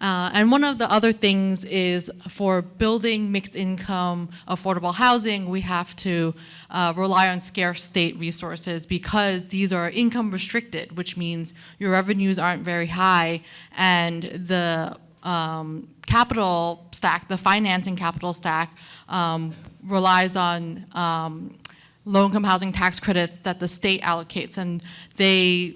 I: And one of the other things is for building mixed income affordable housing, we have to rely on scarce state resources because these are income restricted, which means your revenues aren't very high, and the capital stack, the financing capital stack, relies on low-income housing tax credits that the state allocates, and they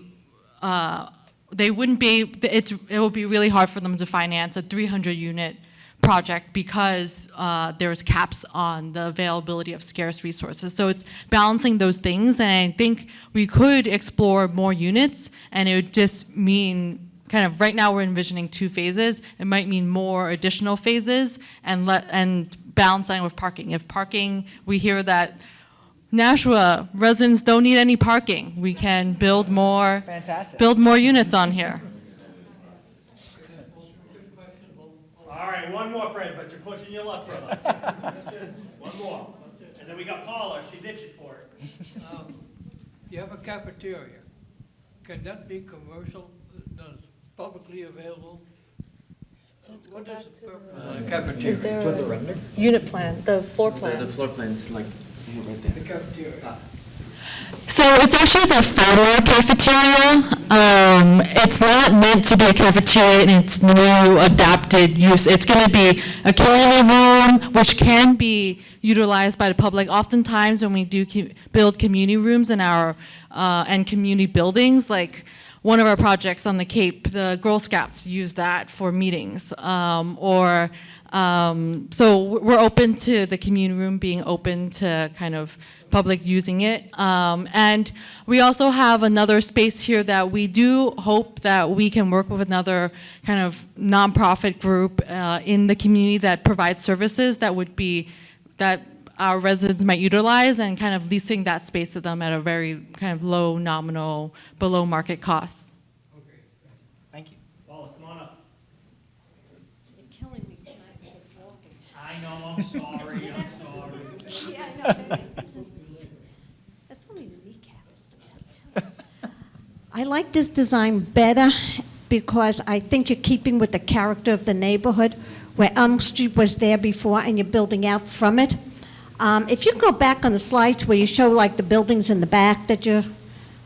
I: wouldn't be, it would be really hard for them to finance a 300-unit project because there's caps on the availability of scarce resources. So it's balancing those things, and I think we could explore more units, and it would just mean kind of right now we're envisioning 2 phases. It might mean more additional phases and balancing with parking. If parking, we hear that Nashua residents don't need any parking. We can build more, build more units on here.
B: All right, one more, Fred, but you're pushing your luck, brother. One more. And then we got Paula, she's itching for it.
K: You have a cafeteria. Can that be commercial, publicly available? What is the purpose of the cafeteria?
V: Unit plan, the floor plan.
U: The floor plan's like right there.
K: The cafeteria.
I: So it's actually the former cafeteria. It's not meant to be a cafeteria in its new adapted use. It's going to be a community room, which can be utilized by the public. Oftentimes when we do build community rooms in our, and community buildings, like one of our projects on the Cape, the Girl Scouts use that for meetings. So we're open to the community room being open to kind of public using it. And we also have another space here that we do hope that we can work with another kind of nonprofit group in the community that provides services that would be, that our residents might utilize, and kind of leasing that space to them at a very kind of low nominal, below market cost.
K: Okay.
T: Thank you.
B: Paula, come on up.
V: You're killing me tonight with this walking.
B: I know, I'm sorry, I'm sorry.
V: Yeah, I know. That's only the kneecap.
N: I like this design better because I think you're keeping with the character of the neighborhood where Elm Street was there before and you're building out from it. If you go back on the slides where you show like the buildings in the back that you're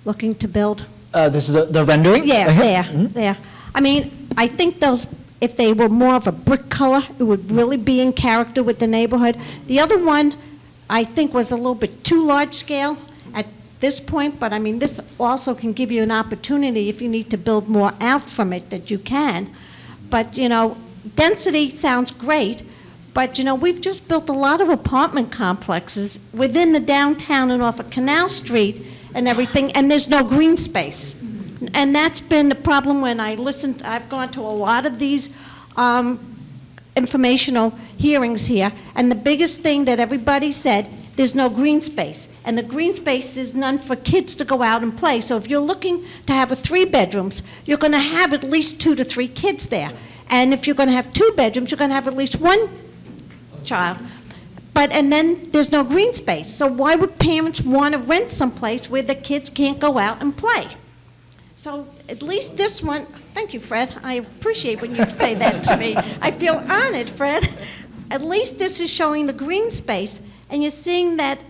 N: looking to build.
T: This is the rendering?
N: Yeah,
T: Right here?
N: there,
T: Mhm.
N: there. I mean, I think those, if they were more of a brick color, it would really be in character with the neighborhood. The other one, I think, was a little bit too large scale at this point, but I mean, this also can give you an opportunity if you need to build more out from it that you can. But, you know, density sounds great, but, you know, we've just built a lot of apartment complexes within the downtown and off of Canal Street and everything, and there's no green space. And that's been the problem when I listened. I've gone to a lot of these informational hearings here, and the biggest thing that everybody said, there's no green space. And the green space is none for kids to go out and play. So if you're looking to have a 3 bedrooms, you're going to have at least 2 to 3 kids there. And if you're going to have 2 bedrooms, you're going to have at least 1 child. And then there's no green space. So why would parents want to rent someplace where the kids can't go out and play? So at least this one, thank you, Fred. I appreciate when you say that to me. I feel honored, Fred. At least this is showing the green space, and you're seeing that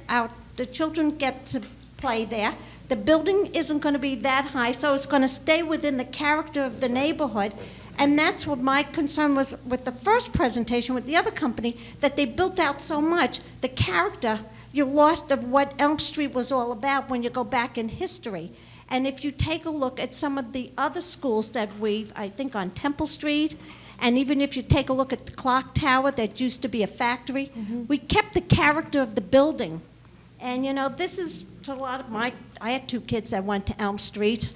N: the children get to play there. The building isn't going to be that high, so it's going to stay within the character of the neighborhood. And that's what my concern was with the first presentation with the other company, that they built out so much. The character, you lost of what Elm Street was all about when you go back in history. And if you take a look at some of the other schools that I think on Temple Street, and even if you take a look at the clock tower that used to be a factory, we kept the character of the building. And, you know, this is to a lot of I had 2 kids that went to Elm Street.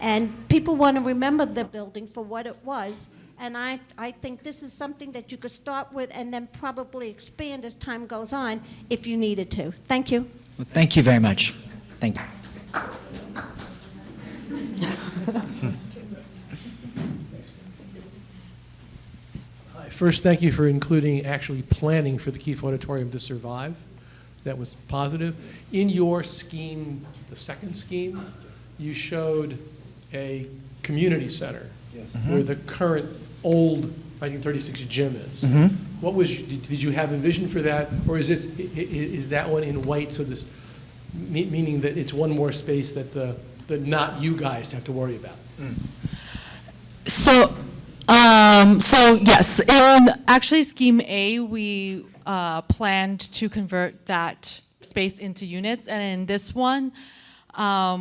N: And people want to remember the building for what it was. And I think this is something that you could start with and then probably expand as time goes on if you needed to. Thank you.
T: Well, thank you very much. Thank you.
W: First, thank you for including actually planning for the Keefe Auditorium to survive. That was positive. In your scheme, the second scheme, you showed a community center where the current old 1936 gym is.
T: Mhm.
W: What was, did you have a vision for that? Or is that one in white, so this, meaning that it's one more space that that not you guys have to worry about?
I: So, so yes, in actually Scheme A, we planned to convert that space into units, and in this one, I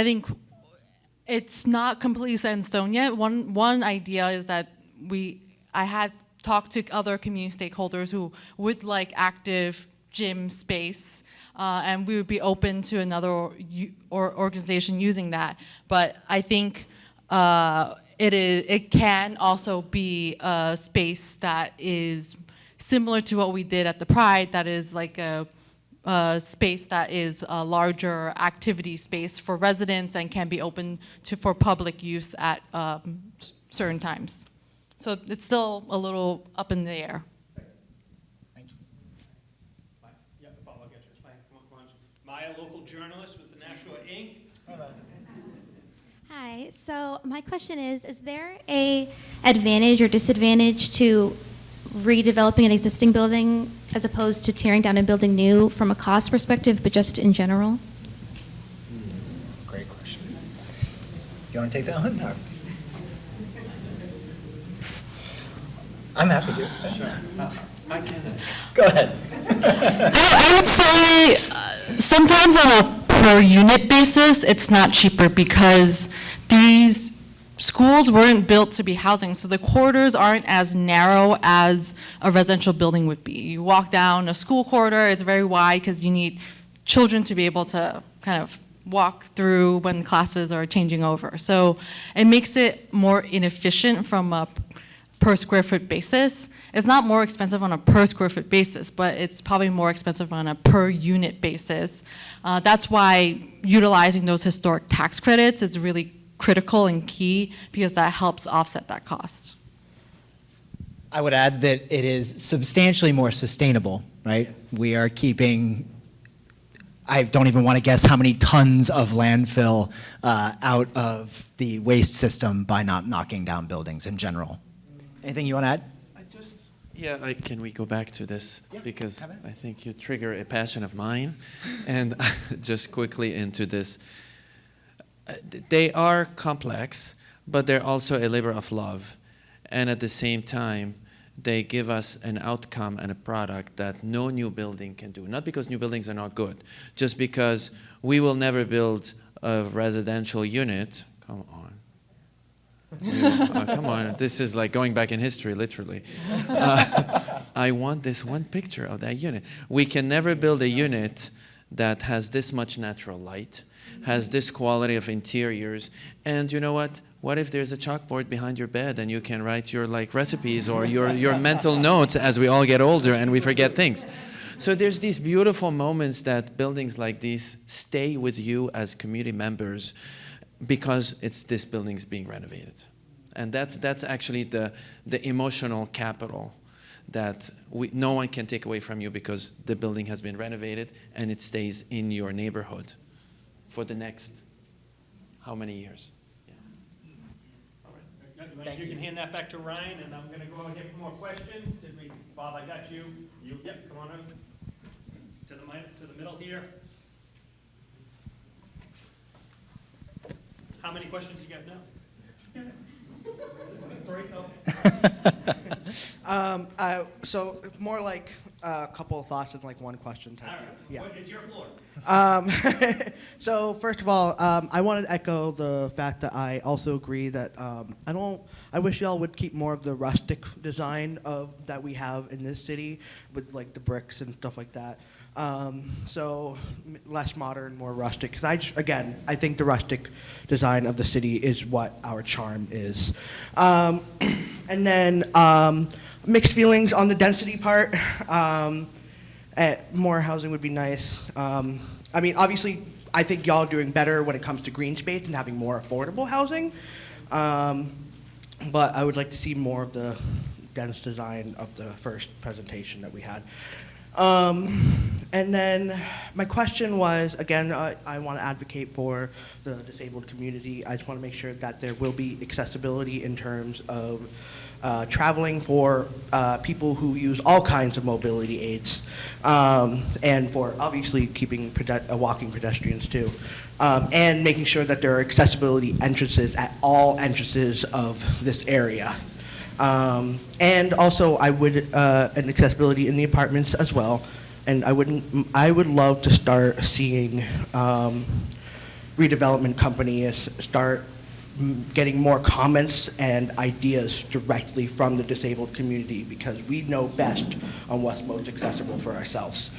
I: think it's not completely set in stone yet. One idea is that I had talked to other community stakeholders who would like active gym space, and we would be open to another organization using that. But I think it can also be a space that is similar to what we did at the Pride, that is like a space that is a larger activity space for residents and can be open for public use at certain times. So it's still a little up in the air.
B: Maya, local journalist with the Nashua Inc.
J: Hi, so my question is there a advantage or disadvantage to redeveloping an existing building as opposed to tearing down and building new from a cost perspective, but just in general?
T: Great question. You want to take that one? Or? I'm happy to.
U: Sure. I can.
T: Go ahead.
I: I would say sometimes on a per unit basis, it's not cheaper because these schools weren't built to be housing, so the corridors aren't as narrow as a residential building would be. You walk down a school corridor, it's very wide because you need children to be able to kind of walk through when classes are changing over. So it makes it more inefficient from a per square foot basis. It's not more expensive on a per square foot basis, but it's probably more expensive on a per unit basis. That's why utilizing those historic tax credits is really critical and key, because that helps offset that cost.
T: I would add that it is substantially more sustainable, right? We are keeping, I don't even want to guess how many tons of landfill out of the waste system by not knocking down buildings in general. Anything you want to add?
U: Yeah, can we go back to this? Yeah, because I think you trigger a passion of mine. And just quickly into this. They are complex, but they're also a labor of love. And at the same time, they give us an outcome and a product that no new building can do. Not because new buildings are not good, just because we will never build a residential unit. Come on. Come on, this is like going back in history, literally. I want this one picture of that unit. We can never build a unit that has this much natural light, has this quality of interiors, and you know what? What if there's a chalkboard behind your bed and you can write your recipes or your mental notes as we all get older and we forget things? So there's these beautiful moments that buildings like these stay with you as community members, because this building's being renovated. And that's actually the emotional capital that no one can take away from you, because the building has been renovated and it stays in your neighborhood for the next how many years? Yeah.
B: All right. You can hand that back to Ryan, and I'm going to go and get more questions. Bob, I got you. Yep, come on over to the middle here. How many questions you got now? 3? Okay.
G: So more like a couple of thoughts and like one question type.
B: All right.
G: Yeah.
B: It's your floor.
G: So first of all, I wanted to echo the fact that I also agree that I wish y'all would keep more of the rustic design that we have in this city, with like the bricks and stuff like that. So less modern, more rustic. Because I think the rustic design of the city is what our charm is. And then mixed feelings on the density part. More housing would be nice. I mean, obviously, I think y'all are doing better when it comes to green space and having more affordable housing. But I would like to see more of the dense design of the first presentation that we had. And then my question was, again, I want to advocate for the disabled community. I just want to make sure that there will be accessibility in terms of traveling for people who use all kinds of mobility aids, and for obviously keeping walking pedestrians too, and making sure that there are accessibility entrances at all entrances of this area. And also, I would an accessibility in the apartments as well. And I would love to start seeing redevelopment companies start getting more comments and ideas directly from the disabled community, because we know best on what's most accessible for ourselves.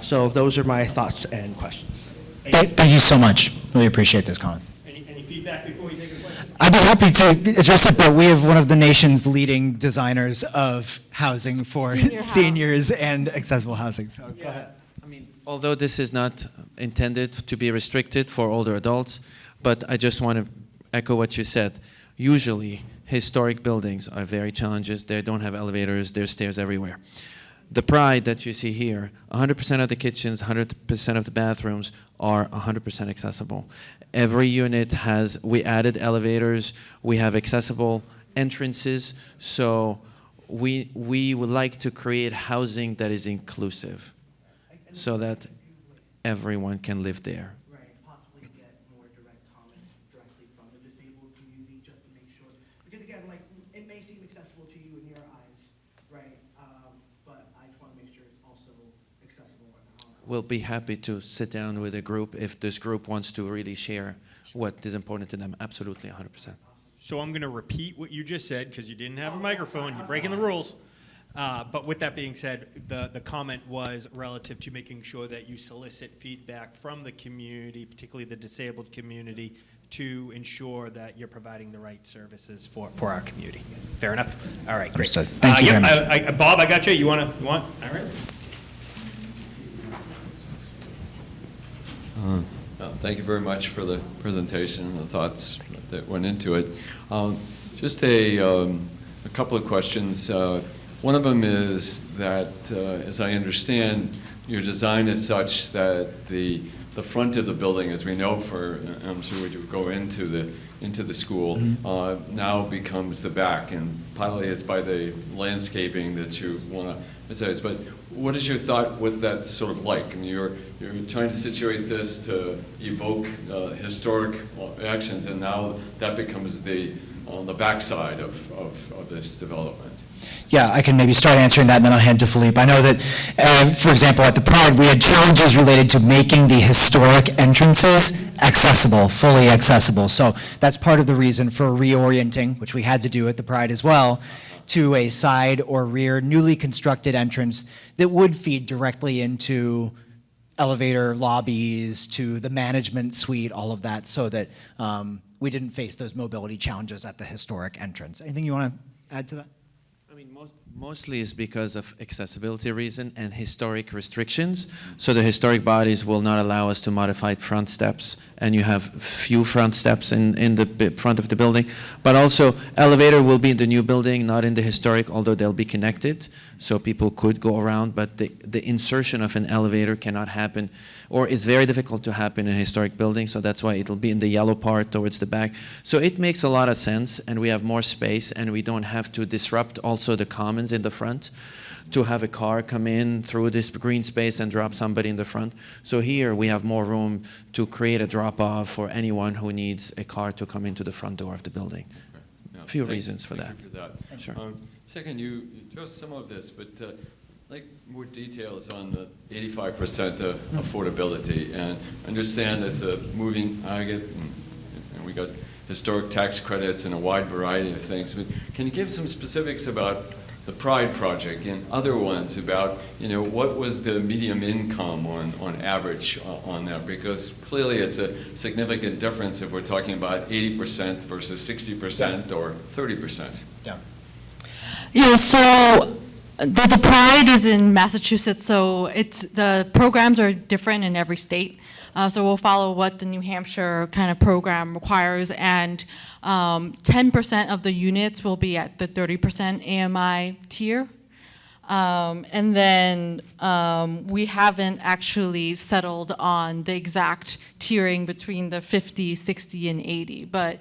G: So those are my thoughts and questions.
T: Thank you so much. Really appreciate those comments.
B: Any feedback before we take a break?
T: I'd be happy to address it, but we have one of the nation's leading designers of housing for seniors and accessible housing. So go ahead.
U: I mean, although this is not intended to be restricted for older adults, but I just want to echo what you said. Usually, historic buildings are very challenging. They don't have elevators. There's stairs everywhere. The Pride that you see here, 100% of the kitchens, 100% of the bathrooms are 100% accessible. Every unit has, we added elevators, we have accessible entrances, so we would like to create housing that is inclusive so that everyone can live there.
G: Right, possibly get more direct comments directly from the disabled community just to make sure. Because again, like, it may seem accessible to you in your eyes, right? But I just want to make sure it's also accessible.
U: We'll be happy to sit down with a group if this group wants to really share what is important to them. Absolutely, 100%.
B: So I'm going to repeat what you just said, because you didn't have a microphone. You're breaking the rules. But with that being said, the comment was relative to making sure that you solicit feedback from the community, particularly the disabled community, to ensure that you're providing the right services for our community. Fair enough? All right, great.
T: Understood. Thank you very much.
B: Bob, I got you. You want? All right.
S: Thank you very much for the presentation and the thoughts that went into it. Just a couple of questions. One of them is that, as I understand, your design is such that the front of the building, as we know, I'm sure when you go into the school, now becomes the back, and partly it's by the landscaping that you want to emphasize. But what is your thought what that's sort of like? I mean, you're trying to situate this to evoke historic actions, and now that becomes the backside of this development.
T: Yeah, I can maybe start answering that, and then I'll hand to Philippe. I know that, for example, at the Pride, we had challenges related to making the historic entrances accessible, fully accessible. So that's part of the reason for reorienting, which we had to do at the Pride as well, to a side or rear newly constructed entrance that would feed directly into elevator lobbies, to the management suite, all of that, so that we didn't face those mobility challenges at the historic entrance. Anything you want to add to that?
U: I mean, mostly is because of accessibility reason and historic restrictions. So the historic bodies will not allow us to modify front steps, and you have few front steps in the front of the building. But also, elevator will be in the new building, not in the historic, although they'll be connected, so people could go around. But the insertion of an elevator cannot happen, or is very difficult to happen in a historic building, so that's why it'll be in the yellow part towards the back. So it makes a lot of sense, and we have more space, and we don't have to disrupt also the commons in the front to have a car come in through this green space and drop somebody in the front. So here we have more room to create a drop-off for anyone who needs a car to come into the front door of the building. A few reasons for that. Sure.
S: Second, you addressed some of this, but like more details on the 85% affordability, and understand that the moving target, and we got historic tax credits and a wide variety of things. But can you give some specifics about the Pride project and other ones about, what was the medium income on average on that? Because clearly it's a significant difference if we're talking about 80% versus 60% or 30%.
T: Yeah.
I: Yeah, so the Pride is in Massachusetts, so the programs are different in every state. So we'll follow what the New Hampshire kind of program requires, and 10% of the units will be at the 30% AMI tier. And then we haven't actually settled on the exact tiering between the 50, 60, and 80. But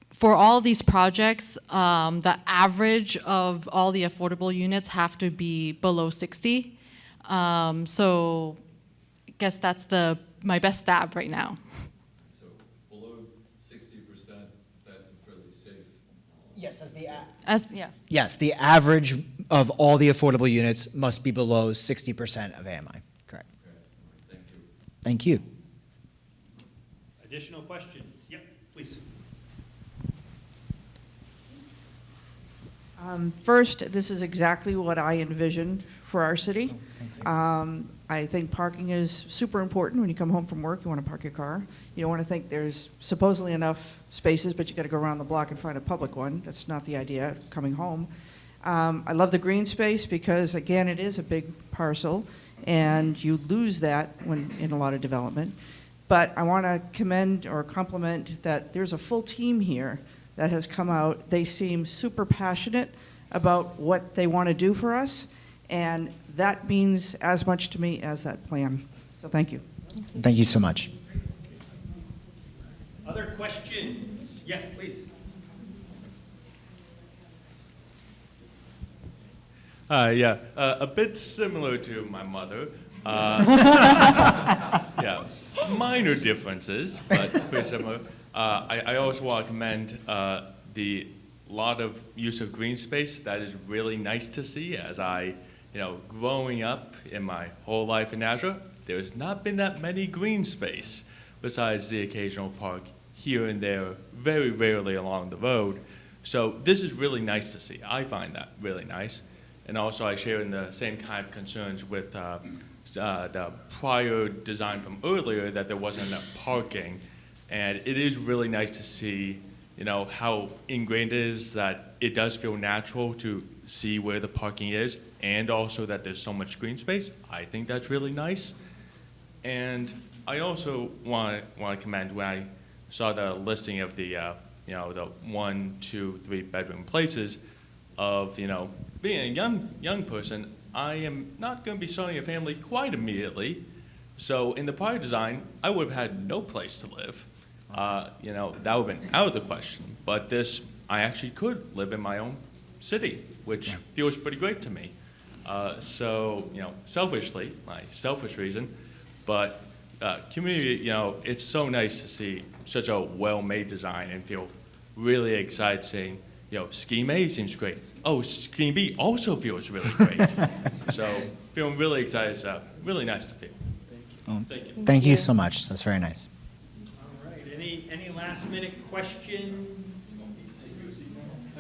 I: for all these projects, the average of all the affordable units have to be below 60. So I guess that's my best stab right now.
S: So below 60%, that's a fairly safe.
T: Yes,
I: Yeah.
T: Yes, the average of all the affordable units must be below 60% of AMI. Correct.
S: Thank you.
T: Thank you.
B: Additional questions? Yep, please.
M: First, this is exactly what I envisioned for our city. I think parking is super important. When you come home from work, you want to park your car. You don't want to think there's supposedly enough spaces, but you got to go around the block and find a public one. That's not the idea coming home. I love the green space because, again, it is a big parcel, and you lose that when in a lot of development. But I want to commend or compliment that there's a full team here that has come out. They seem super passionate about what they want to do for us, and that means as much to me as that plan. So thank you.
T: Thank you so much.
B: Other questions? Yes, please.
R: Yeah, a bit similar to my mother. Yeah, minor differences, but pretty similar. I also want to commend the lot of use of green space. That is really nice to see. As growing up in my whole life in Nashua, there's not been that many green space besides the occasional park here and there, very rarely along the road. So this is really nice to see. I find that really nice. And also I share in the same kind of concerns with the prior design from earlier, that there wasn't enough parking. And it is really nice to see, how ingrained it is, that it does feel natural to see where the parking is, and also that there's so much green space. I think that's really nice. And I also want to commend, when I saw the listing of the the 1, 2, 3 bedroom places, of being a young person, I am not going to be starting a family quite immediately. So in the prior design, I would have had no place to live. That would have been out of the question. But this, I actually could live in my own city, which feels pretty great to me. So, selfishly, my selfish reason, but community, it's so nice to see such a well-made design and feel really excited saying, Scheme A seems great. Oh, Scheme B also feels really great. So, feeling really excited. It's really nice to feel. Thank you.
T: Thank you so much. That's very nice.
B: All right, any last minute questions?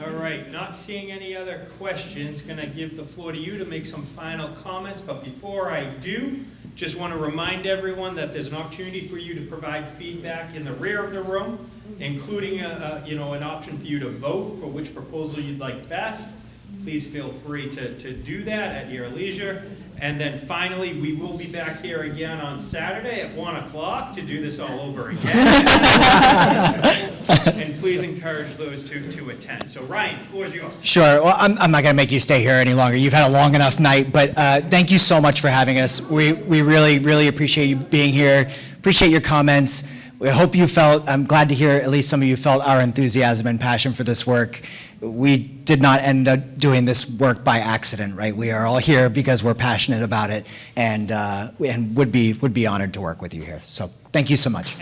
B: All right, not seeing any other questions, gonna give the floor to you to make some final comments, but before I do, just want to remind everyone that there's an opportunity for you to provide feedback in the rear of the room, including an option for you to vote for which proposal you'd like best. Please feel free to do that at your leisure. And then finally, we will be back here again on Saturday at 1 o'clock to do this all over again. And please encourage those to attend. So Ryan, the floor is yours.
T: Sure. Well, I'm not going to make you stay here any longer. You've had a long enough night, but thank you so much for having us. We really, really appreciate you being here. Appreciate your comments. We hope you I'm glad to hear at least some of you felt our enthusiasm and passion for this work. We did not end up doing this work by accident, right? We are all here because we're passionate about it, and would be honored to work with you here. So thank you so much.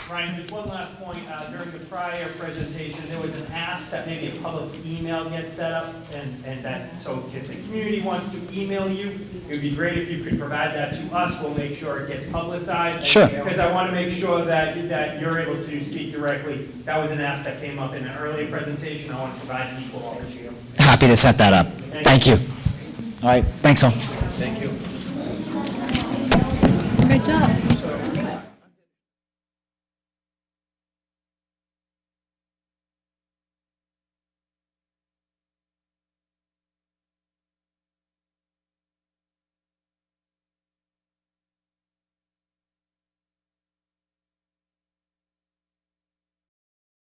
B: Ryan, just one last point. During the prior presentation, there was an ask that maybe a public email get set up, and that, so if the community wants to email you, it would be great if you could provide that to us. We'll make sure it gets publicized.
T: Sure.
B: Because I want to make sure that you're able to speak directly. That was an ask that came up in an earlier presentation. I want to provide an equal opportunity.
T: Happy to set that up. Thank you. All right. Thanks all.
B: Thank you.
I: Great job.